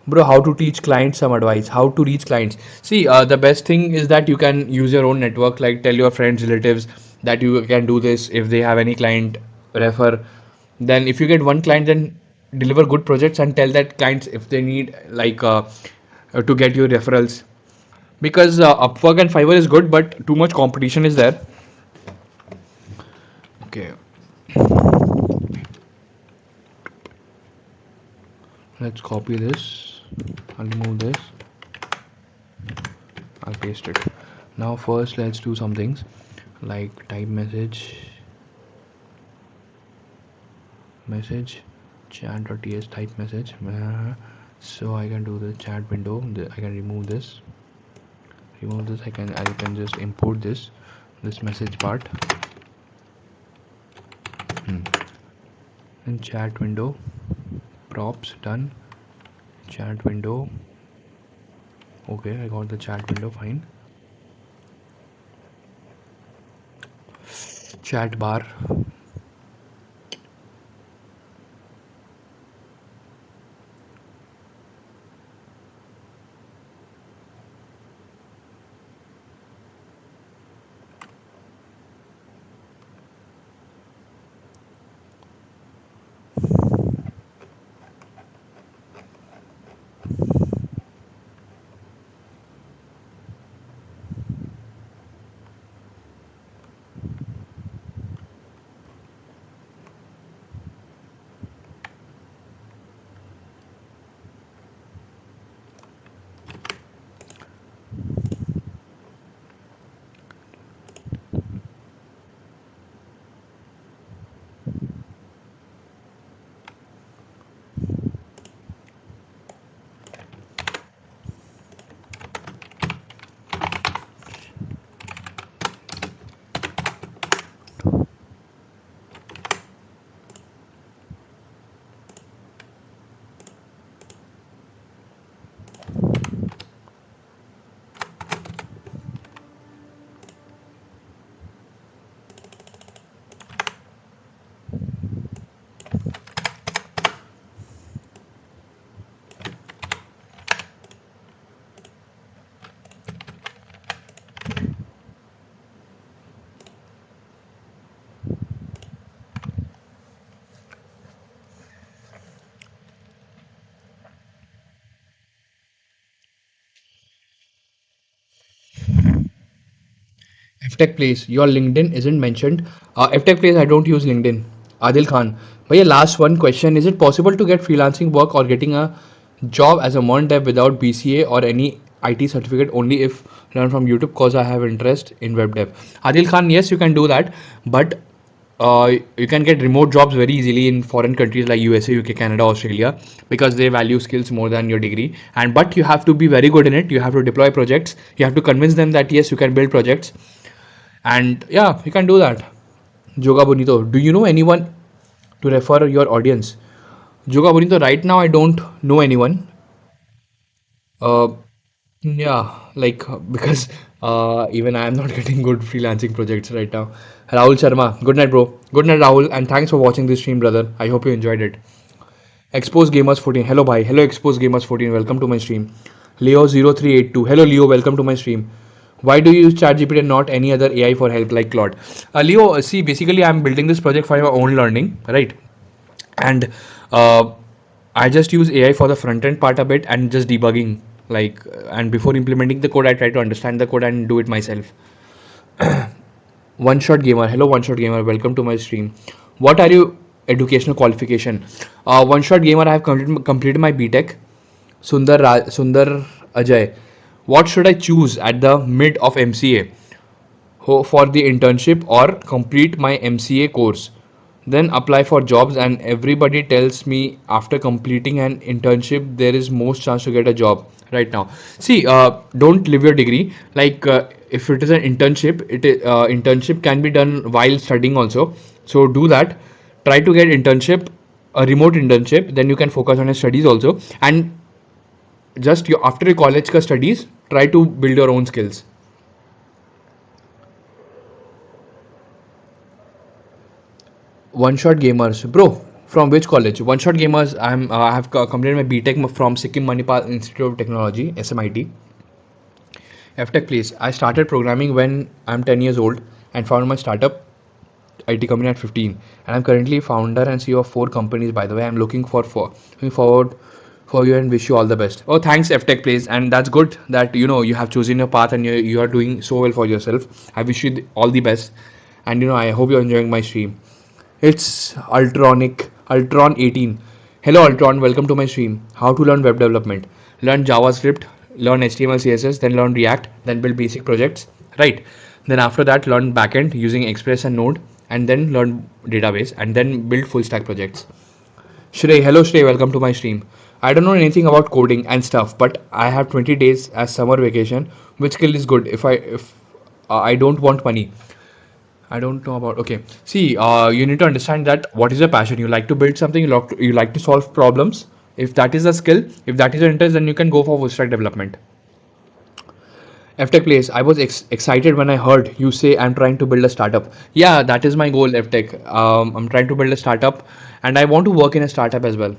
Bro, how to teach clients some advice? How to reach clients? See, the best thing is that you can use your own network, like tell your friends, relatives that you can do this. If they have any client, refer. Then, if you get one client, then deliver good projects and tell that clients if they need like to get you referrals. Because Upwork and Fiverr is good, but too much competition is there. Okay, let's copy this. I'll remove this. I'll paste it. Now first let's do some things like type message chat.ts type message. So I can do the chat window. I can remove this. I can just import this message part and chat window props done. Chat window. Okay, I got the chat window. Fine. Chat bar. FTech Place, your LinkedIn isn't mentioned. FTech Place, I don't use LinkedIn. Adil Khan. But yeah, last one question. Is it possible to get freelancing work or getting a job as a MERN dev without BCA or any IT certificate only if learn from YouTube because I have interest in web dev? Adil Khan, yes, you can do that. But you can get remote jobs very easily in foreign countries like USA, UK, Canada, Australia because they value skills more than your degree. And but you have to be very good in it. You have to deploy projects. You have to convince them that yes, you can build projects. And yeah, you can do that. Joga Bonito, do you know anyone to refer your audience? Joga Bonito, right now I don't know anyone. Uh, yeah, like because even I am not getting good freelancing projects right now. Rahul Sharma, good night, bro. Good night, Rahul, and thanks for watching this stream, brother. I hope you enjoyed it. Expose Gamers 14, hello, bhai. Hello, Expose Gamers 14. Welcome to my stream. Leo 0382, hello, Leo. Welcome to my stream. Why do you use ChatGPT and not any other AI for help like Claude? Leo, see, basically, I'm building this project for my own learning, right? And uh, I just use AI for the front end part of it and just debugging. Like, and before implementing the code, I try to understand the code and do it myself. One Shot Gamer, hello, One Shot Gamer. Welcome to my stream. What are your educational qualification? One Shot Gamer, I have completed my BTech. Sundar Ajay. What should I choose at the mid of MCA for the internship or complete my MCA course? Then apply for jobs, and everybody tells me after completing an internship there is most chance to get a job right now. See, don't leave your degree. Like if it is an internship, internship can be done while studying also. So do that. Try to get internship, a remote internship. Then you can focus on your studies also. And just after your college ka studies, try to build your own skills. One Shot Gamers, bro. From which college? One Shot Gamers. I have completed my BTech from Sikkim Manipal Institute of Technology, SMIT. FTech please. I started programming when I'm 10 years old and founded my startup IT company at 15. And I'm currently founder and CEO of 4 companies. By the way, I'm looking forward for you and wish you all the best. Oh, thanks, FTech please. And that's good that you have chosen your path and you are doing so well for yourself. I wish you all the best. And I hope you're enjoying my stream. It's Ultron 18. Hello Ultron, welcome to my stream. How to learn web development? Learn JavaScript, learn HTML, CSS, then learn React, then build basic projects. Right. Then after that, learn backend using Express and Node, and then learn database, and then build full stack projects. Shrey, hello Shrey, welcome to my stream. I don't know anything about coding and stuff, but I have 20 days as summer vacation. Which skill is good if I don't want money? I don't know about. Okay, see, you need to understand that what is your passion. You like to build something. You like to solve problems. If that is a skill, if that is your interest, then you can go for full stack development. FTech place. I was excited when I heard you say I'm trying to build a startup. Yeah, that is my goal, FTech. I'm trying to build a startup, and I want to work in a startup as well.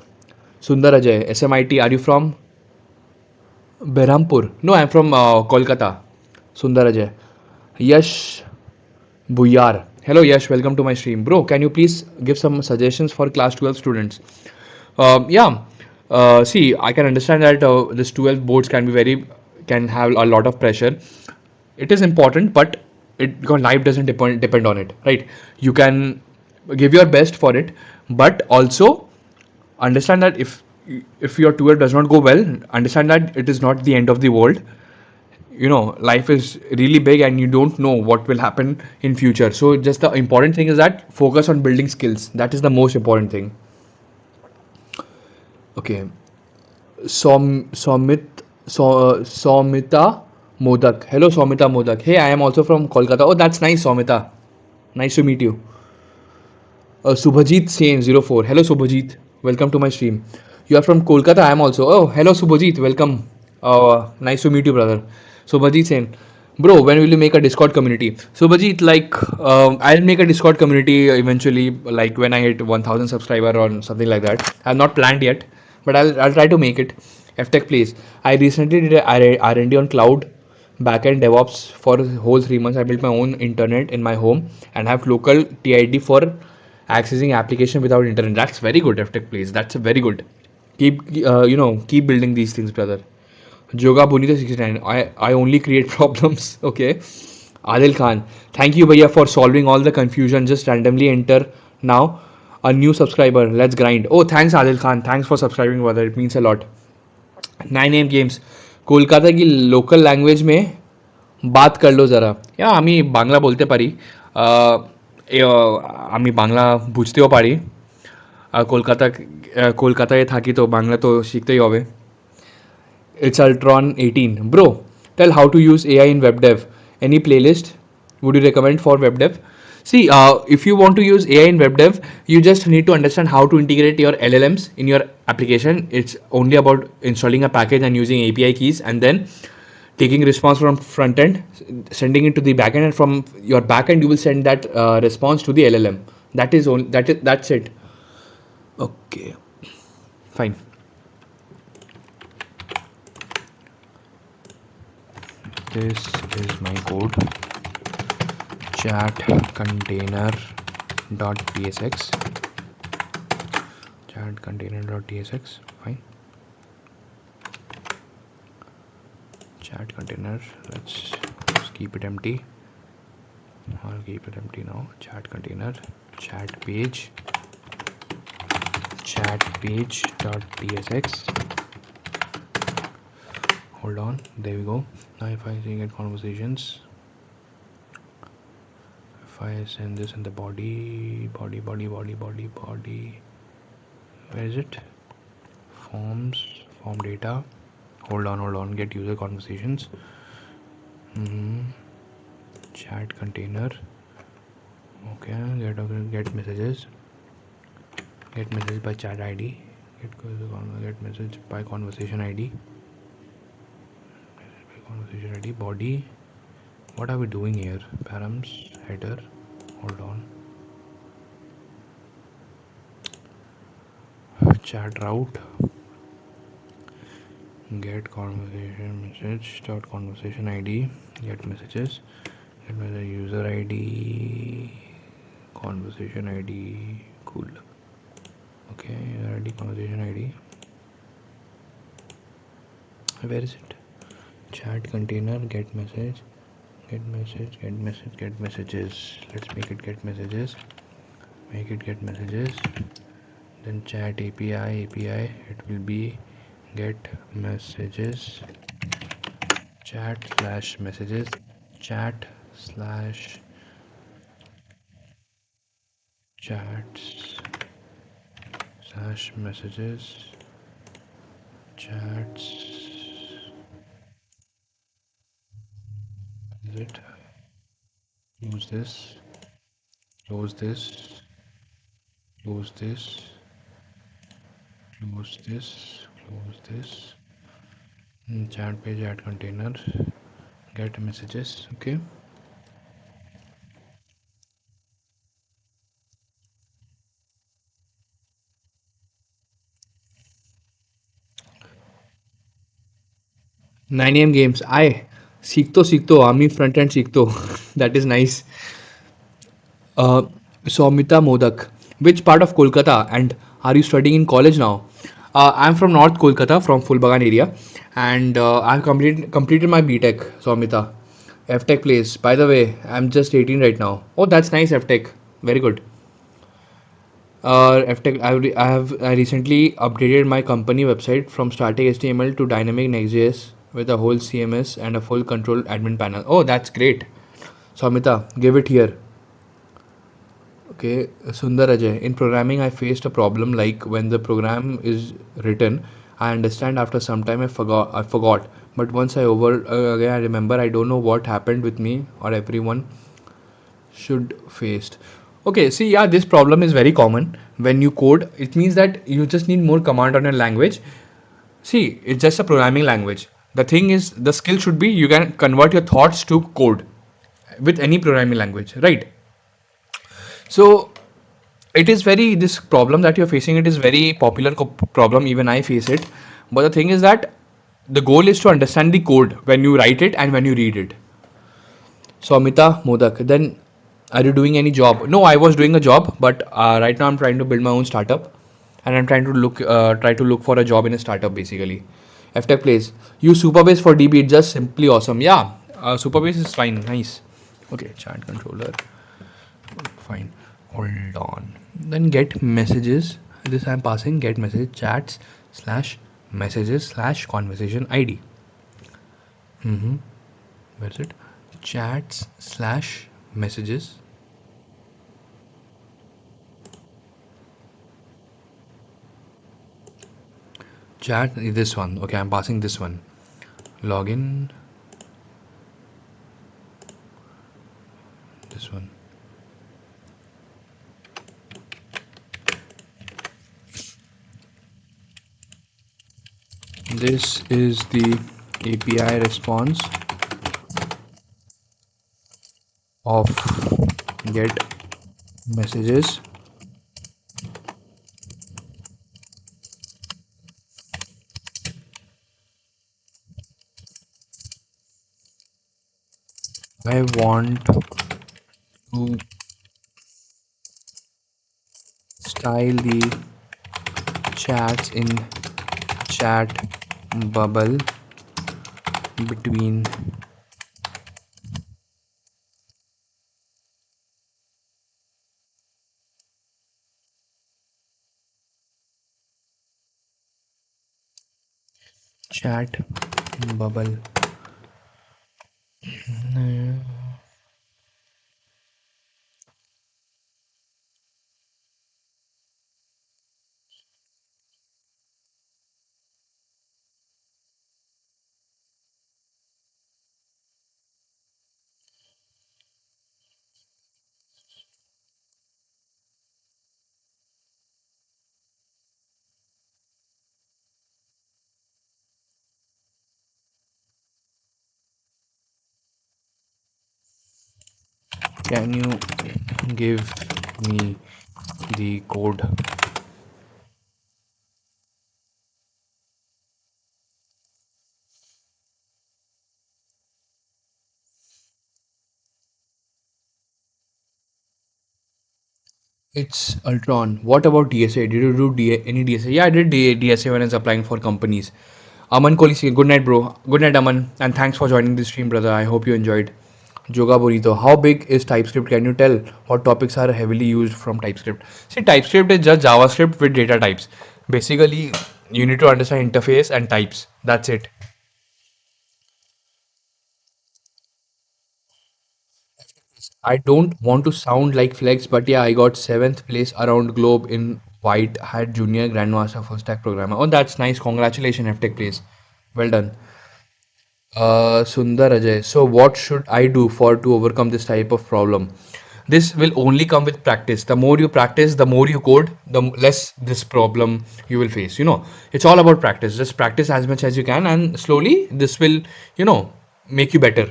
Sundar Ajay, SMIT. Are you from Berhampur? No, I'm from Kolkata. Sundar Ajay. Yash Buyar. Hello Yash, welcome to my stream. Bro, can you please give some suggestions for class 12 students? Yeah, see, I can understand that this 12 boards can have a lot of pressure. It is important, but your life doesn't depend on it, right? You can give your best for it, but also understand that if your 12 does not go well, understand that it is not the end of the world. Life is really big and you don't know what will happen in future. So just the important thing is that focus on building skills. That is the most important thing. Okay. Somita Modak. Hello Somita Modak. Hey, I am also from Kolkata. Oh, that's nice, Somita. Nice to meet you. Subhajit Sen 04. Hello Subhajit. Welcome to my stream. You are from Kolkata. I am also. Oh, hello Subhajit. Welcome. Nice to meet you, brother. Subhajit Sen. Bro, when will you make a Discord community? Subhajit, like, I'll make a Discord community eventually, like when I hit 1000 subscriber or something like that. I've not planned yet, but I'll try to make it. FTech please. I recently did a R&D on cloud backend DevOps for a whole 3 months. I built my own internet in my home and have local TID for accessing application without internet. That's very good, FTech please. That's a very good. Keep building these things, brother. Joga Bonita 69. I only create problems. Okay. Adil Khan, thank you, Bhaiya, for solving all the confusion. Just randomly enter now. A new subscriber. Let's grind. Oh, thanks, Adil Khan. Thanks for subscribing, brother. It means a lot. 9 AM games. Kolkata की local language में बात कर लो जरा या আমি বাংলা বলতে পারি আমি বাংলা বুঝতেও পারি কলকাতা কলকাতায় থাকি তো বাংলা তো শিখতেই হবে It's Ultron 18. Bro, tell how to use AI in web dev. Any playlist would you recommend for web dev? See, if you want to use AI in web dev, you just need to understand how to integrate your LLMs in your application. It's only about installing a package and using API keys, and then taking response from front end, sending it to the backend, and from your backend you will send that response to the LLM. That's it. Okay, fine. This is my code chat container.tsx fine chat container, let's keep it empty. I'll keep it empty now. Chat container, chat page.tsx. Hold on, there we go. Now if I get conversations, if I send this in the body, where is it? Form data. Hold on, get user conversations. Chat container. Okay, get messages. Get message by chat ID. Get message by conversation ID. Conversation ID, body. What are we doing here? Params, header. Hold on. Chat route. Get conversation message. Dot conversation ID. Get messages. Get message user ID. Conversation ID. Cool. Okay, user ID, conversation ID. Where is it? Chat container, get messages. Let's make it get messages. Then chat API, it will be get messages, chat/messages, chat/messages, chats. Is it? Use this, close this, chat page, add container, get messages. Okay, nine AM games. I सीखतो आमी front end सीखतो. That is nice. Soumita Modak, which part of Kolkata, and are you studying in college now? I'm from North Kolkata, from Fulbagan area, and I've completed my BTech. Soumita, FTech place. By the way, I'm just 18 right now. Oh, that's nice, FTech. Very good. FTech. I recently updated my company website from static HTML to dynamic Next.js with a whole CMS and a full control admin panel. Oh, that's great. Soumita, give it here. Okay, Sundar Ajay. In programming, I faced a problem like when the program is written, I understand after some time I forgot. But once again I remember, I don't know what happened with me or everyone should faced. Okay, see, yeah, this problem is very common when you code. It means that you just need more command on your language. See, it's just a programming language. The thing is, the skill should be you can convert your thoughts to code with any programming language, right? So it is this problem that you're facing, it is very popular problem, even I face it. But the thing is that the goal is to understand the code when you write it and when you read it. So Amita Modak, then are you doing any job? No, I was doing a job, but right now I'm trying to build my own startup, and I'm trying to look for a job in a startup basically. FTech plays. Use Superbase for DB, it's just simply awesome. Yeah, Superbase is fine, nice. Okay, chat controller. Fine. Hold on. Then get messages. This I'm passing get message chats slash messages slash conversation ID. Where's it? Chats slash messages. Chat this one. Okay, I'm passing this one. Login. This one. This is the API response of get messages. I want to style the chats in chat bubble between chat bubble. Can you give me the code? It's Ultron. What about DSA? Did you do any DSA? Yeah, I did DSA when I was applying for companies. Aman Kohli, good night, bro. Good night, Aman. And thanks for joining the stream, brother. I hope you enjoyed. Joga Bonito. How big is TypeScript? Can you tell what topics are heavily used from TypeScript? See, TypeScript is just JavaScript with data types. Basically, you need to understand interface and types. That's it. I don't want to sound like flex, but yeah, I got seventh place around globe in White Hat Junior Grandmaster Fullstack Programmer. Oh, that's nice. Congratulations, FTech place. Well done. Sundar Ajay. So, what should I do for to overcome this type of problem? This will only come with practice. The more you practice, the more you code, the less this problem you will face. It's all about practice. Just practice as much as you can, and slowly this will, make you better.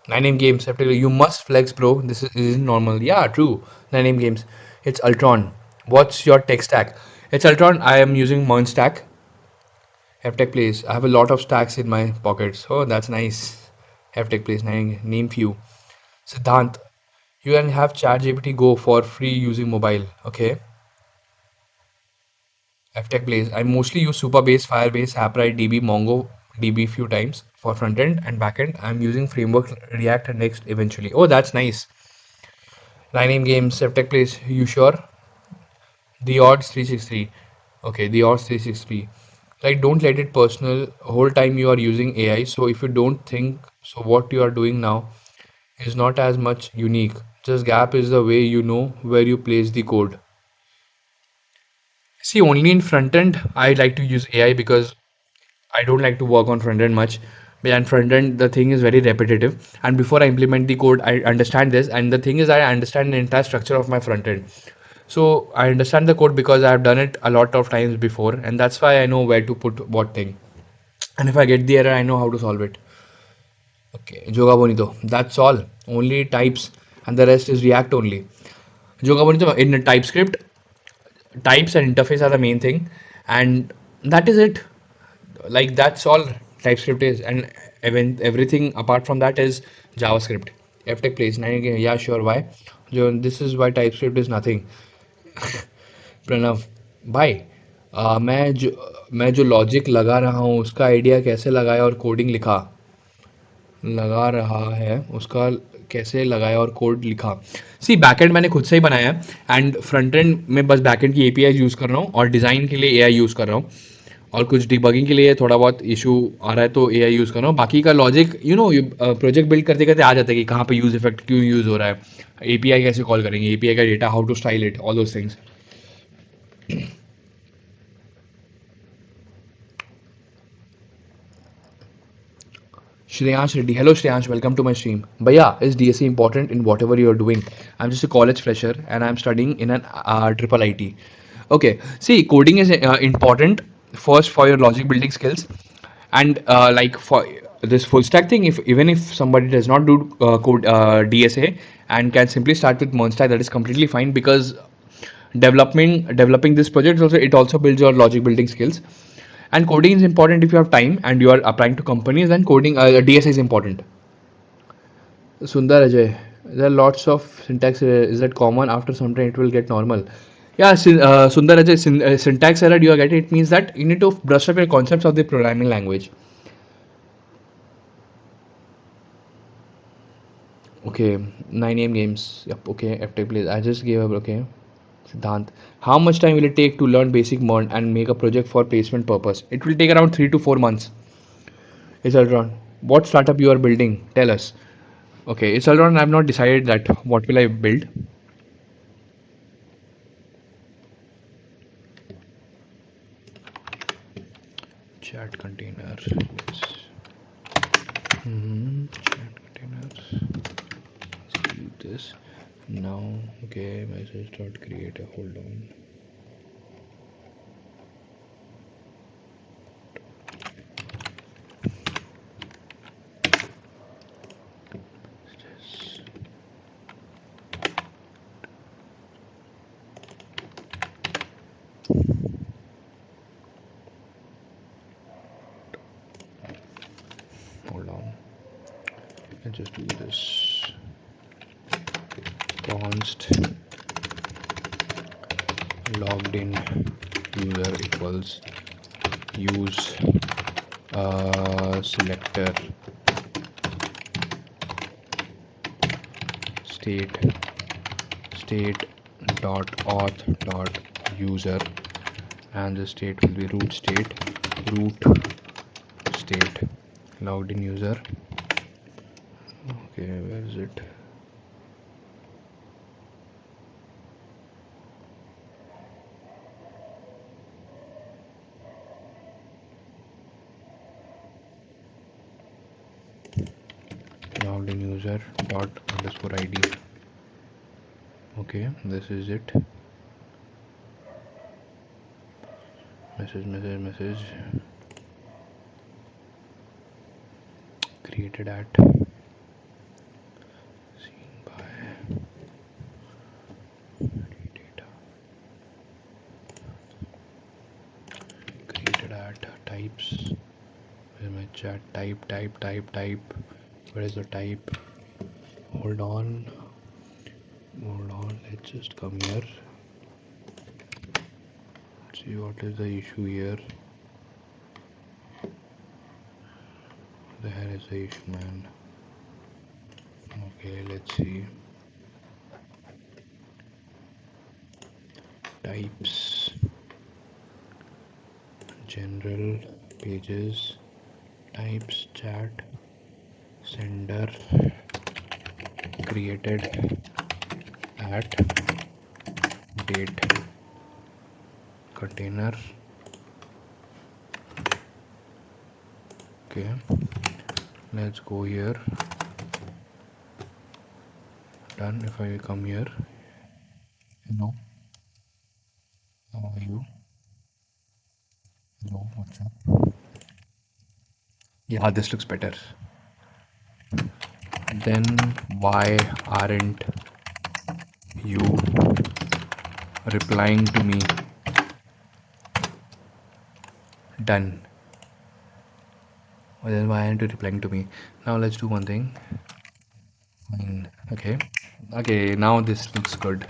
Nine name games. You must flex, bro. This isn't normal. Yeah, true. Nine name games. It's Ultron. What's your tech stack? It's Ultron. I am using MERN stack. FTech Place. I have a lot of stacks in my pockets. Oh, that's nice. FTech Place. Name few. Siddhant. You can have ChatGPT Go for free using mobile. Okay. FTech Place. I mostly use Supabase, Firebase, AppWrite, DB, MongoDB few times for frontend and backend. I'm using framework React and Next eventually. Oh, that's nice. Nine name games. FTech Place. You sure? The odds 363. Okay, the odds 363. Like, don't let it personal. Whole time you are using AI. So if you don't think so, what you are doing now is not as much unique. Just gap is the way you know where you place the code. See, only in front end, I like to use AI because I don't like to work on front end much. And front end, the thing is very repetitive. And before I implement the code, I understand this. And the thing is, I understand the entire structure of my front end. So I understand the code because I've done it a lot of times before. And that's why I know where to put what thing. And if I get the error, I know how to solve it. Okay, Joga Bonito. That's all. Only types, and the rest is React only. Joga Bonito in TypeScript, types and interface are the main thing, and that is it. Like that's all TypeScript is, and everything apart from that is JavaScript. FTech plays nine. Yeah, sure. Why? This is why TypeScript is nothing. Pranav भाई मैं जो logic लगा रहा हूँ उसका idea कैसे लगाया और कोडिंग लिखा लगा रहा है उसका कैसे लगाया और कोड लिखा। सी बैकएंड मैंने खुद से ही बनाया है एंड फ्रंट एंड में बस बैकएंड की एपीआई यूज़ कर रहा हूँ और डिज़ाइन के लिए एआई यूज़ कर रहा हूँ और कुछ डिबगिंग के लिए थोड़ा बहुत इशू आ रहा है तो एआई यूज़ कर रहा हूँ। बाकी का लॉजिक प्रोजेक्ट बिल्ड करते करते आ जाता है कि कहाँ पे यूज़ इफेक्ट क्यों यूज़ हो रहा है, एपीआई कैसे कॉल करेंगे, एपीआई का data how to style it, all those things. Shreyansh Reddy. Hello Shreyansh, welcome to my stream. Bhaiya, is DSC important in whatever you are doing? I'm just a college fresher and I'm studying in an triple IT. Okay, see, coding is important first for your logic building skills and like for this full stack thing. If even if somebody does not do code DSA and can simply start with MERN stack, that is completely fine because developing this project also, it also builds your logic building skills. And coding is important if you have time and you are applying to companies, then coding DSA is important. Sundar Ajay, there are lots of syntax error. Is that common? After some time it will get normal. Yeah, Sundar Ajay, syntax error you are getting, it means that you need to brush up your concepts of the programming language. Okay, 9 AM games. Yep, okay, FT please. I just gave up, okay. Siddhant. How much time will it take to learn basic MERN and make a project for placement purpose? It will take around 3 to 4 months. It's around. What startup you are building? Tell us. Okay, it's around. I've not decided that what will I build. Chat container. Yes. Chat container. Let's do this. Now, okay, message dot create a hold on. Hold on. Let's just do this. Const logged in user equals use selector state dot auth dot user, and the state will be root state logged in user. Okay, where is it? Logged in user dot underscore id. Okay, this is it. Message created at seen by data created at types. Where my chat type. Where is the type? Hold on. Let's just come here. See what is the issue here. There is the issue, man. Okay, let's see. Types, general, pages, types, chat, sender, created at date, container. Okay, let's go here. Done. If I come here, hello, how are you? Hello, what's up? Yeah, this looks better. Then why aren't you replying to me? Done. Well, then why aren't you replying to me? Now let's do one thing. Fine. Okay, now this looks good.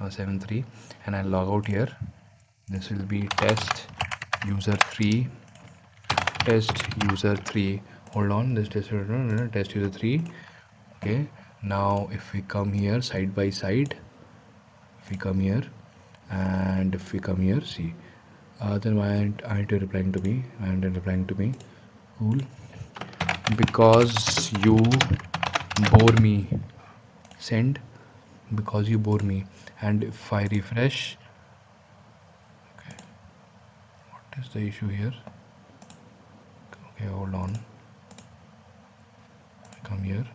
7.3, and I'll log out here. This will be test user 3. hold on, this test user 3. Okay, now if we come here side by side, if we come here and if we come here, see, then why aren't you replying to me? Why aren't you replying to me? Cool. Because you bore me. Send. Because you bore me. And if I refresh, okay, what is the issue here? Okay, hold on. I come here.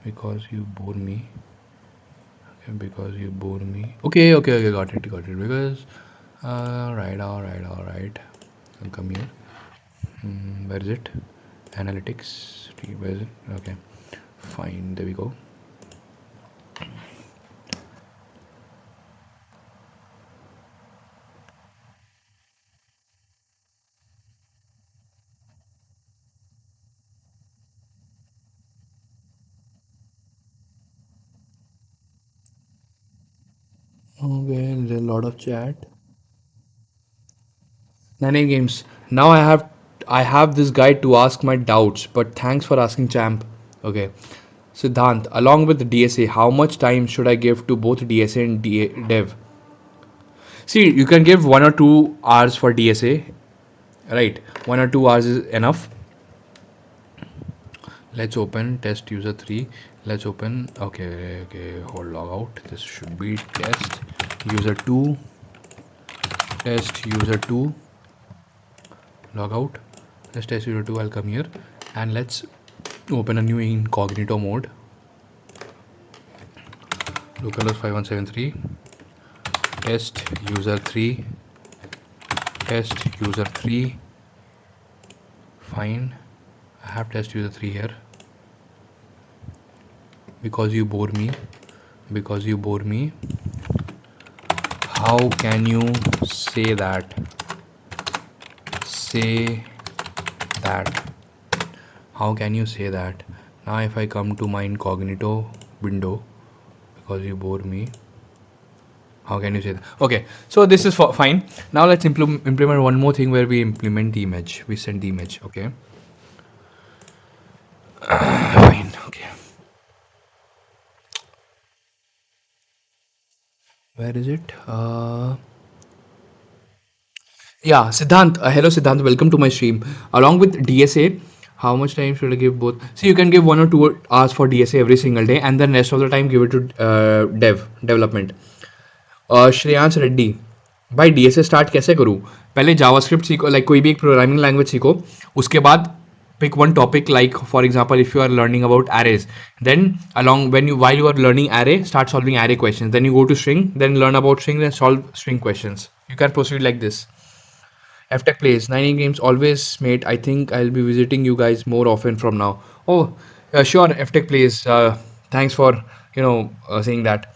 Because you bore me. Okay, because you bore me. Okay, got it. Because, alright. I'll come here. Where is it? Analytics. Where is it? Okay, fine. There we go. Okay, there's a lot of chat. Nine games. Now I have this guy to ask my doubts, but thanks for asking, champ. Okay. Siddhant, along with the DSA, how much time should I give to both DSA and dev? See, you can give 1 or 2 hours for DSA, right? 1 or 2 hours is enough. Let's open test user 3. Let's open. Okay. Hold log out. This should be test user 2. Test user 2. Log out. Let's test user 2. I'll come here and let's open a new incognito mode. Localhost 5173. Test user 3. Test user 3. Fine. I have test user 3 here. Because you bore me. How can you say that? How can you say that? Now if I come to my incognito window, because you bore me, how can you say that? Okay, so this is fine. Now let's implement one more thing where we implement the image. We send the image. Okay. Fine. Okay. Where is it? Yeah, Siddhant. Hello, Siddhant. Welcome to my stream. Along with DSA, how much time should I give both? See, you can give 1 or 2 hours for DSA every single day, and then rest of the time give it to development. Shreyansh Reddy भाई DSA start कैसे करूँ पहले JavaScript सीखो like कोई भी एक programming language सीखो उसके बाद pick one topic like for example if you are learning about arrays then while you are learning array start solving array questions then you go to string then learn about string then solve string questions you can proceed like this. ftech plays 9 games always mate I think I'll be visiting you guys more often from now. Oh sure ftech plays thanks for saying that.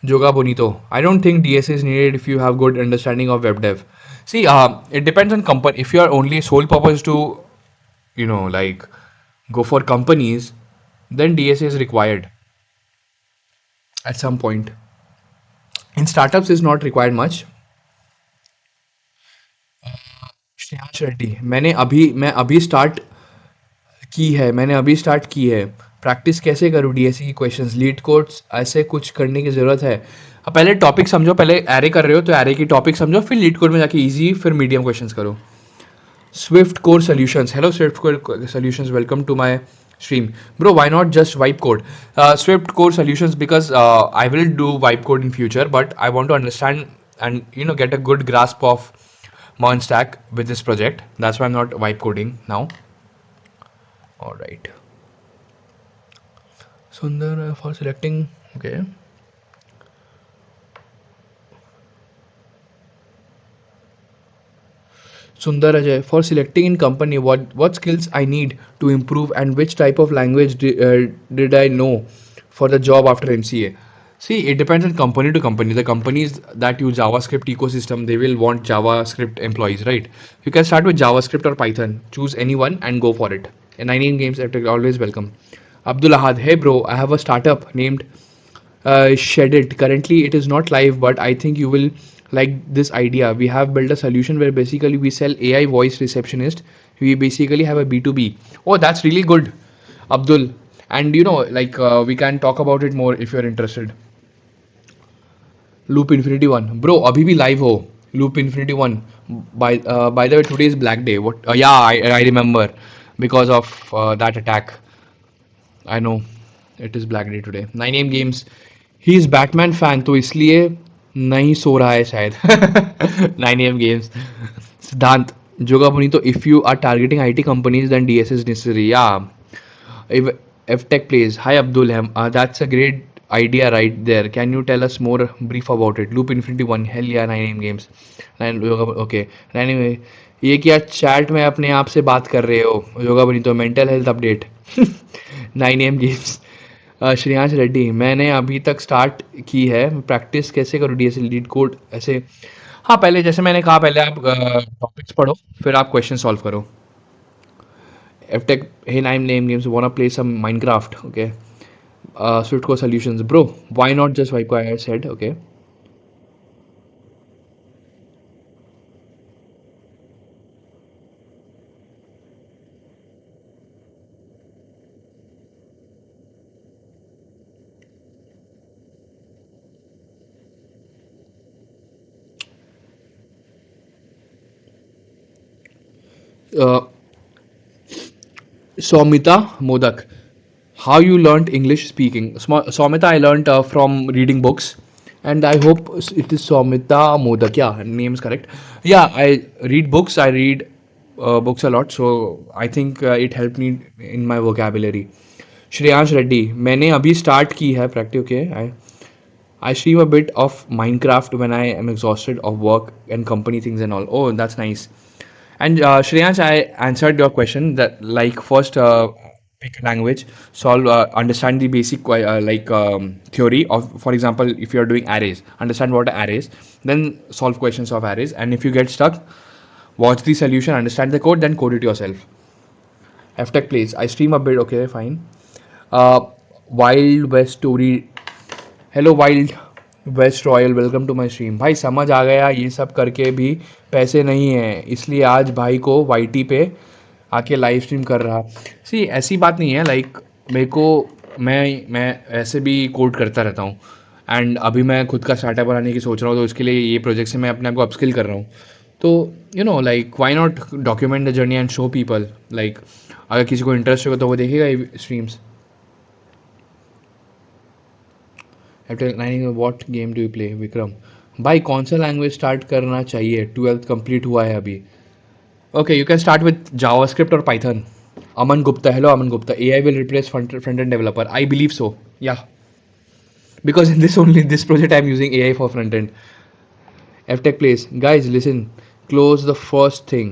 Joga Bonito. I don't think DSA is needed if you have good understanding of web dev. See, it depends on company. If you are only sole purpose to, like go for companies, then DSA is required at some point. In startups, is not required much. Shreyansh Reddy मैंने अभी start की है practice कैसे करूँ DSC की questions lead codes ऐसे कुछ करने की ज़रूरत है. अब पहले टॉपिक समझो पहले एरे कर रहे हो तो एरे की टॉपिक समझो फिर लीड कोड में जाके इजी फिर मीडियम क्वेश्चंस करो. Swift Core Solutions. Hello, Swift Core Solutions. Welcome to my stream, bro. Why not just wipe code? Swift Core Solutions because I will do wipe code in future, but I want to understand and get a good grasp of MERN stack with this project. That's why I'm not wipe coding now. All right. Sundar for selecting. Okay. Sundar Ajay, for selecting in company, what skills I need to improve and which type of language did I know for the job after MCA? See, it depends on company to company. The companies that use JavaScript ecosystem, they will want JavaScript employees, right? You can start with JavaScript or Python. Choose anyone and go for it. And 19 games, always welcome. Abdul Ahad, hey bro, I have a startup named Shedit. Currently, it is not live, but I think you will like this idea. We have built a solution where basically we sell AI voice receptionist We basically have a B2B. Oh, that's really good, Abdul. And like we can talk about it more if you're interested. Loop Infinity One, bro. अभी भी live हो. Loop Infinity One. By the way, today is Black Day. What? Yeah, I remember because of that attack. I know it is Black Day today. 9 AM games. He is Batman fan तो इसलिए नहीं सो रहा है शायद. 9 AM games. Siddhant Joga Bonito. If you are targeting IT companies, then DS is necessary. Yeah. If Tech plays. Hi Abdul Ham. That's a great idea right there. Can you tell us more brief about it? Loop Infinity One. Hell yeah, 9 AM games. Okay. Anyway, ये क्या chat में अपने आप से बात कर रहे हो योगा बनी तो mental health update. 9 AM games. Shreyansh Reddy मैंने अभी तक स्टार्ट की है प्रैक्टिस कैसे करूँ डीएस लीड कोड ऐसे. हाँ पहले जैसे मैंने कहा पहले आप टॉपिक्स पढ़ो फिर आप क्वेश्चन सॉल्व करो. FTech, hey 9 AM games, wanna play some Minecraft? Okay. Swift Code Solutions, bro. Why not just wipe? I said, okay. Uh, Somita Modak, how you learnt English speaking? Somita, I learnt from reading books, and I hope it is Somita Modak. Yeah, name is correct. Yeah, I read books. I read books a lot, so I think it helped me in my vocabulary. Shreyansh Reddy मैंने अभी start की है practice. Okay I stream a bit of Minecraft when I am exhausted of work and company things and all. Oh, that's nice. And Shreyansh, I answered your question that like first pick a language, solve, understand the basic theory of, for example, if you are doing arrays, understand what are arrays, then solve questions of arrays. And if you get stuck, watch the solution, understand the code, then code it yourself. FTech plays. I stream a bit. Okay, fine. Wild West Story. Hello Wild West Royal welcome to my stream. भाई समझ आ गया ये सब करके भी पैसे नहीं हैं इसलिए आज भाई को वाईटी पे आके लाइव स्ट्रीम कर रहा. सी ऐसी बात नहीं है लाइक मेरे को मैं ऐसे भी कोड करता रहता हूँ एंड अभी मैं खुद का स्टार्टअप बनाने की सोच रहा हूँ तो इसके लिए ये प्रोजेक्ट से मैं अपने आप को अपस्किल कर रहा हूँ. तो like why not document the journey and show people like अगर किसी को इंटरेस्ट होगा तो वो देखेगा ये streams. After 9 what game do you play Vikram. भाई कौन सा लैंग्वेज स्टार्ट करना चाहिए 12th कंप्लीट हुआ है अभी. Okay you can start with JavaScript और Python. Aman Gupta hello Aman Gupta AI will replace front end developer. I believe so. Yeah, because in this project I am using AI for front end. FTech plays. Guys listen, close the first thing.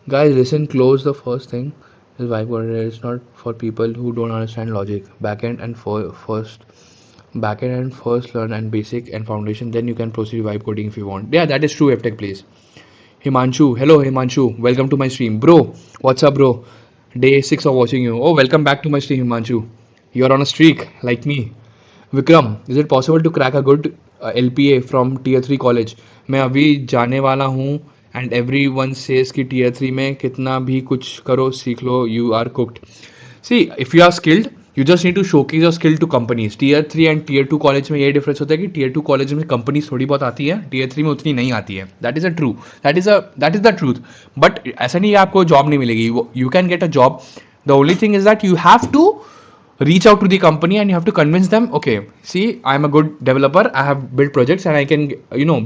Close the first thing. This whiteboard is not for people who don't understand logic. Backend and first learn and basic and foundation, then you can proceed vibe coding if you want. Yeah, that is true. FTech plays. Himanshu, hello Himanshu, welcome to my stream. Bro, what's up bro? Day 6 of watching you. Oh, welcome back to my stream Himanshu. You're on a streak like me. Vikram, is it possible to crack a good LPA from tier 3 college? मैं अभी जाने वाला हूँ and everyone says कि tier 3 में कितना भी कुछ करो सीख लो you are cooked. See, if you are skilled, you just need to showcase your skill to companies. Tier 3 and Tier 2 college में ये डिफरेंस होता है कि Tier 2 कॉलेज में कंपनीज थोड़ी बहुत आती है Tier 3 में उतनी नहीं आती है. That is the truth. But ऐसा नहीं है आपको जॉब नहीं मिलेगी. You can get a job. The only thing is that you have to reach out to the company and you have to convince them, okay, see, I'm a good developer, I have built projects and I can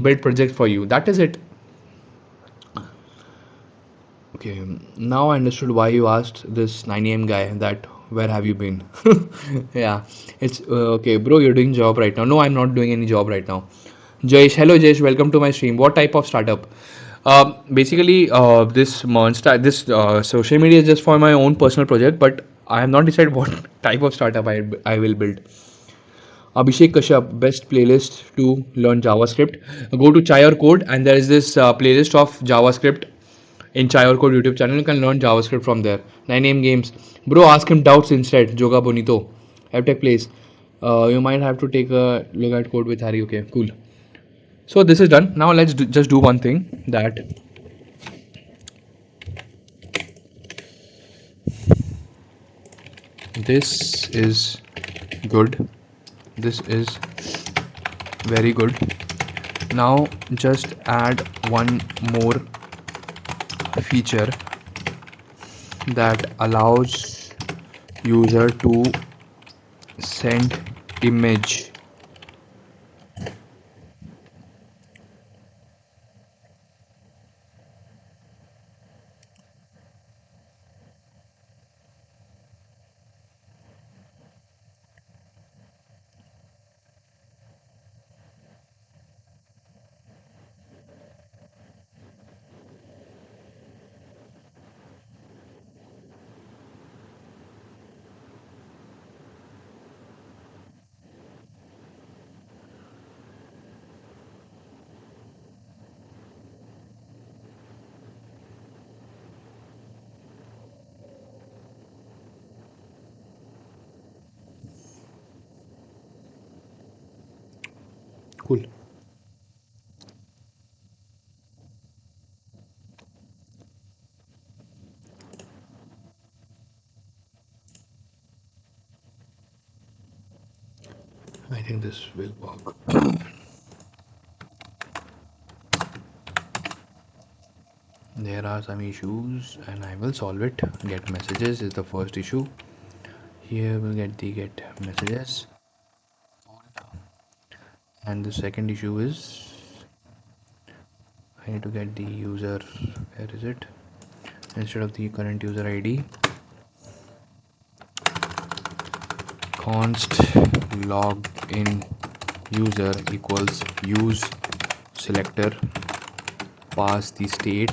build projects for you. That is it. Okay, now I understood why you asked this 9 AM guy that where have you been. Yeah, it's okay bro, you're doing job right now. No, I'm not doing any job right now. Jayesh, hello Jayesh, welcome to my stream. What type of startup? Basically this monster, this social media is just for my own personal project, but I have not decided what type of startup I will build. Abhishek Kashyap, best playlist to learn JavaScript. Go to Chai or Code and there is this playlist of JavaScript in Chai or Code YouTube channel. You can learn JavaScript from there. 9 AM games. Bro, ask him doubts instead. Joga Bonito. FTech plays. You might have to take a look at code with Harry. Okay, cool. So this is done. Now let's just do one thing that This is good. This is very good. Now just add one more feature that allows user to send image. Cool. I think this will work. There are some issues and I will solve it. Get messages is the first issue. Here we'll get the get messages. And the second issue is I need to get the user. Where is it? Instead of the current user ID, const login user equals use selector, pass the state,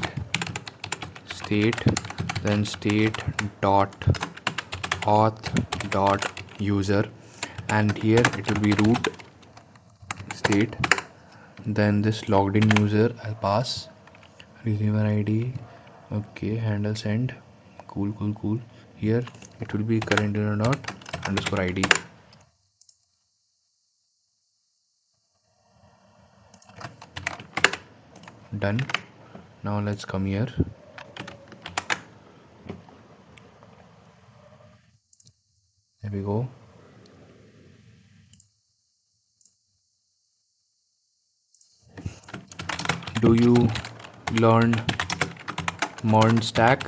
then state dot auth dot user, and here it will be root state. Then this logged in user I'll pass receiver ID. Okay, handle send. Cool. Here it will be current user dot underscore ID. Done. Now let's come here. There we go. Do you learn MERN stack?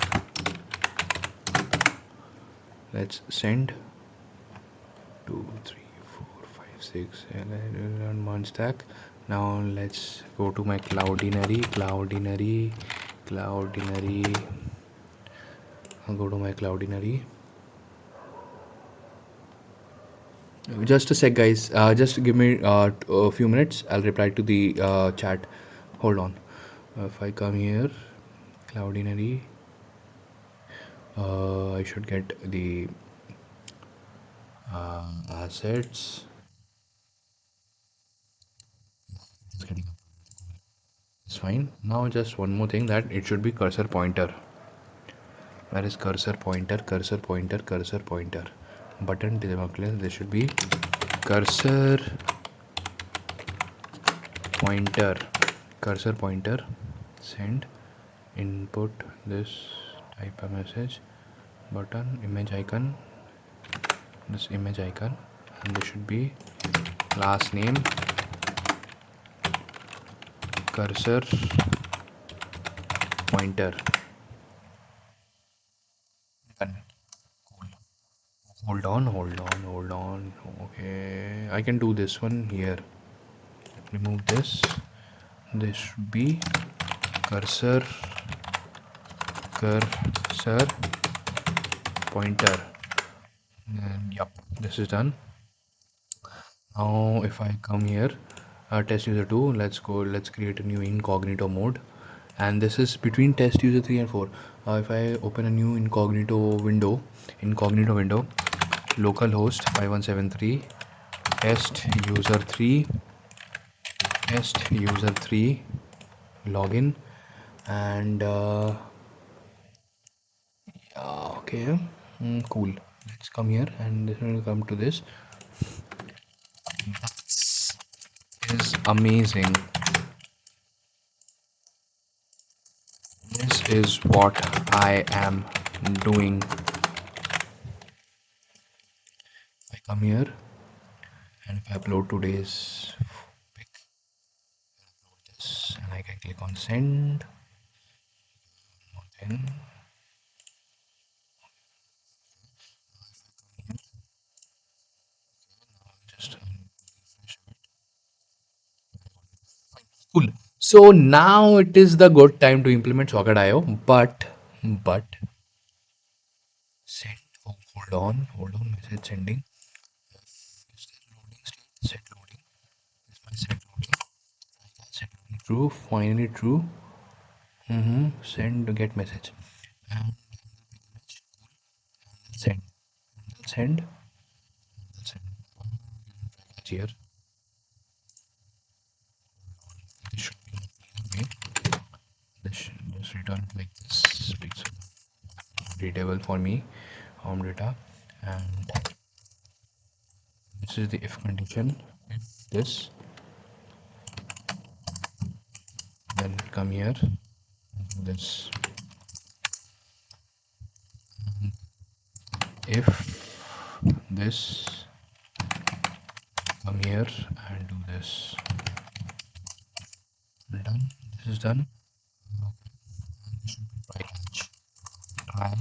Let's send 2, 3, 4, 5, 6. Learn MERN stack. Now let's go to my Cloudinary. I'll go to my Cloudinary. Just a sec, guys. Just give me a few minutes. I'll reply to the chat. Hold on. If I come here, Cloudinary, I should get the assets. It's fine. Now just one more thing, that it should be cursor pointer. Where is cursor pointer? Button development. There should be cursor pointer. Send input this, type a message, button, image icon, this image icon, and this should be class name cursor pointer. Hold on. Okay, I can do this one here. Remove this. This should be cursor pointer. And yep, this is done. Now if I come here, test user 2, let's create a new incognito mode, and this is between test user 3 and 4. If I open a new incognito window, localhost 5173, test user 3 login, and okay, cool. Let's come here and this will come to this. Is amazing. This is what I am doing. come here, and if I upload today's pic, this, and I can click on send, then just refresh it. Cool. So now it is the good time to implement Socket.io, but send. Oh, hold on. Message sending. Is there loading state? Set loading. Is my set loading? Set loading true. Finally true. Send to get message. And image. Send. Send. Send. Here. This should be a cleaner way. This should just return like this. Pixel readable for me. Home data. And this is the if condition. If this, then come here. Do this. If this, come here and do this. Done. This is done. This should be try catch. Try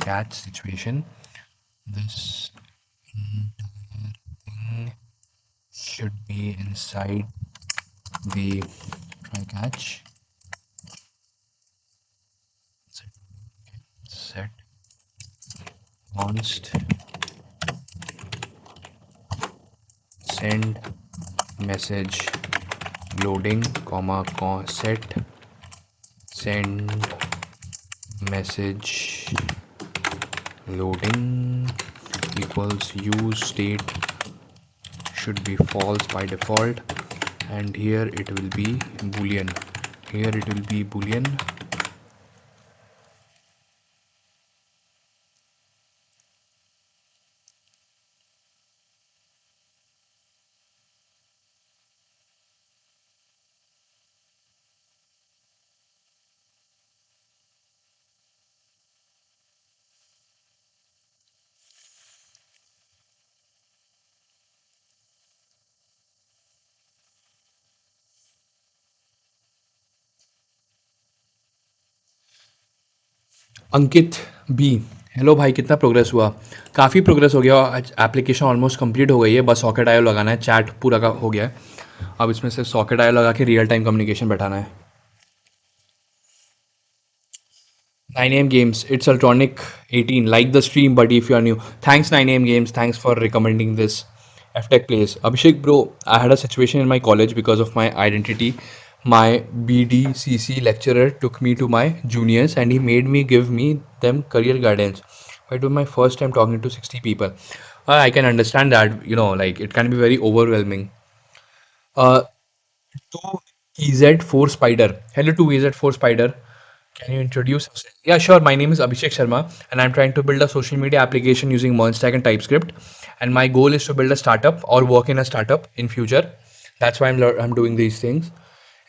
catch situation. This entire thing should be inside the try catch. Set const send message loading comma set send message loading equals use state should be false by default, and here it will be boolean. Ankit B, hello भाई, कितना progress हुआ? काफ़ी progress हो गया, application almost complete हो गई है, बस सॉकेट आयो लगाना है, चैट पूरा का हो गया है, अब इसमें से सॉकेट आयो लगा के रियल टाइम कम्युनिकेशन बैठाना है. 9am Games, it's Ultronic 18. Like the stream, buddy, if you are new. Thanks, 9am Games. Thanks for recommending this. FTech Plays. Abhishek, bro, I had a situation in my college because of my identity. My BDCC lecturer took me to my juniors and he made me give me them career guidance. It was my first time talking to 60 people. I can understand that, like it can be very overwhelming. Uh, to EZ4 Spider. Hello to EZ4 Spider. Can you introduce yourself? Yeah, sure. My name is Abhishek Sharma, and I'm trying to build a social media application using MERN and Typescript. And my goal is to build a startup or work in a startup in future. That's why I'm doing these things.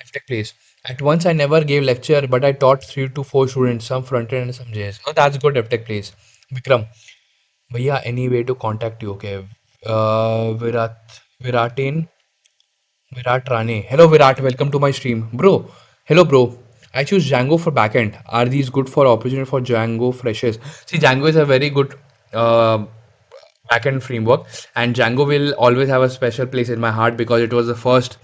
FTech Place. At once, I never gave lecture, but I taught 3 to 4 students, some frontend and some JS. Oh, that's good. FTech Place. Vikram. Bhaiya, any way to contact you? Okay. Viratin Virat Rane. Hello Virat, welcome to my stream. Bro, hello bro. I choose Django for backend. Are these good for opportunity for Django freshers? See, Django is a very good uh, backend framework, and Django will always have a special place in my heart because it was the first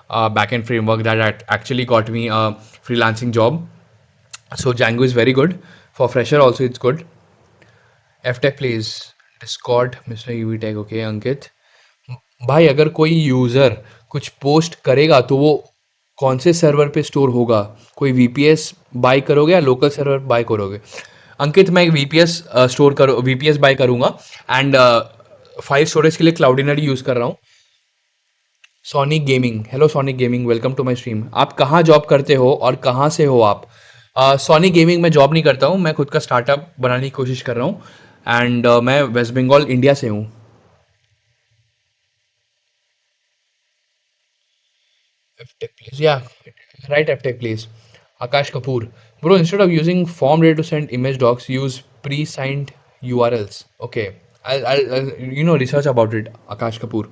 backend framework that actually got me a freelancing job. So Django is very good. For fresher also it's good. FTech please. Discord, Mr. UVTech, okay, Ankit. भाई अगर कोई user कुछ post करेगा तो वो कौन से server पे स्टोर होगा? कोई वीपीएस बाय करोगे या लोकल सर्वर बाय करोगे? अंकित, मैं एक वीपीएस बाय करूँगा, एंड फाइल स्टोरेज के लिए क्लाउडिनरी यूज़ कर रहा हूँ. Sonic Gaming, hello Sonic Gaming, welcome to my stream. आप कहाँ जॉब करते हो और कहाँ से हो आप? सोनिक गेमिंग में जॉब नहीं करता हूँ, मैं खुद का स्टार्टअप बनाने की कोशिश कर रहा हूँ, एंड मैं वेस्ट बंगाल इंडिया से हूँ. FTech please. Yeah, right, FTech please. Akash Kapoor. Bro, instead of using form data to send image docs, use pre-signed URLs. Okay. I'll research about it. Akash Kapoor.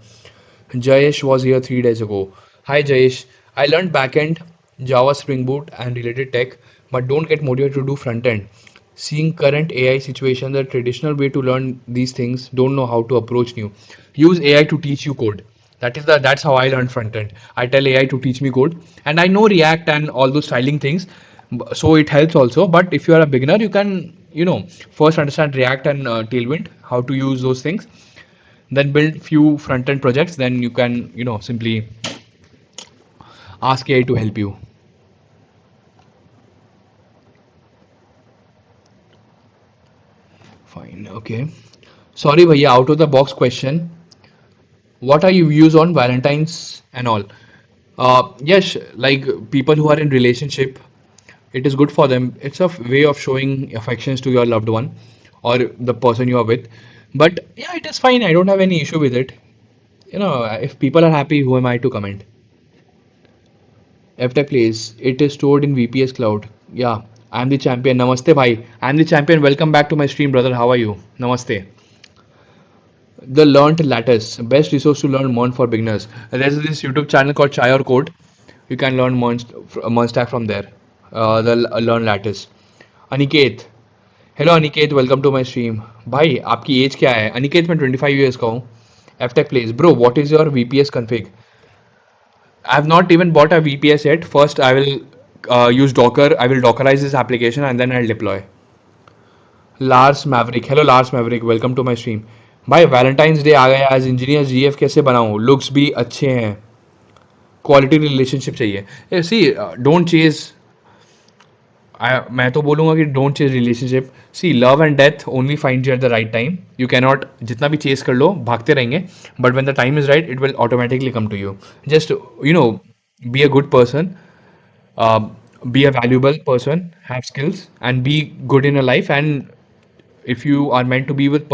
Jayesh was here 3 days ago. Hi Jayesh. I learned backend, Java, Spring Boot, and related tech, but don't get motivated to do front end. Seeing current AI situation, the traditional way to learn these things, don't know how to approach new. Use AI to teach you code. That's how I learned front end. I tell AI to teach me code, and I know React and all those styling things, so it helps also. But if you are a beginner, you can first understand React and Tailwind, how to use those things, then build few front end projects, then you can simply ask AI to help you. Fine, okay. Sorry bhaiya, out of the box question, what are your views on Valentine's and all? Yes, like people who are in relationship, it is good for them. It's a way of showing affections to your loved one or the person you are with. But yeah, it is fine, I don't have any issue with it. If people are happy, who am I to comment? FTech plays. It is stored in VPS Cloud. Yeah, I'm the champion. Namaste, bhai. I'm the champion. Welcome back to my stream, brother. How are you? Namaste. The Learned Lattice, best resource to learn MERN for beginners. There's this YouTube channel called Chai or Code. You can learn MERN stack from there. The Learn Lattice. Aniket. Hello Aniket, welcome to my stream. भाई आपकी as क्या है? अनिकेत मैं 25 years का हूँ. FTech plays. Bro, what is your VPS config? I have not even bought a VPS yet. First, I will use Docker. I will Dockerize this application and then I'll deploy. Lars Maverick. Hello Lars Maverick. Welcome to my stream. भाई Valentine's Day आ गया. As engineer GF कैसे बनाऊँ? Looks भी अच्छे हैं. Quality relationship चाहिए. See don't chase. मैं तो बोलूँगा कि don't chase relationship. See love and death only find you at the right time. You can not जितना भी चेज कर लो भागते रहेंगे, but when the time is right it will automatically come to you. Just be a good person, be a valuable person, have skills, and be good in your life. And if you are meant to be with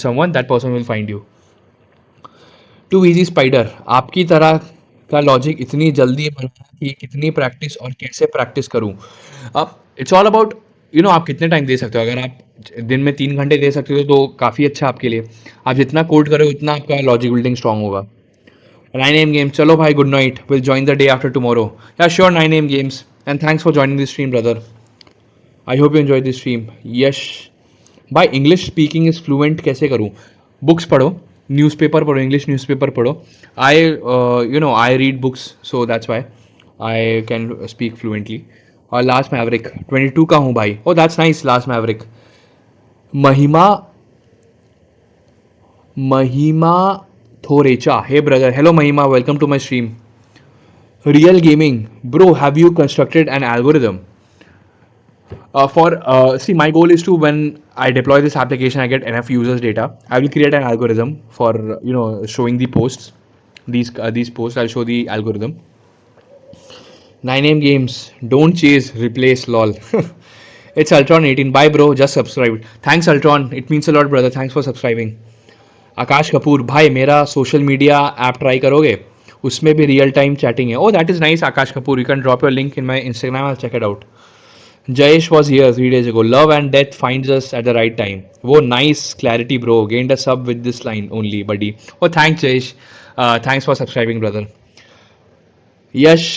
someone, that person will find you. Too easy spider, आपकी तरह का logic इतनी जल्दी बनाना कि कितनी practice और कैसे practice करूं. अब इट्स ऑल अबाउट आप कितने टाइम दे सकते हो. अगर आप दिन में 3 घंटे दे सकते हो तो काफ़ी अच्छा आपके लिए. आप जितना कोड करो उतना आपका लॉजिक बिल्डिंग स्ट्रांग होगा. 9 AM games. Chalo bhai, good night. We'll join the day after tomorrow. Yeah, sure, 9 AM games. And thanks for joining this stream, brother. I hope you enjoyed this stream. Yes. भाई English speaking is fluent कैसे करूँ? Books पढ़ो, newspaper पढ़ो, English newspaper पढ़ो. I I read books, so that's why I can speak fluently. और last Maverick 22 का हूँ भाई. Oh that's nice. Last Maverick. Mahima Mahima Thorecha. Hey brother, hello Mahima, welcome to my stream. Real gaming, bro. Have you constructed an algorithm? See, my goal is to, when I deploy this application, I get enough users data. I will create an algorithm for showing the posts. These posts, I'll show the algorithm. 9 AM games. Don't chase, replace. Lol. It's Ultron 18. Bye, bro. Just subscribed. Thanks, Ultron. It means a lot, brother. Thanks for subscribing. आकाश कपूर, भाई मेरा social media app try करोगे? उसमें भी real time chatting है. Oh that is nice Akash Kapoor. You can drop your link in my Instagram. I check it out. Jayesh was here 3 days ago. Love and death finds us at the right time. वो nice clarity, bro. Gained a sub with this line only, buddy. Oh, thanks, Jayesh. Thanks for subscribing, brother. Yash,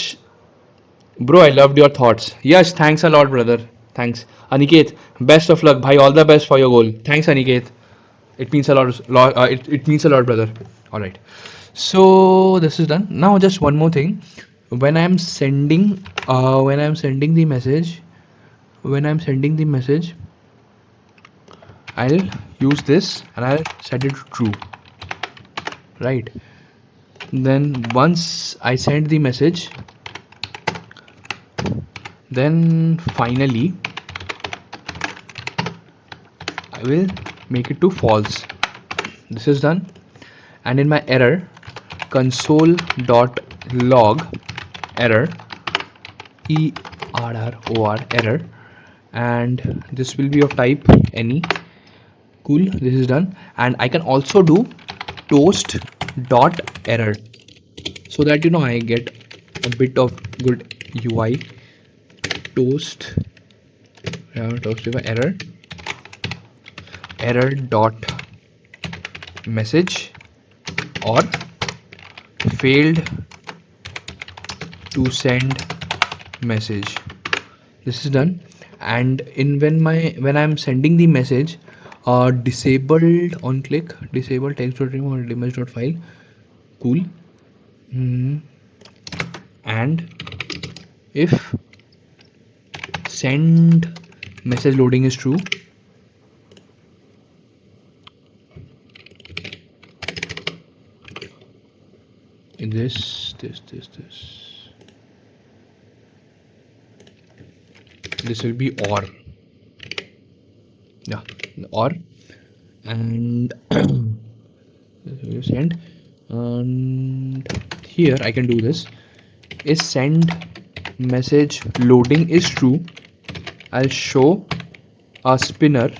bro, I loved your thoughts. Yash, thanks a lot, brother. Thanks. Aniket, best of luck, bhai. All the best for your goal. Thanks, Aniket. It means a lot. It means a lot, brother. All right. So this is done. Now just one more thing. When I'm sending the message, I'll use this and I'll set it to true. Right. Then once I send the message, then finally I will make it to false. This is done. And in my error, console.log error, error, and this will be of type any. Cool, this is done. And I can also do toast.error, so that I get a bit of good UI. Toast error dot message or failed to send message. This is done. And in when I'm sending the message, disabled on click, disable text.rem or image.file. Cool. And if send message loading is true, in this will be or, yeah, or, and send, and here I can do this. Is send message loading is true, I'll show a spinner.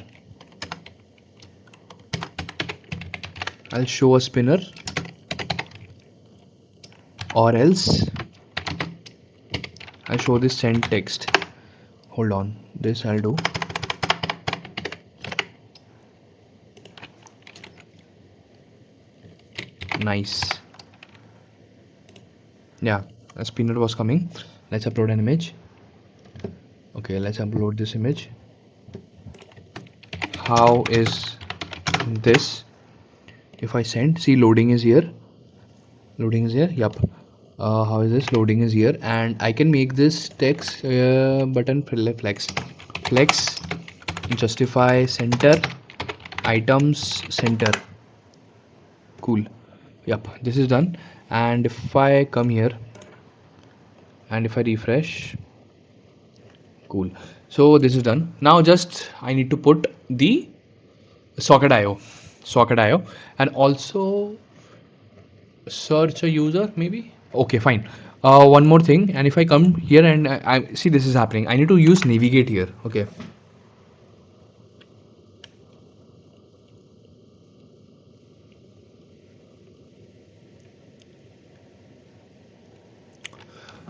Or else I'll show this send text. Hold on, this I'll do. Nice. Yeah, a spinner was coming. Let's upload an image. Okay, let's upload this image. How is this? If I send, see, loading is here. Yup. How is this? Loading is here, and I can make this text button flex justify center items center. Cool. Yep, this is done. And if I come here and if I refresh, cool. So this is done. Now just I need to put the socket IO and also search a user maybe. Okay, fine. One more thing, and if I come here and I see this is happening, I need to use navigate here. Okay.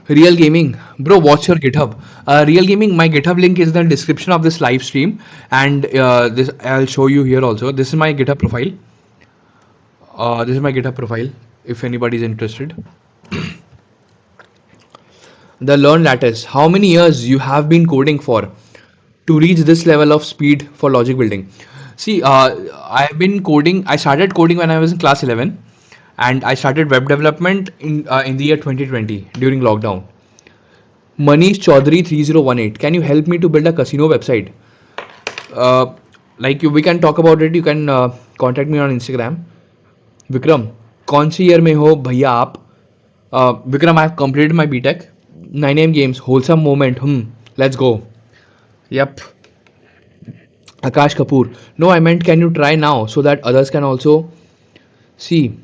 Real Gaming, bro, watch your GitHub. Real Gaming, my GitHub link is in the description of this live stream, and this I'll show you here also. This is my GitHub profile. If anybody is interested. The Learn Lattice. How many years you have been coding for to reach this level of speed for logic building? See, I have been coding. I started coding when I was in class 11, and I started web development in the year 2020 during lockdown. Manish Chaudhary 3018. Can you help me to build a casino website? We can talk about it. You can contact me on Instagram. Vikram, कौन सी year में हो भैया आप? Vikram, I have completed my BTech. 9am games, wholesome moment. Let's go. Yep. Akash Kapoor. No, I meant can you try now so that others can also see.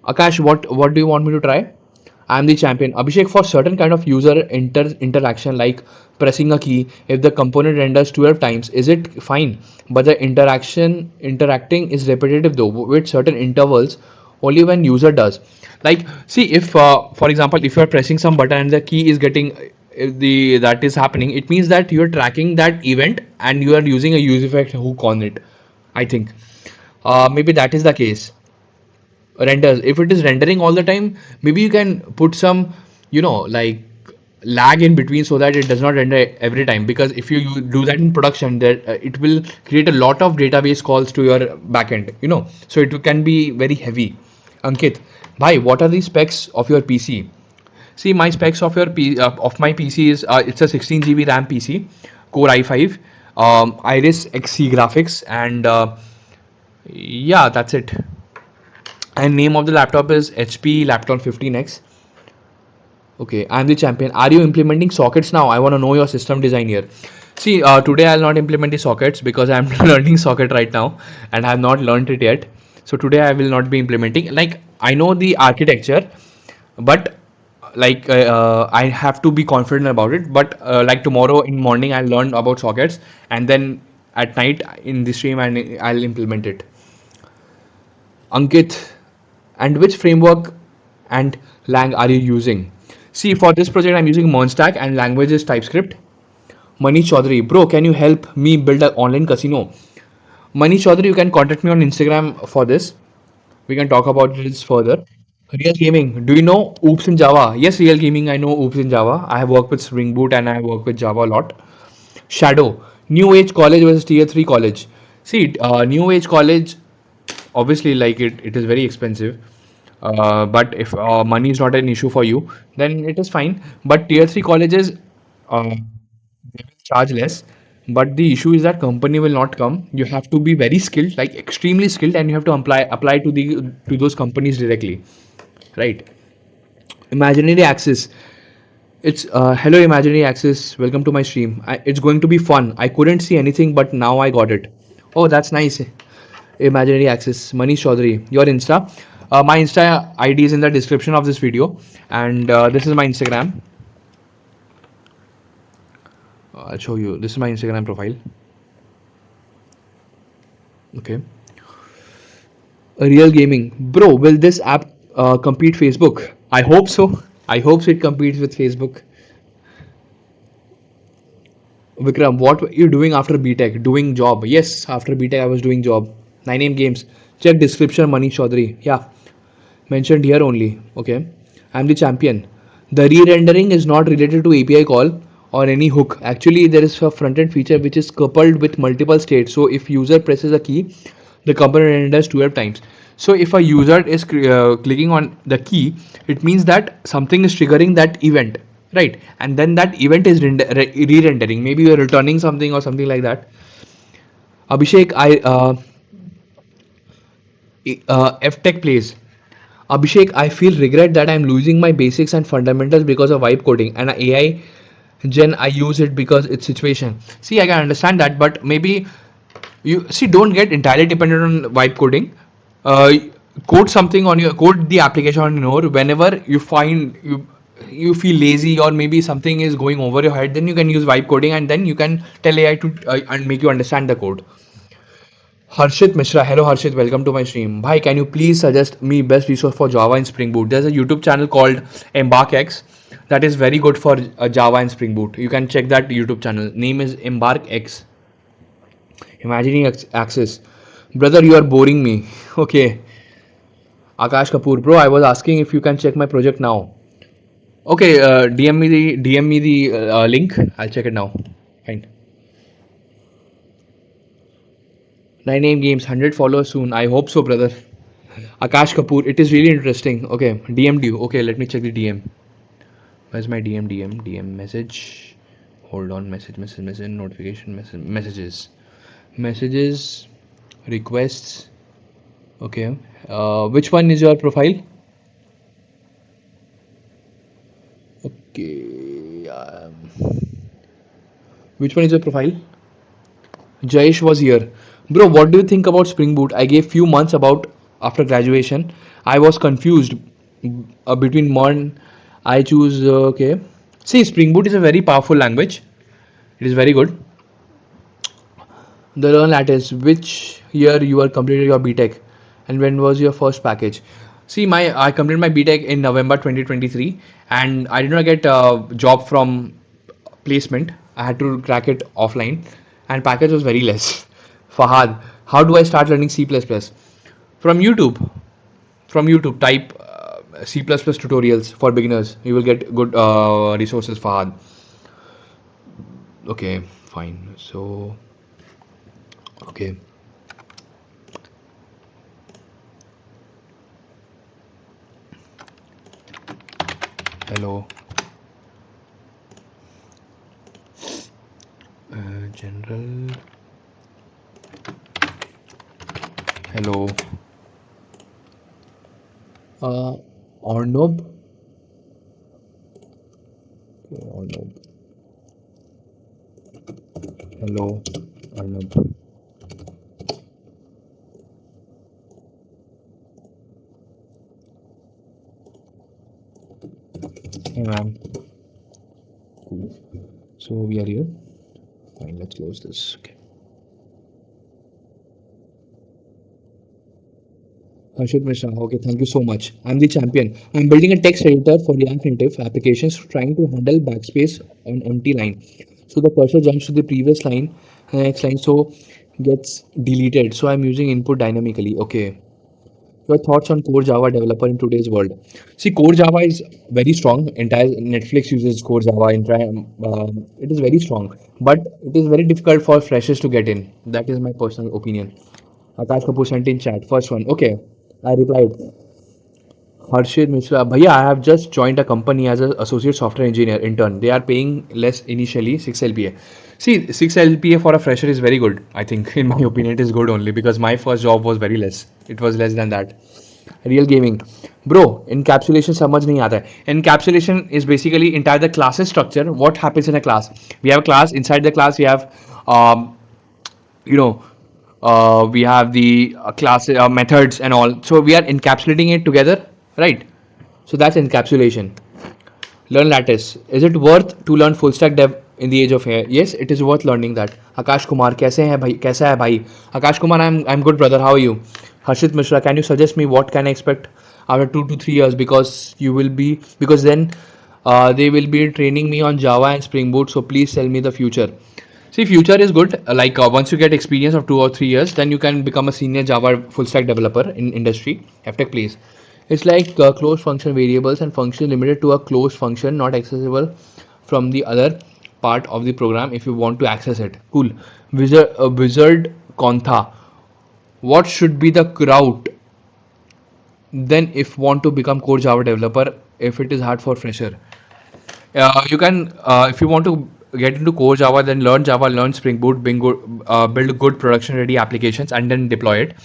Akash, what do you want me to try? I am the champion. Abhishek, for certain kind of user interaction like pressing a key, if the component renders 12 times, is it fine? But the interacting is repetitive though, with certain intervals, only when user does. Like, see, if for example, if you are pressing some button and the key is getting that is happening, it means that you are tracking that event and you are using a use effect hook on it. I think maybe that is the case. Renders, if it is rendering all the time, maybe you can put some like lag in between so that it does not render every time, because if you do that in production, that it will create a lot of database calls to your backend, so it can be very heavy. Ankit, bhai, what are the specs of your PC? See, my specs of of my PC is it's a 16 GB RAM PC, Core i5, Iris Xe graphics, and yeah, that's it. And name of the laptop is HP Laptop 15X. Okay, I'm the champion. Are you implementing sockets now? I want to know your system design here. See, today I'll not implement the sockets because I'm learning socket right now and I have not learned it yet. So today I will not be implementing. Like, I know the architecture, but I have to be confident about it. But like tomorrow in morning I'll learn about sockets, and then at night in the stream I'll implement it. Ankit, and which framework and lang are you using? See, for this project I'm using MERN stack and language is TypeScript. Manish Chaudhary, bro, can you help me build an online casino? Manish Chaudhary, you can contact me on Instagram for this. We can talk about this further. Real gaming. Do you know Oops in Java? Yes, real gaming. I know Oops in Java. I have worked with Spring Boot and I have worked with Java a lot. Shadow. New Age College versus Tier 3 College. See, New Age College, obviously, like it is very expensive. But if money is not an issue for you, then it is fine. But Tier 3 colleges, they will charge less. But the issue is that company will not come. You have to be very skilled, like extremely skilled, and you have to apply to those companies directly, right? Imaginary Access. It's hello Imaginary Access. Welcome to my stream. It's going to be fun. I couldn't see anything, but now I got it. Oh, that's nice. Imaginary Access. Manish Chaudhary. Your Insta. My Insta ID is in the description of this video, and this is my Instagram. I'll show you. This is my Instagram profile. Okay. Real gaming, bro. Will this app compete Facebook? I hope so. I hope so. It competes with Facebook. Vikram, what were you doing after BTech? Doing job? Yes, after BTech I was doing job. 9 games. Check description. Manish Chaudhary. Yeah, mentioned here only. Okay, I'm the champion. The re-rendering is not related to API call or any hook. Actually, there is a front-end feature which is coupled with multiple states. So if user presses a key, the component renders 12 times. So if a user is clicking on the key, it means that something is triggering that event, right? And then that event is re-rendering. Maybe you're returning something or something like that. Abhishek, FTech plays. Abhishek, I feel regret that I'm losing my basics and fundamentals because of vibe coding and AI gen. I use it because it's situation. See, I can understand that, but maybe you see, don't get entirely dependent on vibe coding. Uh, Code something on your code the application on your whenever you find you feel lazy or maybe something is going over your head, then you can use vibe coding and then you can tell AI to and make you understand the code. Harshit Mishra, hello Harshit, welcome to my stream. Bhai, can you please suggest me best resource for Java and Spring Boot? There's a YouTube channel called EmbarkX that is very good for Java and Spring Boot. You can check that YouTube channel. Name is EmbarkX. Imagining Access. Brother, you are boring me. Okay. Akash Kapoor, bro, I was asking if you can check my project now. Okay, DM me the link. I'll check it now. Fine. 9 games, 100 followers soon. I hope so, brother. Akash Kapoor, it is really interesting. Okay, DM'd you. Okay, let me check the DM. Where's my DM message? Hold on, message, notification, messages, requests. Okay. Which one is your profile? Okay. Which one is your profile? Jayesh was here. Bro, what do you think about Spring Boot? I gave few months about after graduation. I was confused between MERN. I choose okay. See, Spring Boot is a very powerful language. It is very good. The learn lattice. Which year you are completed your BTech, and when was your first package? See, my I completed my BTech in November 2023, and I did not get a job from placement. I had to crack it offline, and package was very less. Fahad, how do I start learning C++? From YouTube. From YouTube, type C++ tutorials for beginners. You will get good resources, Fahad. Okay, fine. So, okay. Hello. General. Hello. Arnob. Arnob. Hello, Arnob. Hey, ma'am. Cool. So we are here. Fine, let's close this. Okay. Harshit Mishra, okay, thank you so much. I'm the champion. I'm building a text editor for React Native applications trying to handle backspace on empty line. So the cursor jumps to the previous line and the next line, so gets deleted. So I'm using input dynamically. Okay. Your thoughts on core Java developer in today's world? See, core Java is very strong. Entire Netflix uses core Java. It is very strong, but it is very difficult for freshers to get in. That is my personal opinion. Akash Kapoor sent in chat. First one. Okay, I replied. Harshit Mishra, Bhaiya, I have just joined a company as an associate software engineer intern. They are paying less initially, 6 LPA. See, 6 LPA for a fresher is very good. I think, in my opinion, it is good only because my first job was very less. It was less than that. Real gaming. Bro, encapsulation समझ नहीं आता है. Encapsulation is basically entire the classes structure. What happens in a class? We have a class. Inside the class, we have um, you know we have the class methods and all, so we are encapsulating it together, right? So that's encapsulation. Learn lattice. Is it worth to learn full stack dev in the age of AI? Yes, it is worth learning that. Akash Kumar, कैसे हैं भाई, कैसा है भाई? Akash Kumar, I'm good brother, how are you? Harshit Mishra, can you suggest me what can I expect after 2 to 3 years, because then they will be training me on Java and Spring Boot, so please tell me the future. See, future is good. Like once you get experience of 2 or 3 years, then you can become a senior Java full stack developer in industry. FTech, please. It's like closed function variables and function limited to a closed function, not accessible from the other part of the program if you want to access it. Cool. Wizard Kontha. What should be the route then if want to become core Java developer if it is hard for fresher? You can, if you want to get into core Java, then learn Java, learn Spring Boot, build good production ready applications, and then deploy it.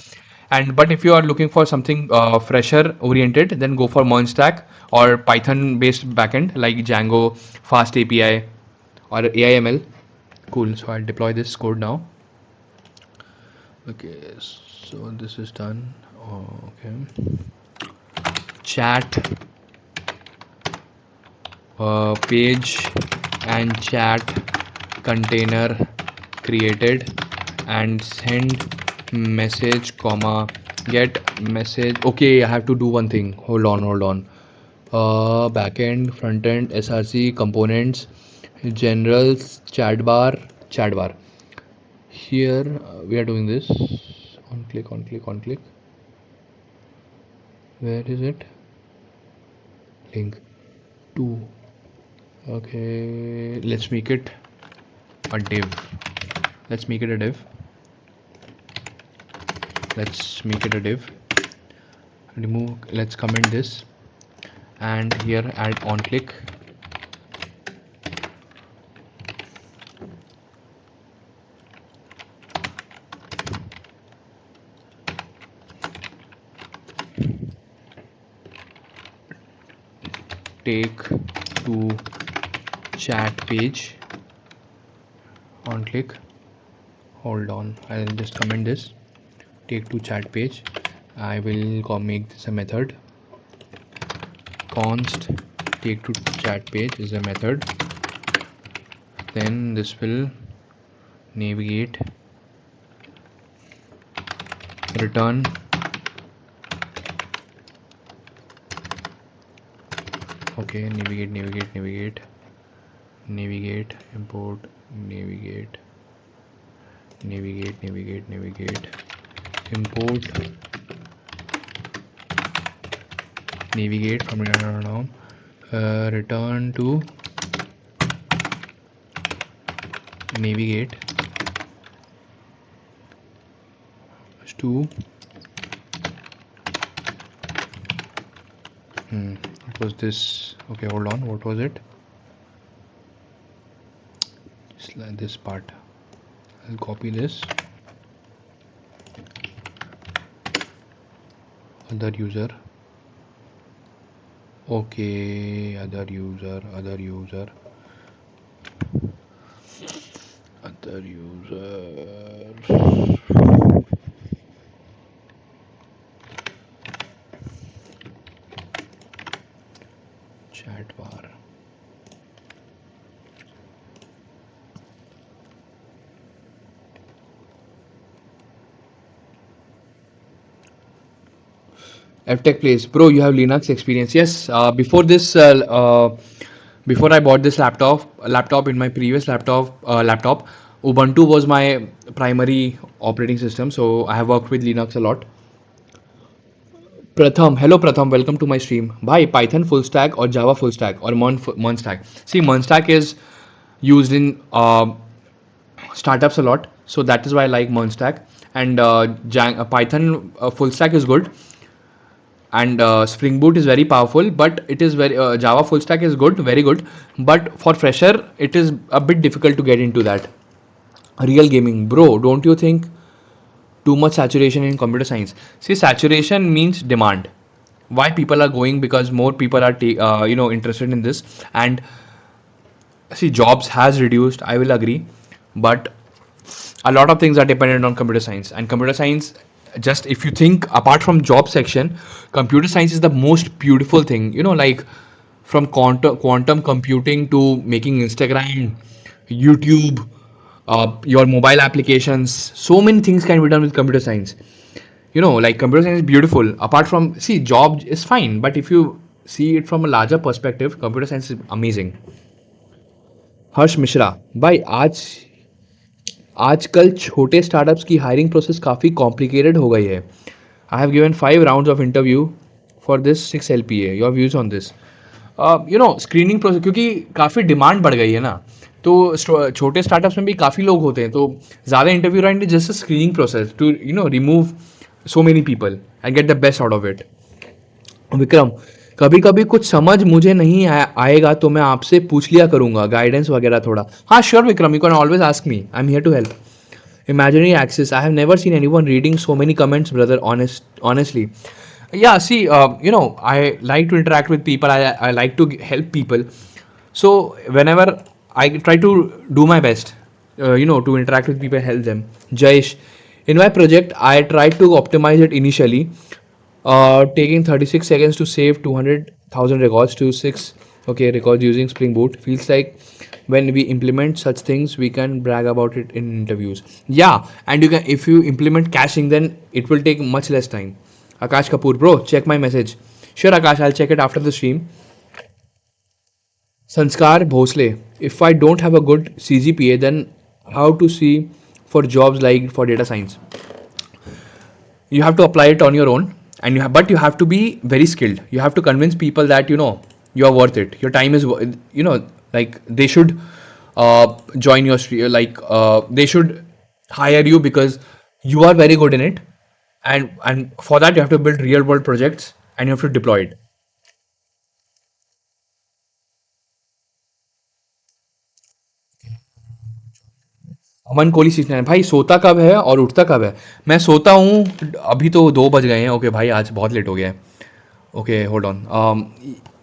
And but if you are looking for something fresher oriented, then go for MERN stack or Python based backend like Django, Fast API, or AIML. Cool. So I'll deploy this code now. Okay. So this is done. Okay. Chat page and chat container created and send message comma get message. Okay, I have to do one thing. Hold on. Backend, frontend, src components, generals, chat bar. Here we are doing this. On click. Where is it? Link 2. Okay, let's make it a div. Let's make it a div. Remove, let's comment this, and here add on click. Take to chat page, on click. Hold on, I'll just comment this. Take to chat page. I will make this a method. Const take to chat page is a method. Then this will navigate, return okay, navigate, import, navigate, import, navigate from down, return to navigate to what was this? Okay, hold on, what was it? Just like this part. I'll copy this. Other user. Okay, other user. Chat bar. FTech Place. Bro, you have Linux experience. Yes, before before I bought this laptop in my previous laptop, Ubuntu was my primary operating system, so I have worked with Linux a lot. Pratham, hello Pratham, welcome to my stream. Bhai, Python full stack or Java full stack or MERN stack? See, MERN stack is used in startups a lot, so that is why I like MERN stack. And Python full stack is good, and Spring Boot is very powerful, but it is very Java full stack is good, very good, but for fresher it is a bit difficult to get into that. Real gaming, bro, don't you think too much saturation in computer science? See, saturation means demand. Why people are going? Because more people are interested in this. And see, jobs has reduced, I will agree, but a lot of things are dependent on computer science. And computer science, just if you think apart from job section, computer science is the most beautiful thing, like from quantum computing to making Instagram, YouTube, your mobile applications. So many things can be done with computer science. Like computer science is beautiful. Apart from, see, job is fine, but if you see it from a larger perspective, computer science is amazing. हर्ष मिश्रा, भाई आजकल छोटे startups की hiring process काफ़ी complicated हो गई है. I have given 5 rounds of interview for this 6 LPA. Your views on this? Screening process, क्योंकि काफ़ी डिमांड बढ़ गई है ना, तो छोटे स्टार्टअप्स में भी काफ़ी लोग होते हैं, तो ज़्यादा interview round is just a screening process to remove so many people and get the best out of it. Vikram, कभी कभी कुछ समझ मुझे नहीं आएगा तो मैं आपसे पूछ लिया करूंगा, गाइडेंस वगैरह थोड़ा. हाँ, sure Vikram, you can always ask me, I am here to help. Imaginary access, I have never seen anyone reading so many comments, brother, honestly. Yeah, see, I like to interact with people, I like to help people, so whenever I try to do my best, to interact with people, help them. Jayesh, in my project I tried to optimize it initially, taking 36 seconds to save 200,000 records to 6 records using Spring Boot. Feels like when we implement such things we can brag about it in interviews. Yeah, and you can, if you implement caching, then it will take much less time. Akash Kapoor, bro, check my message. Sure Akash, I'll check it after the stream. Sanskar Bhosle, if I don't have a good CGPA, then how to see for jobs like for data science? You have to apply it on your own, and but you have to be very skilled. You have to convince people that you are worth it. Your time is, like they should join your stream, like they should hire you because you are very good in it, and for that you have to build real world projects and you have to deploy it. अमन कोहली 69, भाई सोता कब है और उठता कब है? मैं सोता हूँ, अभी तो 2 बज गए हैं. ओके भाई, आज बहुत लेट हो गया है. Okay, hold on.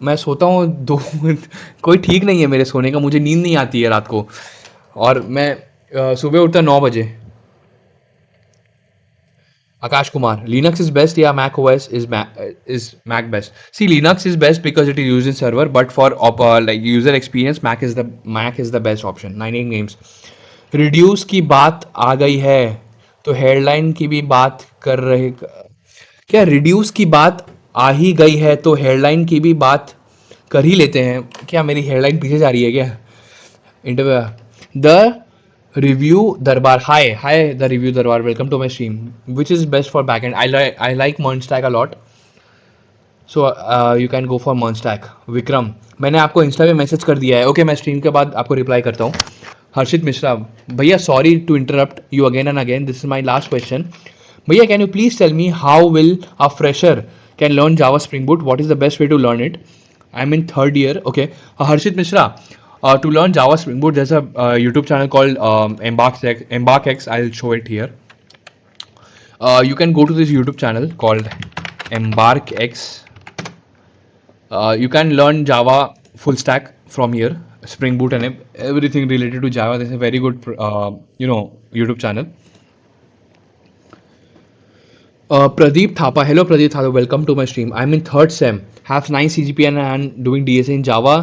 मैं सोता हूँ 2 कोई ठीक नहीं है मेरे सोने का, मुझे नींद नहीं आती है रात को, और मैं सुबह उठता 9 बजे. Akash Kumar, Linux is best, yeah, Mac OS is Mac best. See, Linux is best because it is used in server, but for like user experience, Mac is the best option. 9 games. Reduce की बात आ गई है तो headline की भी बात कर रहे क्या? रिड्यूस की बात आ ही गई है तो हेडलाइन की भी बात कर ही लेते हैं क्या? मेरी हेडलाइन पीछे जा रही है क्या? Interview the review darbar, hi the review darbar, welcome to my stream. Which is best for backend? I like MERN stack a lot, so you can go for MERN stack. Vikram, मैंने आपको Insta पे message कर दिया है. Okay, मैं stream के बाद आपको रिप्लाई करता हूँ. हर्षित मिश्रा, भैया sorry to interrupt you again and again, this is my last question. भैया, can you please tell me how will a fresher can learn Java Spring Boot? What is the best way to learn it? I am in 3rd year. Okay, Harshit Mishra, to learn Java Spring Boot, there's a YouTube channel called EmbarkX. I'll show it here. You can go to this YouTube channel called EmbarkX. You can learn Java full stack from here, Spring Boot and everything related to Java. This is a very good, YouTube channel. Pradeep Thapa, hello Pradeep Thapa, welcome to my stream. I'm in 3rd sem, have 9 CGPA and doing DSA in Java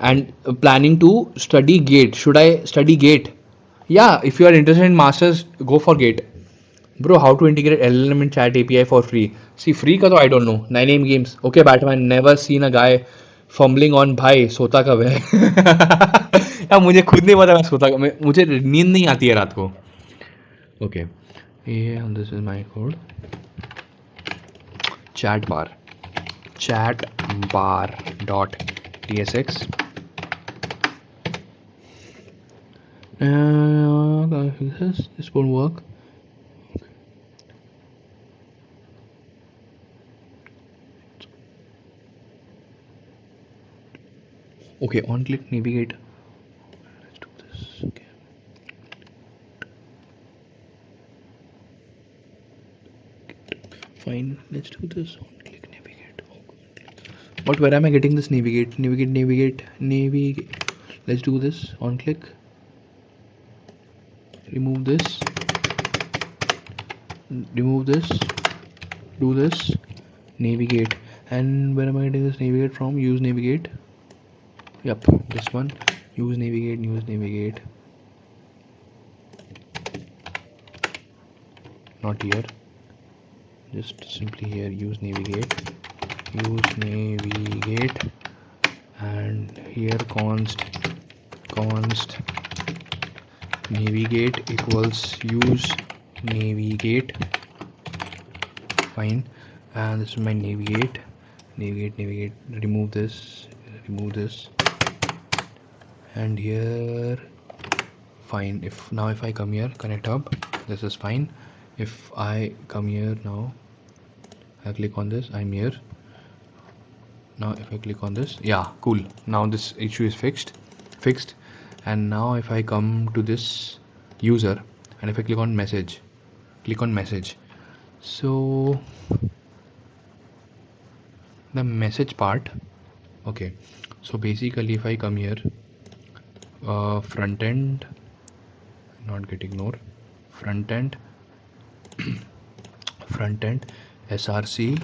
and planning to study GATE. Should I study GATE? Yeah, if you are interested in masters, go for GATE. Bro, how to integrate LLM in chat API for free? See, free ka to I don't know. 9 games. Okay, Batman, never seen a guy fumbling on भाई, सोता कब है? यार मुझे खुद नहीं पता मैं सोता कब, मुझे नींद नहीं आती है रात को. ओके, ये this is my code. Chat bar, chat bar dot tsx. This won't work. Okay, on click navigate. Let's do this. Okay. Fine, let's do this. On click navigate. But where am I getting this navigate? Navigate. Let's do this. On click. Remove this. Remove this. Do this. Navigate. And where am I getting this navigate from? Use navigate. Yep, this one. Use navigate. Not here. Just simply here. Use navigate. And here const navigate equals use navigate. Fine. And this is my navigate. Remove this. And here, fine. If I come here, connect hub, this is fine. If I come here now, I click on this, I'm here. Now if I click on this, yeah, cool. Now this issue is fixed. And now if I come to this user and if I click on message, so the message part. Okay, so basically if I come here, front end, not get ignored, front end src,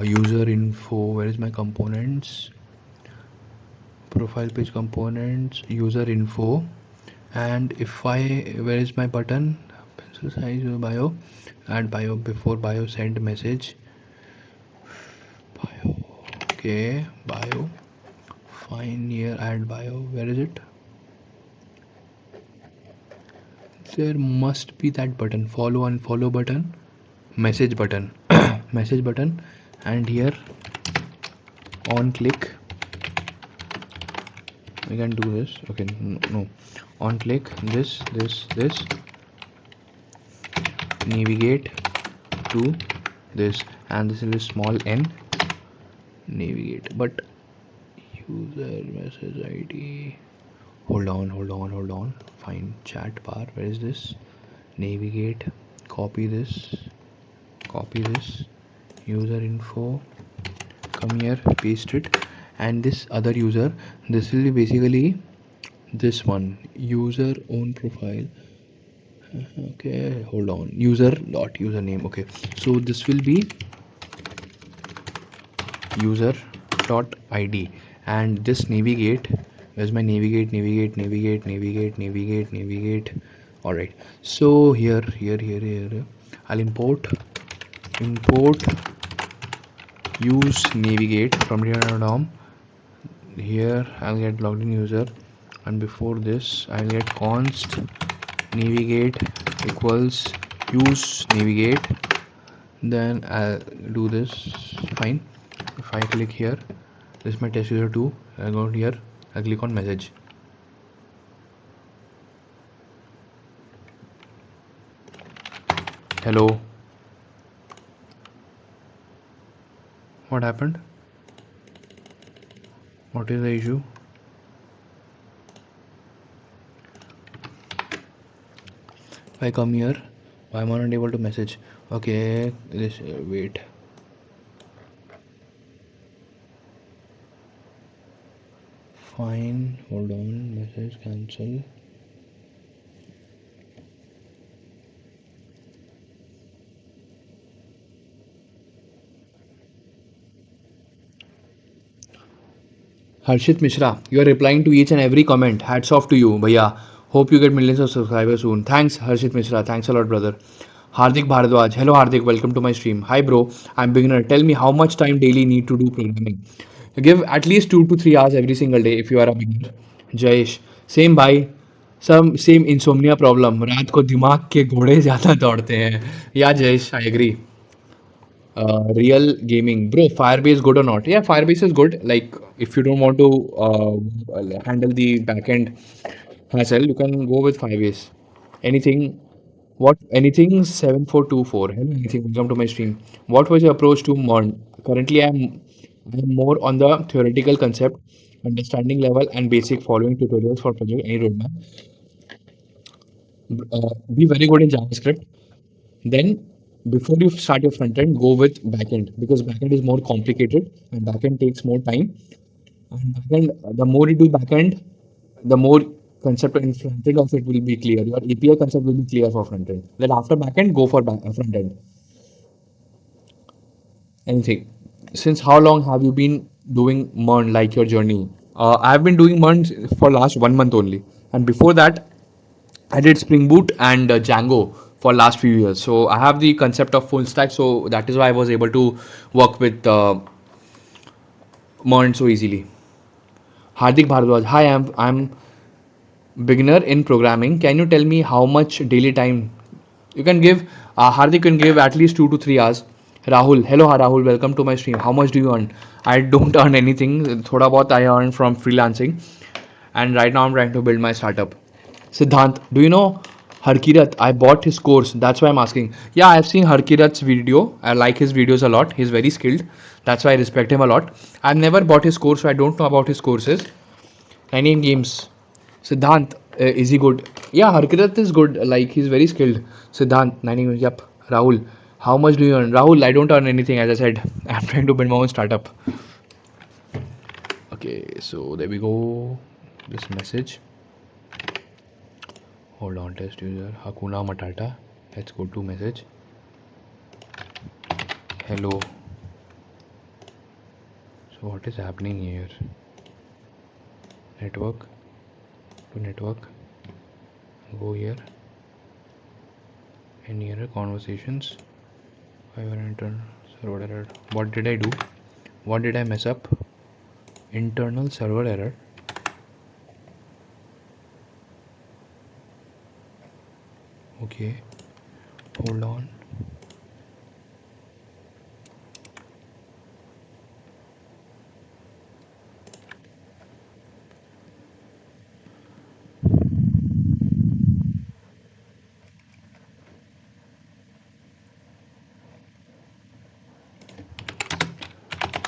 user info, where is my components, profile page components, user info, and if I, where is my button, pencil size, bio, add bio, before bio send message, bio, okay, bio, fine, here add bio, where is it? There must be that button, follow, unfollow button, message button, message button, and here on click we can do this. Okay, no, on click this, navigate to this, and this is small n, navigate, but user message id, hold on, fine, chat bar, where is this, navigate, copy this, user info, come here, paste it, and this other user, this will be basically this one, user own profile. Okay, hold on, user dot username. Okay, so this will be user dot id, and this navigate, where's my navigate, all right. So here I'll import use navigate from DOM. Here I'll get logged in user, and before this I'll get const navigate equals use navigate, then I'll do this, fine. If I click here, this is my test user 2, I go here, I click on message. Hello, what happened? What is the issue? If I come here, why am I not able to message? Okay, this wait. Fine, hold on, message cancel. Harshit Mishra, you are replying to each and every comment. Hats off to you, bhaiya. Hope you get millions of subscribers soon. Thanks, Harshit Mishra. Thanks a lot, brother. Hardik Bhardwaj. Hello, Hardik. Welcome to my stream. Hi, bro. I'm beginner. Tell me how much time daily need to do programming. Give at least 2 to 3 hours every single day if you are a beginner. Jayesh, same bhai. Some same insomnia problem. रात को दिमाग के घोड़े ज़्यादा दौड़ते हैं. Yeah, Jayesh, I agree. Real gaming, bro. Firebase good or not? Yeah, Firebase is good. Like if you don't want to handle the backend hassle, you can go with Firebase. Anything, what anything 7424. Hello, anything. Welcome to my stream. What was your approach to MERN? Currently, I'm more on the theoretical concept, understanding level, and basic following tutorials for project. Any roadmap? Be very good in JavaScript. Then, before you start your front end, go with backend because backend is more complicated and backend takes more time. And backend, the more you do backend, the more concept and front end of it will be clear. Your API concept will be clear for front end. Then after backend, go for front end. Anything. Since how long have you been doing MERN, like your journey? I've been doing MERN for last 1 month only, and before that, I did Spring Boot and Django for last few years. So I have the concept of full stack. So that is why I was able to work with MERN so easily. Hardik Bhardwaj, hi, I'm beginner in programming. Can you tell me how much daily time you can give? Hardik can give at least 2 to 3 hours. Rahul, hello Rahul, welcome to my stream. How much do you earn? I don't earn anything. Thoda bahut I earn from freelancing, and right now I'm trying to build my startup. Siddhant, do you know Harkirat? I bought his course. That's why I'm asking. Yeah, I've seen Harkirat's video. I like his videos a lot. He's very skilled. That's why I respect him a lot. I've never bought his course, so I don't know about his courses. Nine games. Siddhant, is he good? Yeah, Harkirat is good. Like he's very skilled. Siddhant, nine games. Yep. Rahul, how much do you earn? Rahul, I don't earn anything. As I said, I'm trying to build my own startup. Okay, so there we go. This message. Hold on, test user Hakuna Matata. Let's go to message. Hello. So what is happening here? Network to network. Go here. And here conversations. I will enter server error. What did I do? What did I mess up? Internal server error. Okay. Hold on.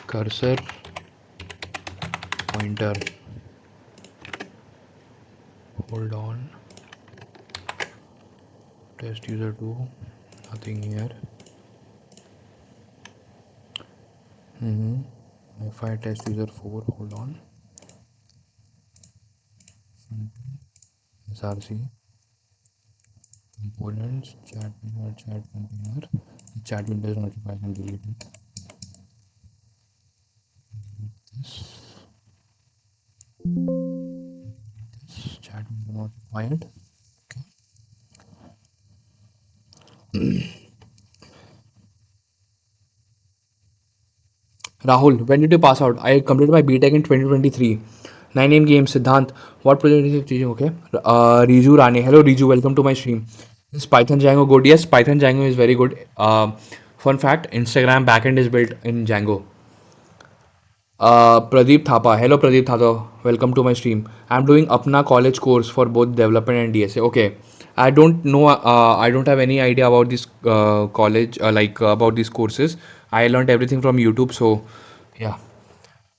Cursor pointer. Hold on. Test user 2. Nothing here. Fi test user 4. Hold on. SRC. Components. Chat container. Chat window is not required. I can delete it. This chat window not required. Rahul, when did you pass out? I completed my BTech in 2023. 9 games. Siddhant, what project is you teaching? Okay. Riju Rane. Hello, Riju. Welcome to my stream. Is Python Django good? Yes, Python Django is very good. Fun fact, Instagram backend is built in Django. Pradeep Thapa. Hello, Pradeep Thapa. Welcome to my stream. I'm doing Apna college course for both development and DSA. Okay. I don't know. I don't have any idea about this college, about these courses. I learned everything from YouTube. So, yeah.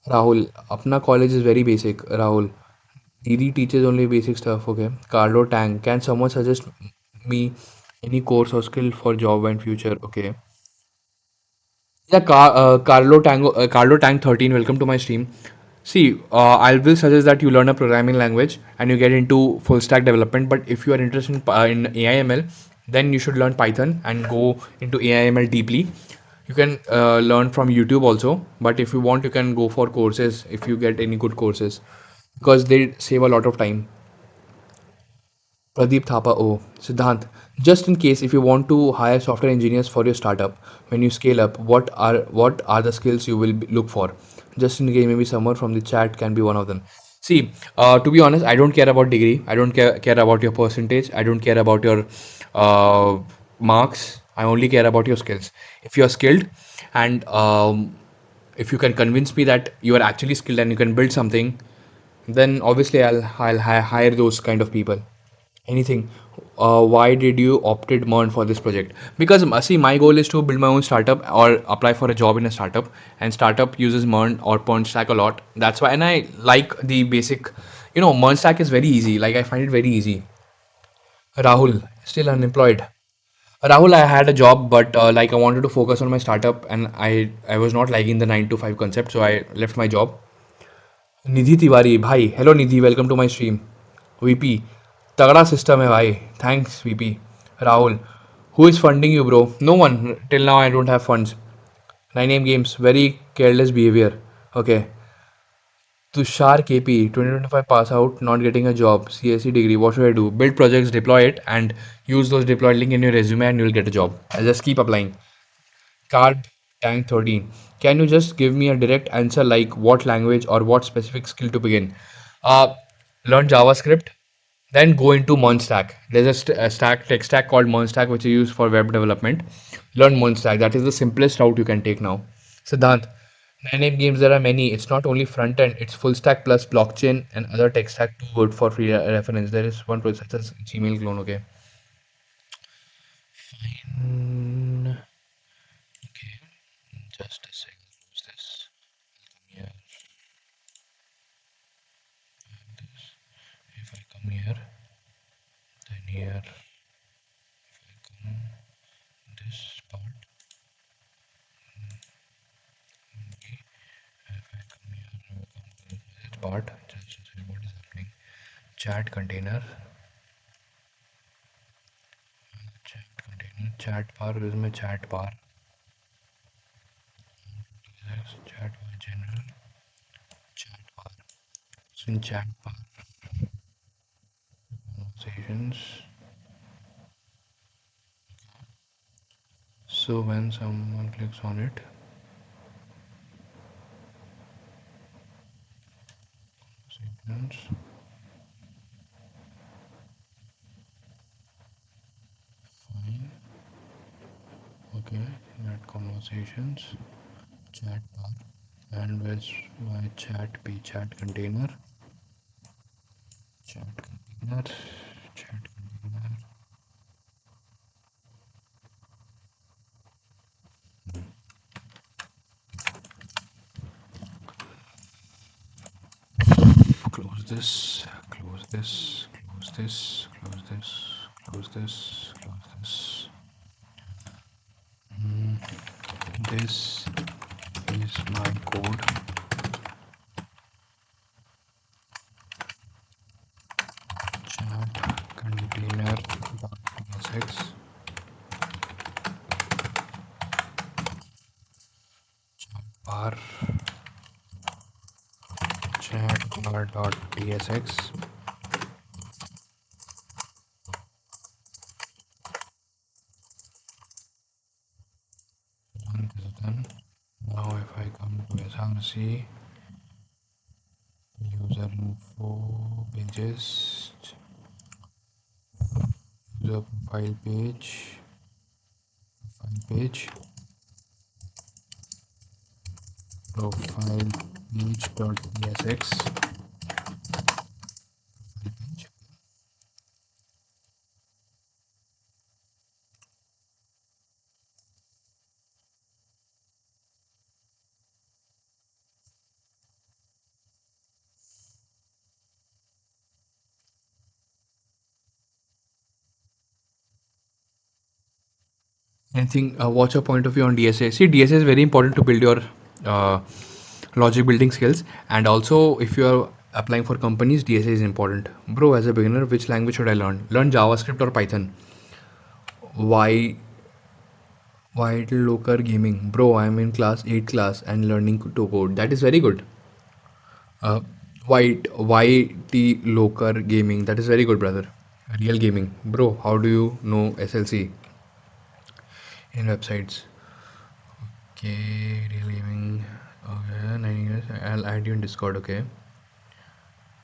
Rahul, Apna college is very basic. Rahul, Didi teaches only basic stuff. Okay. Carlo Tang. Can someone suggest me any course or skill for job and future? Okay. Yeah, Carlo Tank 13. Welcome to my stream. See, I will suggest that you learn a programming language and you get into full stack development. But if you are interested in AIML, then you should learn Python and go into AIML deeply. You can learn from YouTube also. But if you want, you can go for courses if you get any good courses because they save a lot of time. Pradeep Thapa. Oh, Siddhant. Just in case, if you want to hire software engineers for your startup, when you scale up, what are the skills you will look for? Just in case maybe someone from the chat can be one of them. See, to be honest, I don't care about degree. I don't care about your percentage. I don't care about your uh, marks. I only care about your skills. If you are skilled, and if you can convince me that you are actually skilled and you can build something, then obviously I'll hire those kind of people. Anything. Why did you opted MERN for this project? Because see, my goal is to build my own startup or apply for a job in a startup, and startup uses MERN or MERN stack a lot. That's why, and I like the basic, MERN stack is very easy. Like I find it very easy. Rahul, still unemployed. Rahul, I had a job, but like I wanted to focus on my startup, and I was not liking the 9 to 5 concept, so I left my job. Nidhi Tiwari भाई hello Nidhi welcome to my stream VP तगड़ा system है भाई thanks VP Rahul who is funding you bro no one till now I don't have funds nine M games very careless behaviour okay Tushar KP 2025 pass out not getting a job CSE degree what should I do build projects deploy it and use those deployed link in your resume and you'll get a job I'll just keep applying Carb Tank 13. Can you just give me a direct answer like what language or what specific skill to begin? Uh, Learn JavaScript, then go into MonStack. There's a tech stack called MonStack which is used for web development. Learn MonStack. That is the simplest route you can take now. Siddhant, nine name games there are many. It's not only front end. It's full stack plus blockchain and other tech stack too good for free reference. There is one project such as Gmail clone. Okay. Mm, okay. Just a second. Who's this? Here. This. If I come here, then here. If I come this part, okay. If I come here, I will come to this part. Just see what is happening. Chat container. Chat container. Chat bar. This is my chat bar. Yes, chat bar general. Chat bar. So in chat bar, conversations. So when someone clicks on it, conversations. Fine. Okay. Net conversations. Chat bar. And where's my chat p chat container? Chat container. Chat container. Close this. Close this. Close this. Close this. Close this. Close this. This is my code. Chat container.tsx. Chat bar. Chat bar.tsx. Done. This is done. Now if I come to SRC, user info pages, user profile page, profile page.tsx, profile page. Anything, what's your point of view on DSA? See, DSA is very important to build your uh, logic building skills, and also if you are applying for companies, DSA is important. Bro, as a beginner, which language should I learn? Learn JavaScript or Python? Why Vital Locker Gaming? Bro, I'm in class 8 class and learning to code. That is very good. Uh, YT Locker Gaming. That is very good, brother. Real gaming. Bro, how do you know SLC in websites? Okay, real gaming. Okay, 9 years. I'll add you in Discord. Okay.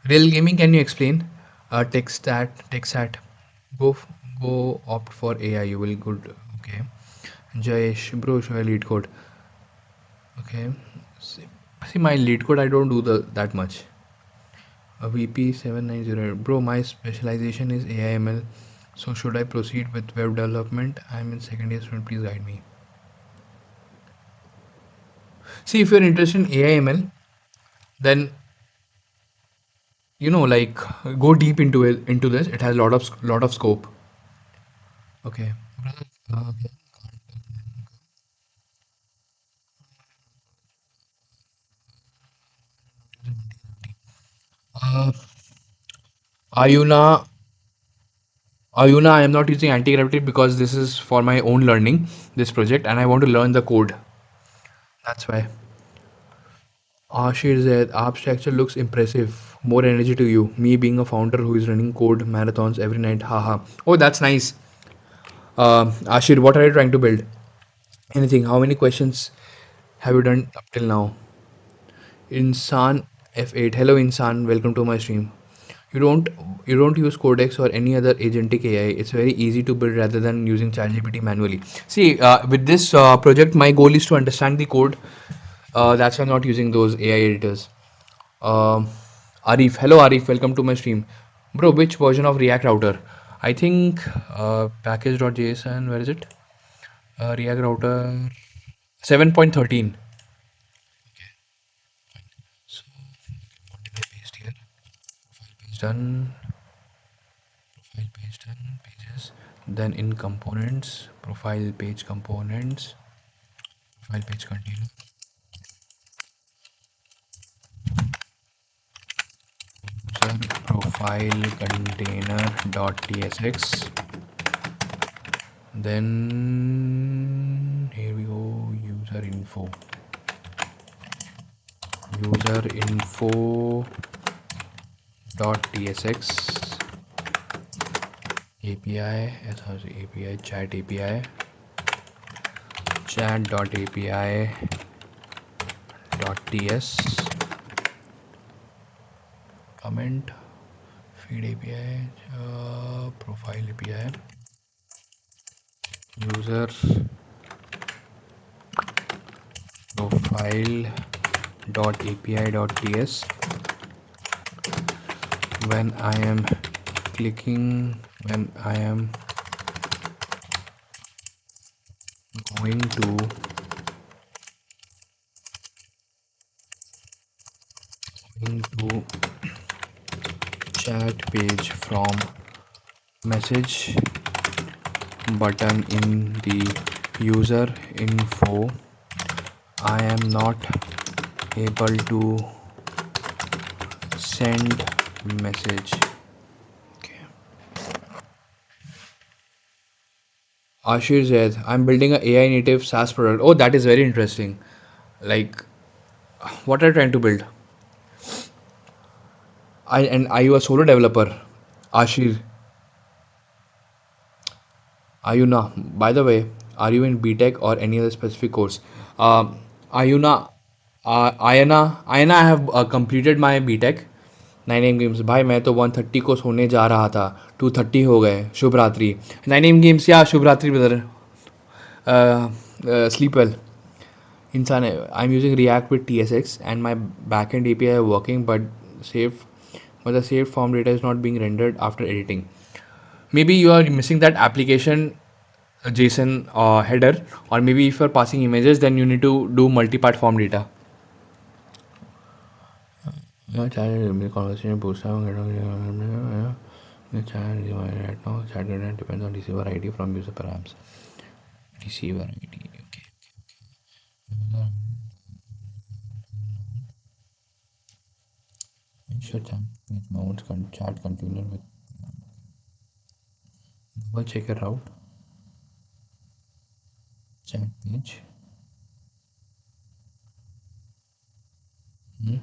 Real gaming, can you explain? Tech stat. Go f- go opt for AI. You will good. Okay. Jayesh, bro, show a lead code. Okay. See, see my lead code. I don't do that much. A VP 790. Bro, my specialization is AIML. So should I proceed with web development? I'm in second year student. Please guide me. See, if you're interested in AIML, then like go deep into it into this. It has lot of scope. Okay. Okay. Uh, Ayuna, Ayuna, I am not using anti-gravity because this is for my own learning, this project, and I want to learn the code. That's why. Ashir said, architecture looks impressive. More energy to you. Me being a founder who is running code marathons every night. Haha. Oh, that's nice. Ashir, what are you trying to build? Anything? How many questions have you done up till now? Insan F8. Hello Insan, welcome to my stream. You don't you don't use Codex or any other agentic AI. It's very easy to build rather than using ChatGPT manually. See, with this project, my goal is to understand the code. That's why I'm not using those AI editors. Um, Arif, hello Arif, welcome to my stream. Bro, which version of React router? I think package.json, where is it? React router 7.13. So, what did I paste here? File page done, profile page done, pages. Then in components, profile page components, profile page container, user profile container dot tsx. Then here we go, user info dot tsx API, API, chat dot API dot ts comment feed API, profile API, user profile dot API dot ts. When I am clicking, when I am going to chat page from message button in the user info, I am not able to send message. Okay. Ashir says, I'm building a AI native SaaS product. Oh, that is very interesting. Like, what are you trying to build? And are you a solo developer? Ashir, Ayuna, by the way, are you in BTech or any other specific course? Ayuna, Ayana, I have completed my BTech. 9 AM games भाई मैं तो 1:30 को सोने जा रहा था 2:30 हो गए शुभ रात्रि 9 AM गेम्स या शुभ रात्रि ब्रदर sleep well इंसान है I'm using React with TSX and my backend API working save but the saved form data is not being rendered after editing. Maybe you are missing that application JSON header, or maybe if you're passing images, then you need to do multi-part form data. Conversation boost the chat right now. Chat depends on receiver ID from user params. Receiver ID. Okay. Ensure chat with mounts chat container with double check a route chat page. Hmm.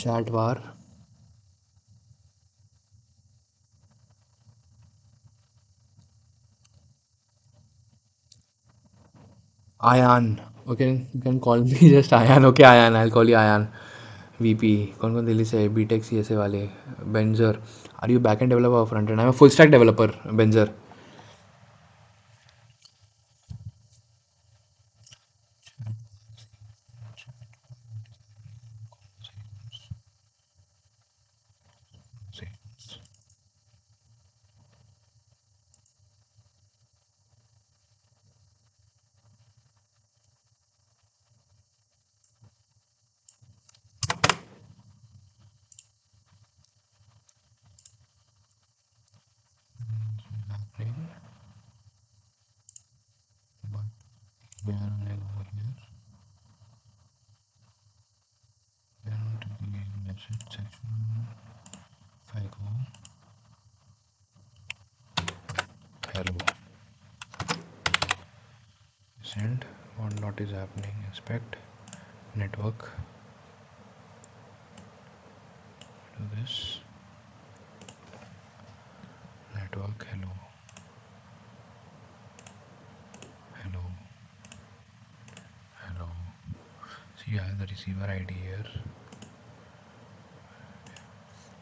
chat var Ayan. Okay, you can call me just Ayan. Okay, Ayan, I'll call you Ayan. VP कौन कौन दिल्ली से है BTech सी ऐसे वाले बेंजर are you backend developer front end I am full stack developer बेंजर hello send what is happening expect network do this network hello hello hello see I have the receiver ID here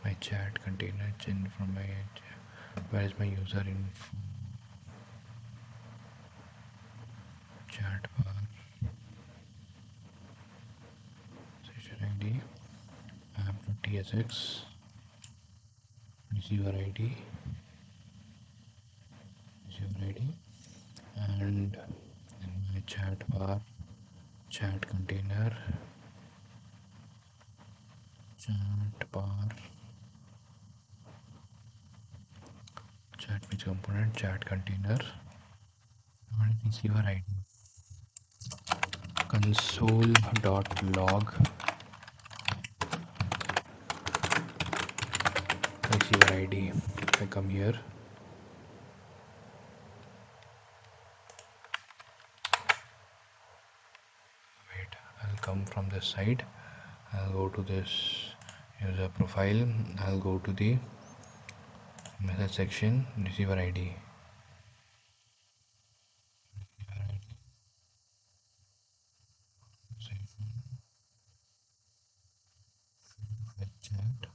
my chat container in from my where is my user info chat bar session ID app.tsx receiver ID receiver ID and in my chat bar chat container chat bar chat page component chat container and receiver ID console.log receiver ID. I come here wait I'll come from this side I'll go to this user profile I'll go to the message section receiver ID chat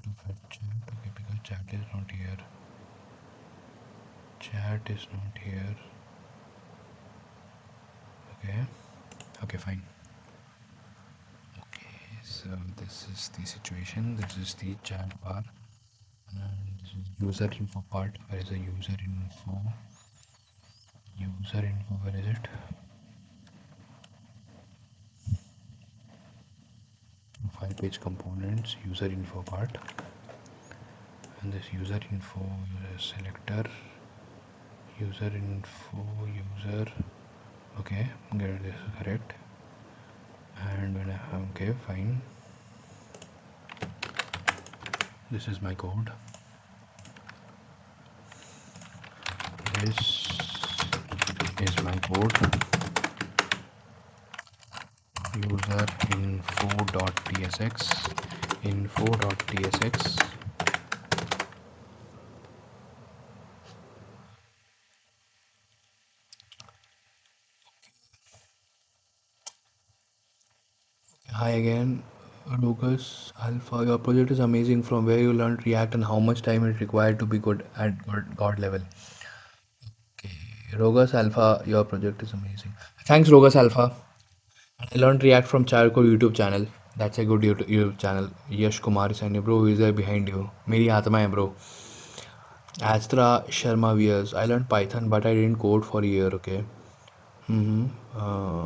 to fetch chat okay because chat is not here chat is not here okay okay fine okay so this is the situation this is the chat bar and this is user info part where is the user info where is it profile page components user info part and this user info selector user info user okay get this correct and when I okay fine this is my code this is my code user info.tsx info.tsx hi again Lucas Alpha your project is amazing from where you learned React and how much time it required to be good at god level okay Rogus Alpha your project is amazing thanks Rogus Alpha I learned React from Charco YouTube channel. That's a good YouTube channel. Yash Kumar is and bro, who is there behind you? मेरी आत्मा है bro. Astra Sharma viewers. I learned Python, but I didn't code for a year. Okay. Mm-hmm.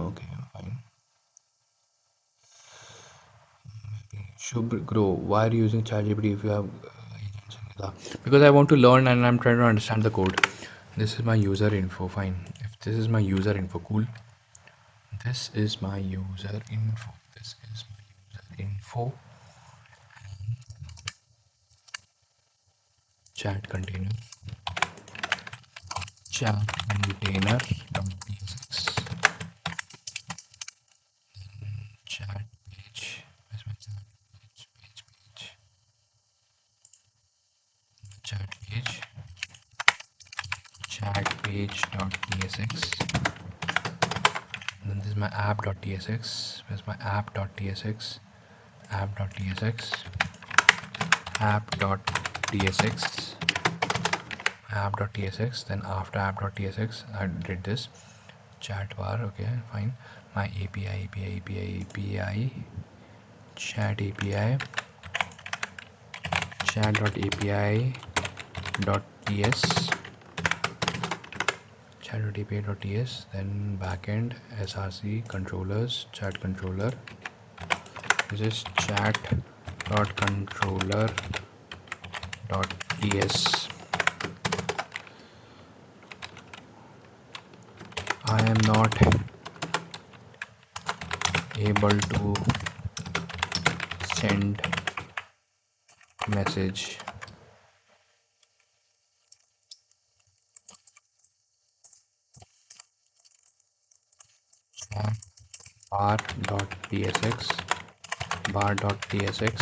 Okay, fine. Shubh grow. Why are you using ChatGPT if you have agents in the- because I want to learn and I'm trying to understand the code. This is my user info. Fine. If this is my user info, cool. This is my user info. This is my user info. Chat container. Chat container.tsx page.tsx. And then this is my app.tsx. Where's my app.tsx? App.tsx. App.tsx. App.tsx. Then after app.tsx, I did this chat bar. Okay, fine. My API, chat API, chat.api dot ts, chat.api.ts, then backend src controllers, chat controller. This is chat.controller.ts. I am not able to send message. bar.tsx,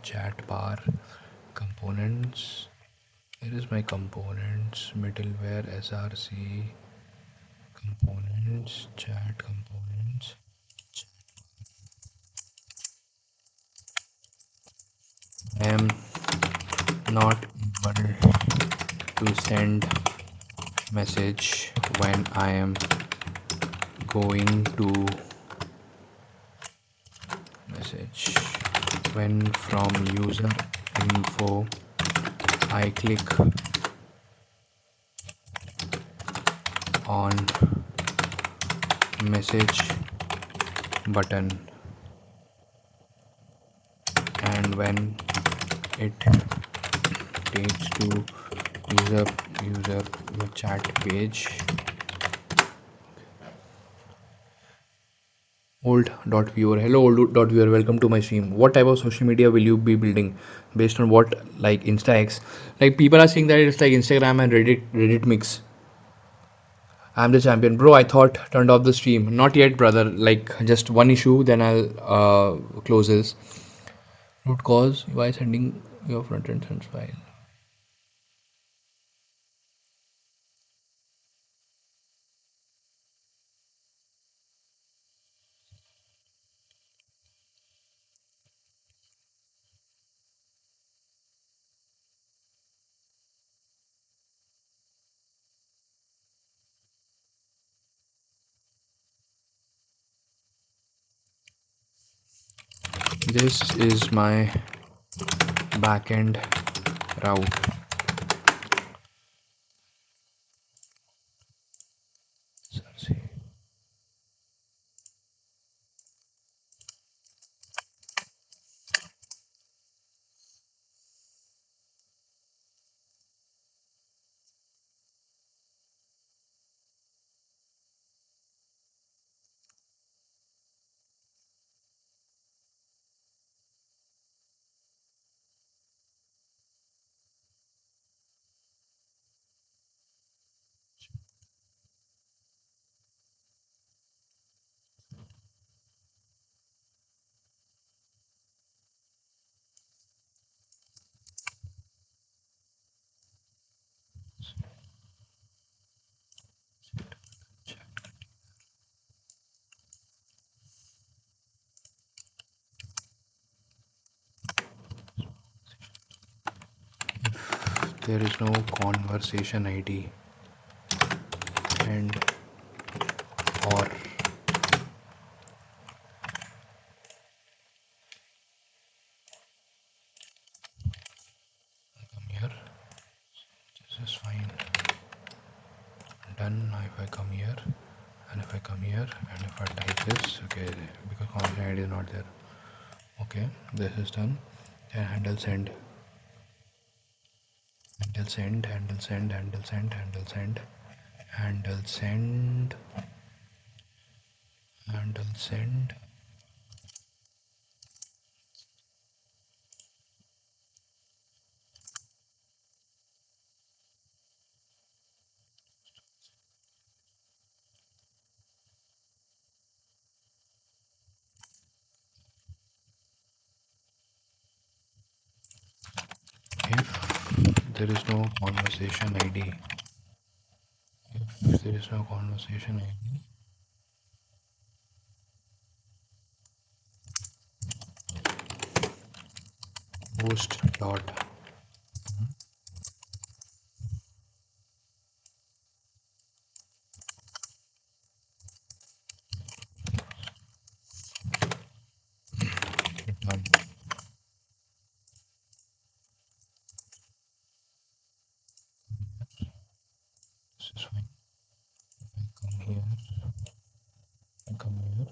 chat bar components. Here is my components, middleware src components, chat components. I am not able to send message when I am going to message. When from user info I click on message button, and when it takes to user chat page. Old.viewer, hello old.viewer, welcome to my stream. What type of social media will you be building? Based on what? Like InstaX? Like people are saying that it's like Instagram and Reddit mix. I'm the champion, bro. I thought turned off the stream. Not yet, brother. Like just one issue, then I'll close this. Root cause why sending your front end sends file. This is my backend route. There is no conversation ID and or come here. This is fine. Done. Now if I come here and if I come here and if I type this, okay, because conversation ID is not there. Okay, this is done. Then handle send. Handle send, handle send, handle send, handle send, handle send, handle send. If there is no conversation ID, is now conversation ID. Post dot. Return. This is fine. I come here. I come here.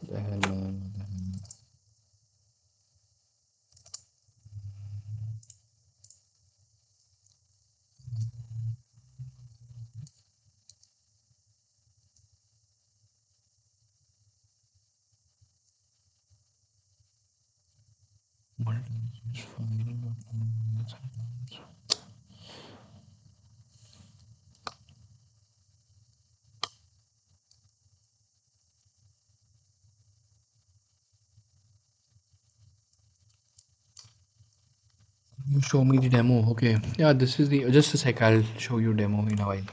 The hell, man. What the hell? Multi-use file. You show me the demo. Okay. Yeah, this is the. Just a sec. I'll show you demo in a while.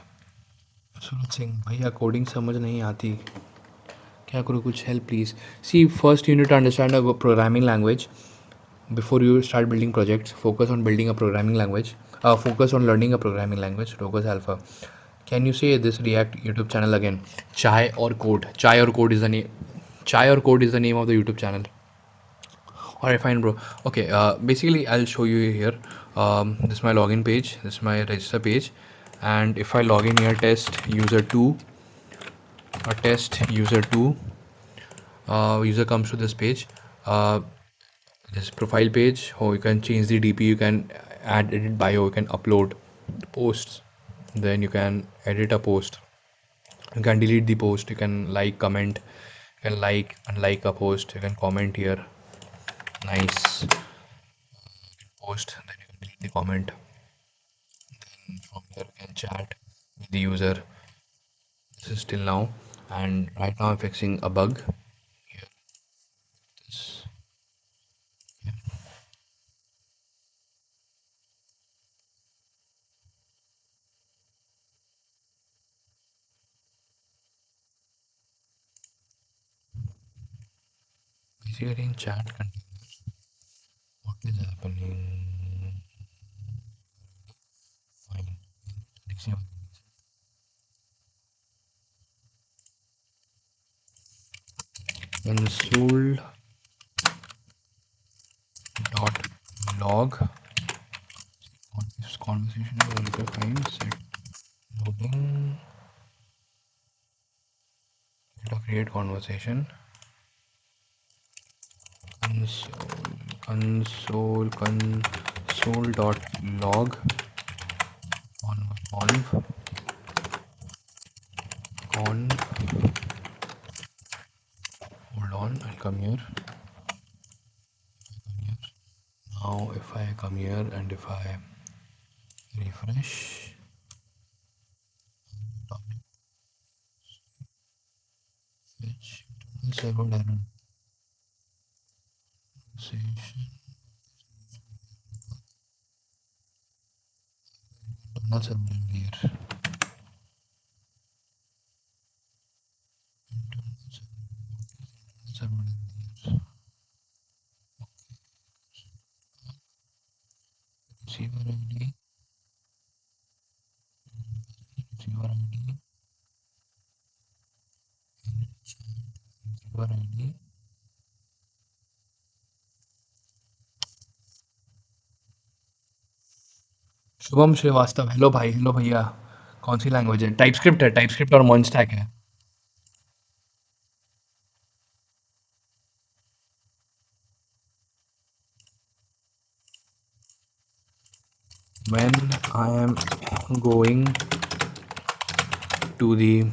Suraj Singh भैया coding समझ नहीं आती क्या करूँ कुछ help please see first you need to understand a programming language before you start building projects. Focus on building a programming language. Focus on learning a programming language. Logos Alpha. Can you say this React YouTube channel again? Chai or Code. Chai or Code is the name. Chai or Code is the name of the YouTube channel. Alright, fine, bro. Okay, basically, I'll show you here. This is my login page. This is my register page. And if I log in here, test user 2, or test user 2, user comes to this page. This profile page. Oh, you can change the DP. You can add edit bio. You can upload posts. Then you can edit a post. You can delete the post. You can like, comment. You can like, unlike a post. You can comment here. Nice post. Then you can delete the comment. From here you can chat with the user. This is till now, and right now I'm fixing a bug here. This basically in chat containers, what is happening? Fine. Console dot log this conversation is undefined set loading data create conversation console dot log conv hold on, I'll come here. Now if I come here and if I refresh fetch server error session internal server error here. Server error here. Receiver ID receiver ID receiver ID Shubham Srivastava hello भाई hello भैया कौन सी language है TypeScript है TypeScript और MERN stack है when I am going to the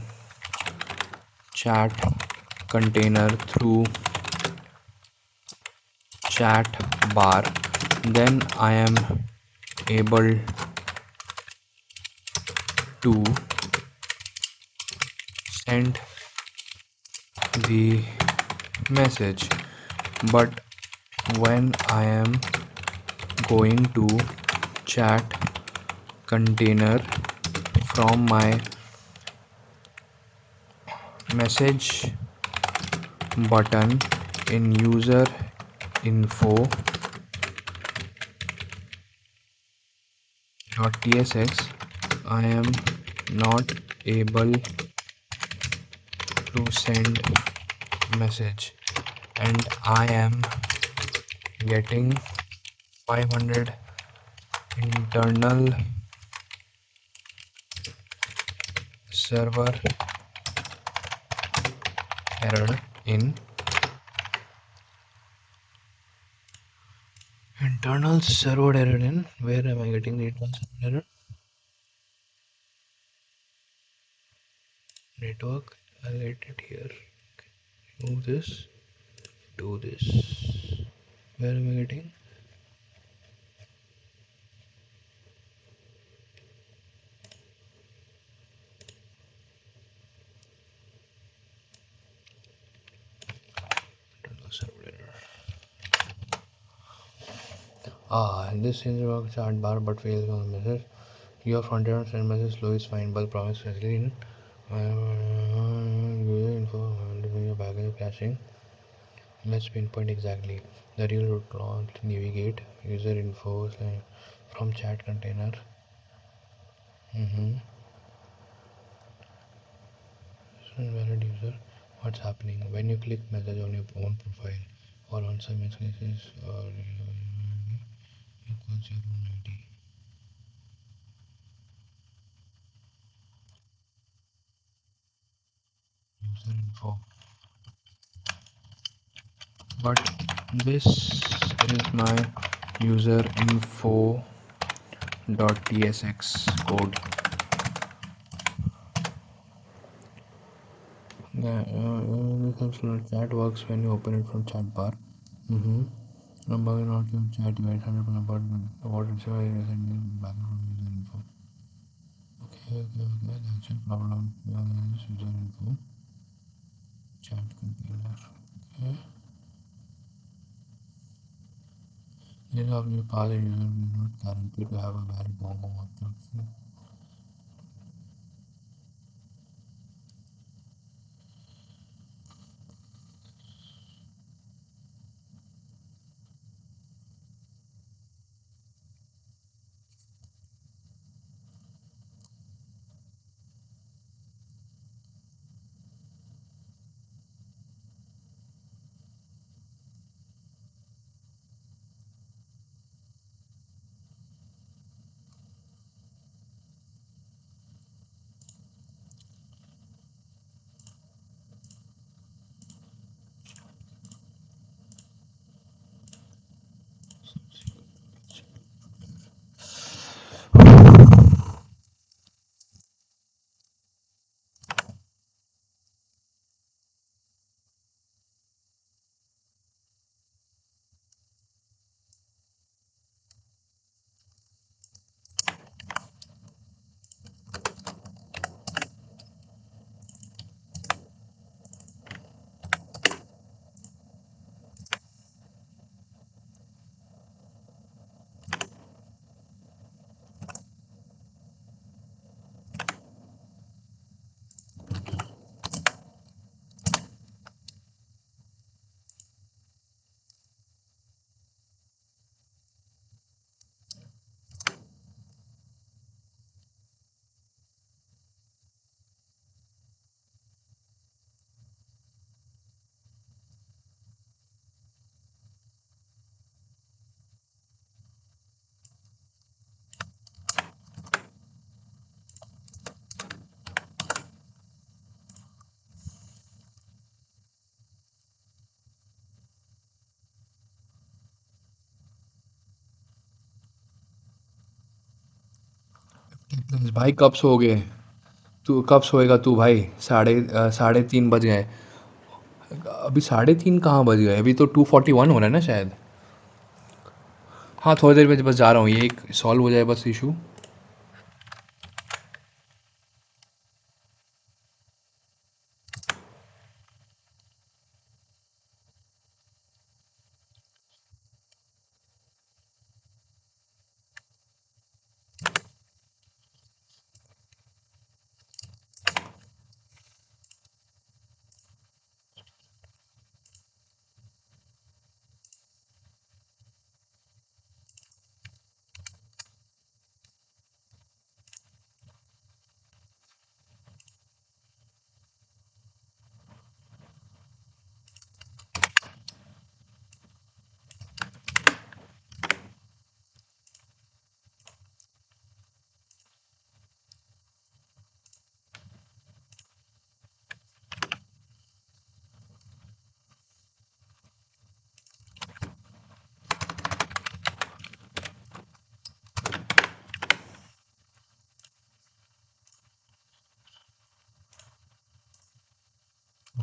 chat container through chat bar, then I am able to send the message, but when I am going to chat container from my message button in user info .tsx, I am not able to send message and I am getting 500 internal server error in internal server error in where am I getting the internal server error? Network, I'll let it here. Remove this, do this. Where am I getting? Internal server error. This seems to work chart bar but fails on the message. Your frontend send message slow is fine but promise especially in user info your backend caching. Let's pinpoint exactly the real root cause. Navigate user info from chat container. Valid user. What's happening when you click message on your own profile or on some instances or equals your own ID. User info. But this is my user info .tsx code. Chat works when you open it from chat bar. Number not your chat, you write 100% about what it's sending back from user info. Okay, that's a problem. User info chat container. Okay. These are your path and user is not guaranteed to have a valid Mongo method. भाई कब सोओगे तू कब सोएगा तू भाई 3:30 बज गए अभी 3:30 कहाँ बज गए अभी तो 2:41 हो रहा है ना शायद हाँ थोड़ी देर में बस जा रहा हूँ ये एक सॉल्व हो जाए बस issue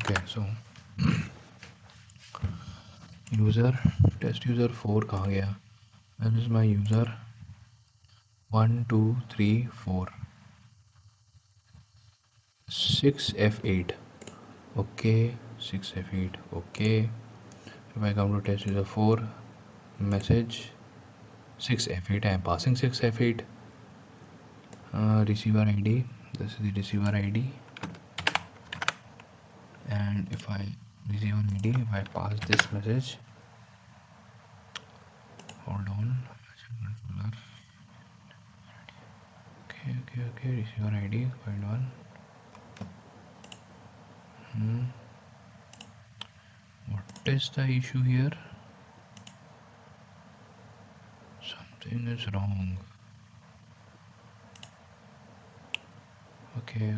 Okay, so user test user 4 कहाँ गया? Where is my user? 1 2 3 4 6 F8. Okay, 6 F8. Okay, if I come to test user 4 message 6 F8, I am passing 6 F8. Receiver ID, this is the receiver ID, and if I receiver ID, if I pass this message, hold on, okay, receiver ID, find one. What is the issue here? Something is wrong. Okay.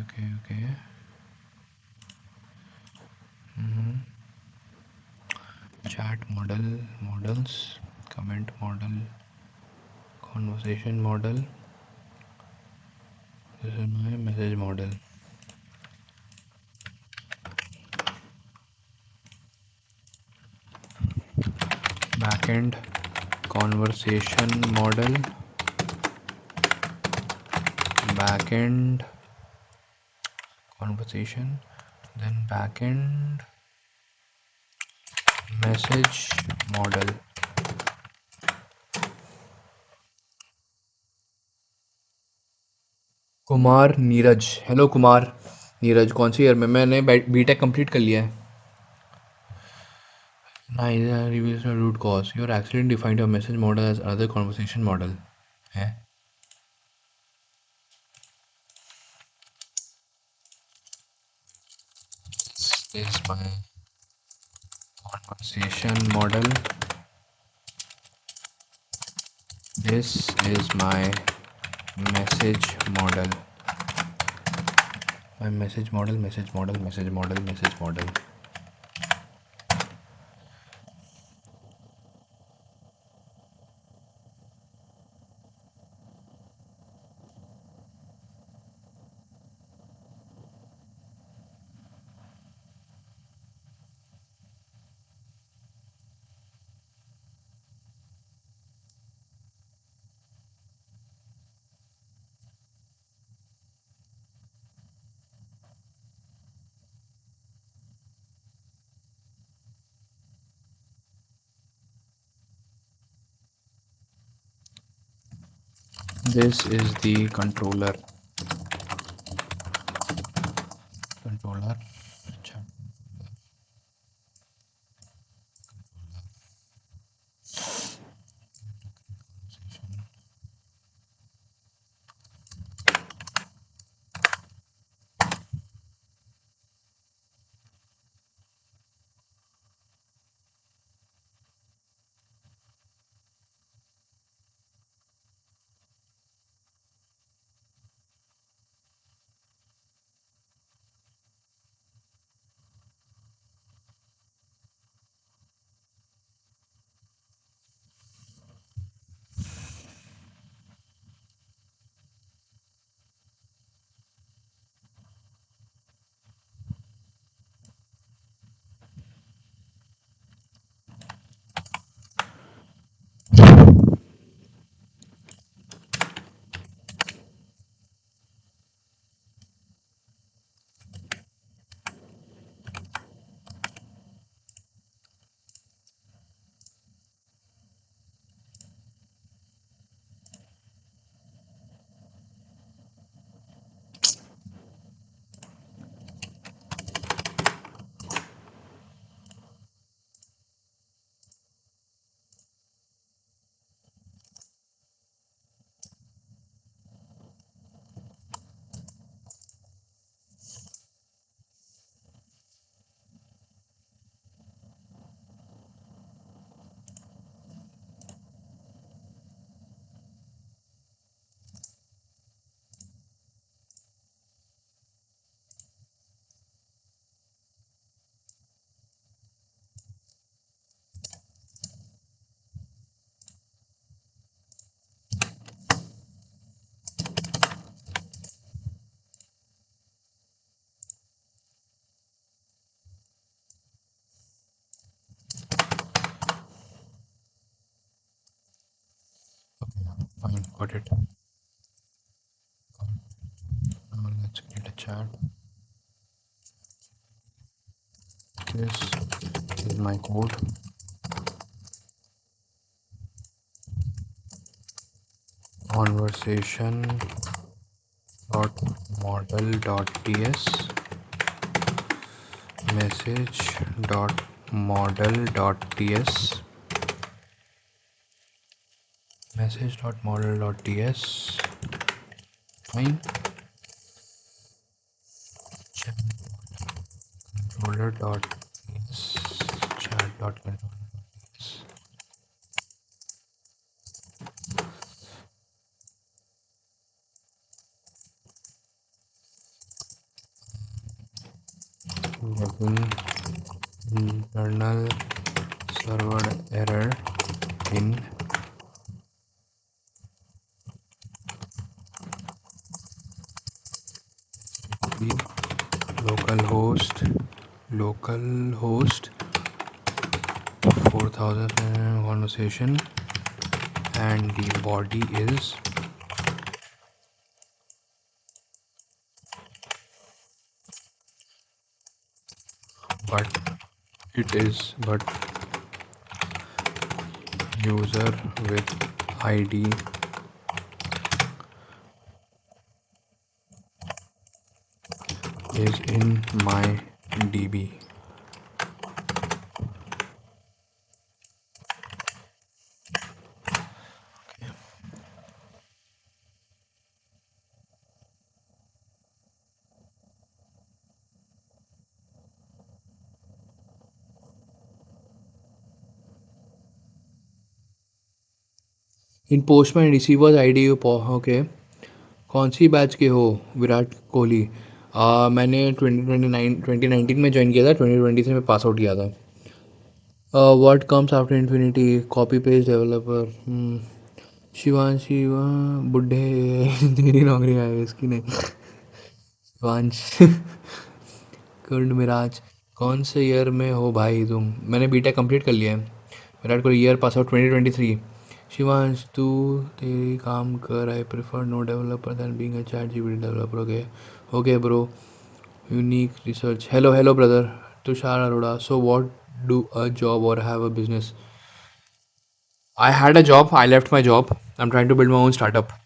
Chat model, models, comment model, conversation model. This is my message model. Backend conversation model, backend conversation, then backend message model. Kumar Neeraj, hello Kumar Neeraj, कौन सी year में? मैंने BTech complete कर लिया है. Nice, reveals the root cause. Your accident defined your message model as another conversation model. है? This is my conversation model. This is my message model. My message model. This is the controller. अच्छा. Got it. Now let's create a chat. This is my code. Conversation dot model dot ts message dot model dot ts message dot model dot ts fine. Chat controller dot ts chat dot controller dot ts debugging internal server error in the localhost 4000 conversation, and the body is but but user with id is in my db. In Postman receivers ID okay. कौन सी batch के हो? विराट कोहली. मैंने 2019 में join किया था. 2020 से मैं पास आउट किया था. What comes after infinity? Copy page developer. Shivanshi बुढ़े. तेरी नौकरी है इसकी नहीं. शिवांश. कुंड मिराज. कौन से ईयर में हो भाई तुम? मैंने बीटेक कंप्लीट कर लिया है. Virat Kohli year pass out 2023. Shivansh तू तेरी काम कर. I prefer no developer then being a ChatGPT developer. Okay. Okay bro. Unique research. Hello brother. Tushar Arora. So what do a job or have a business? I had a job. I left my job. I'm trying to build my own startup.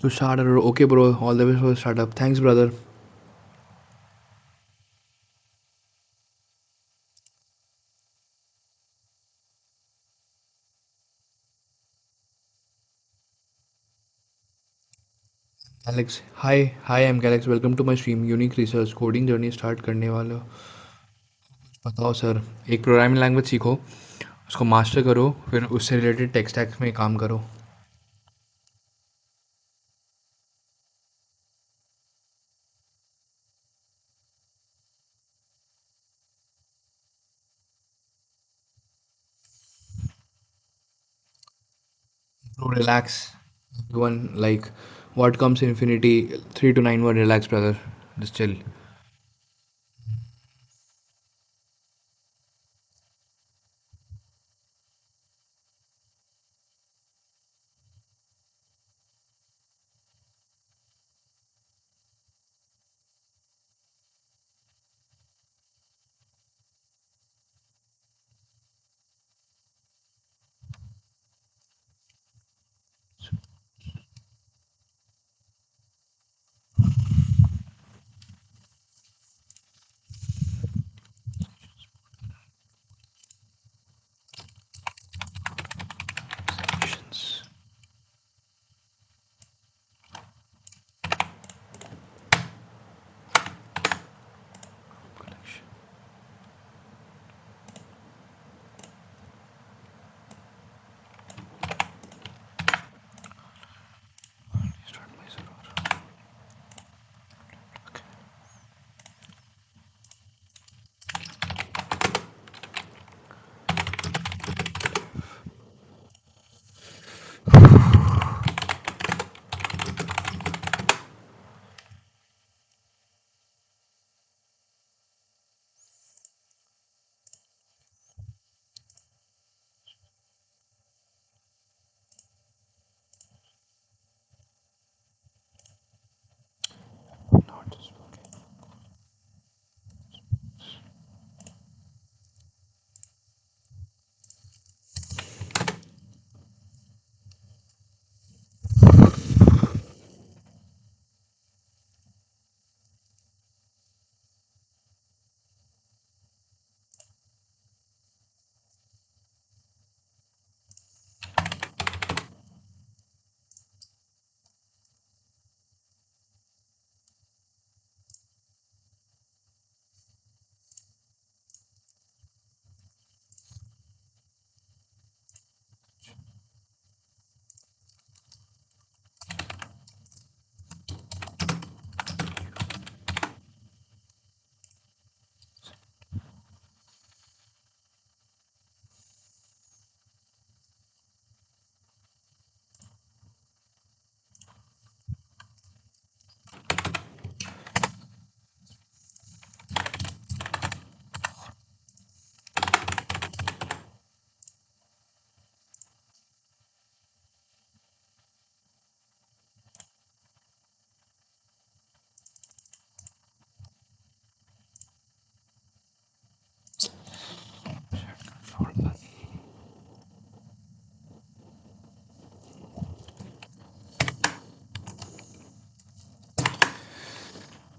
To start, okay, bro. All the best for the startup. Thanks, brother. Alex, hi, I'm Alex. Welcome to my stream. Unique research coding journey start करने वाले हो. बताओ sir. एक programming language सीखो, उसको master करो, फिर उससे रिलेटेड टेक स्टैक्स में काम करो. Bro, relax. Everyone, like, what comes infinity? 3 to 9 word. Relax, brother. Just chill.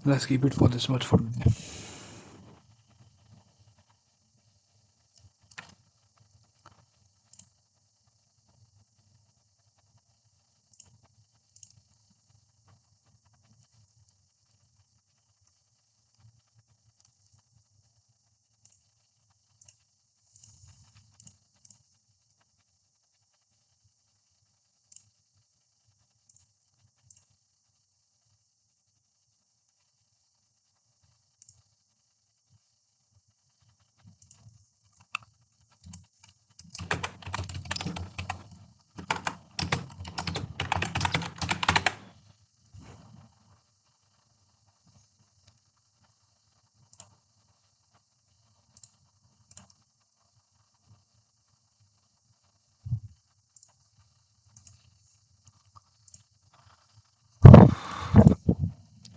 Let's keep it for this much for today.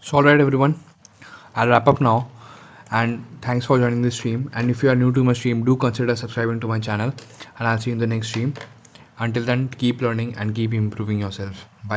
So, alright, everyone. I'll wrap up now. And thanks for joining this stream. And if you are new to my stream, do consider subscribing to my channel. And I'll see you in the next stream. Until then, keep learning and keep improving yourself. Bye.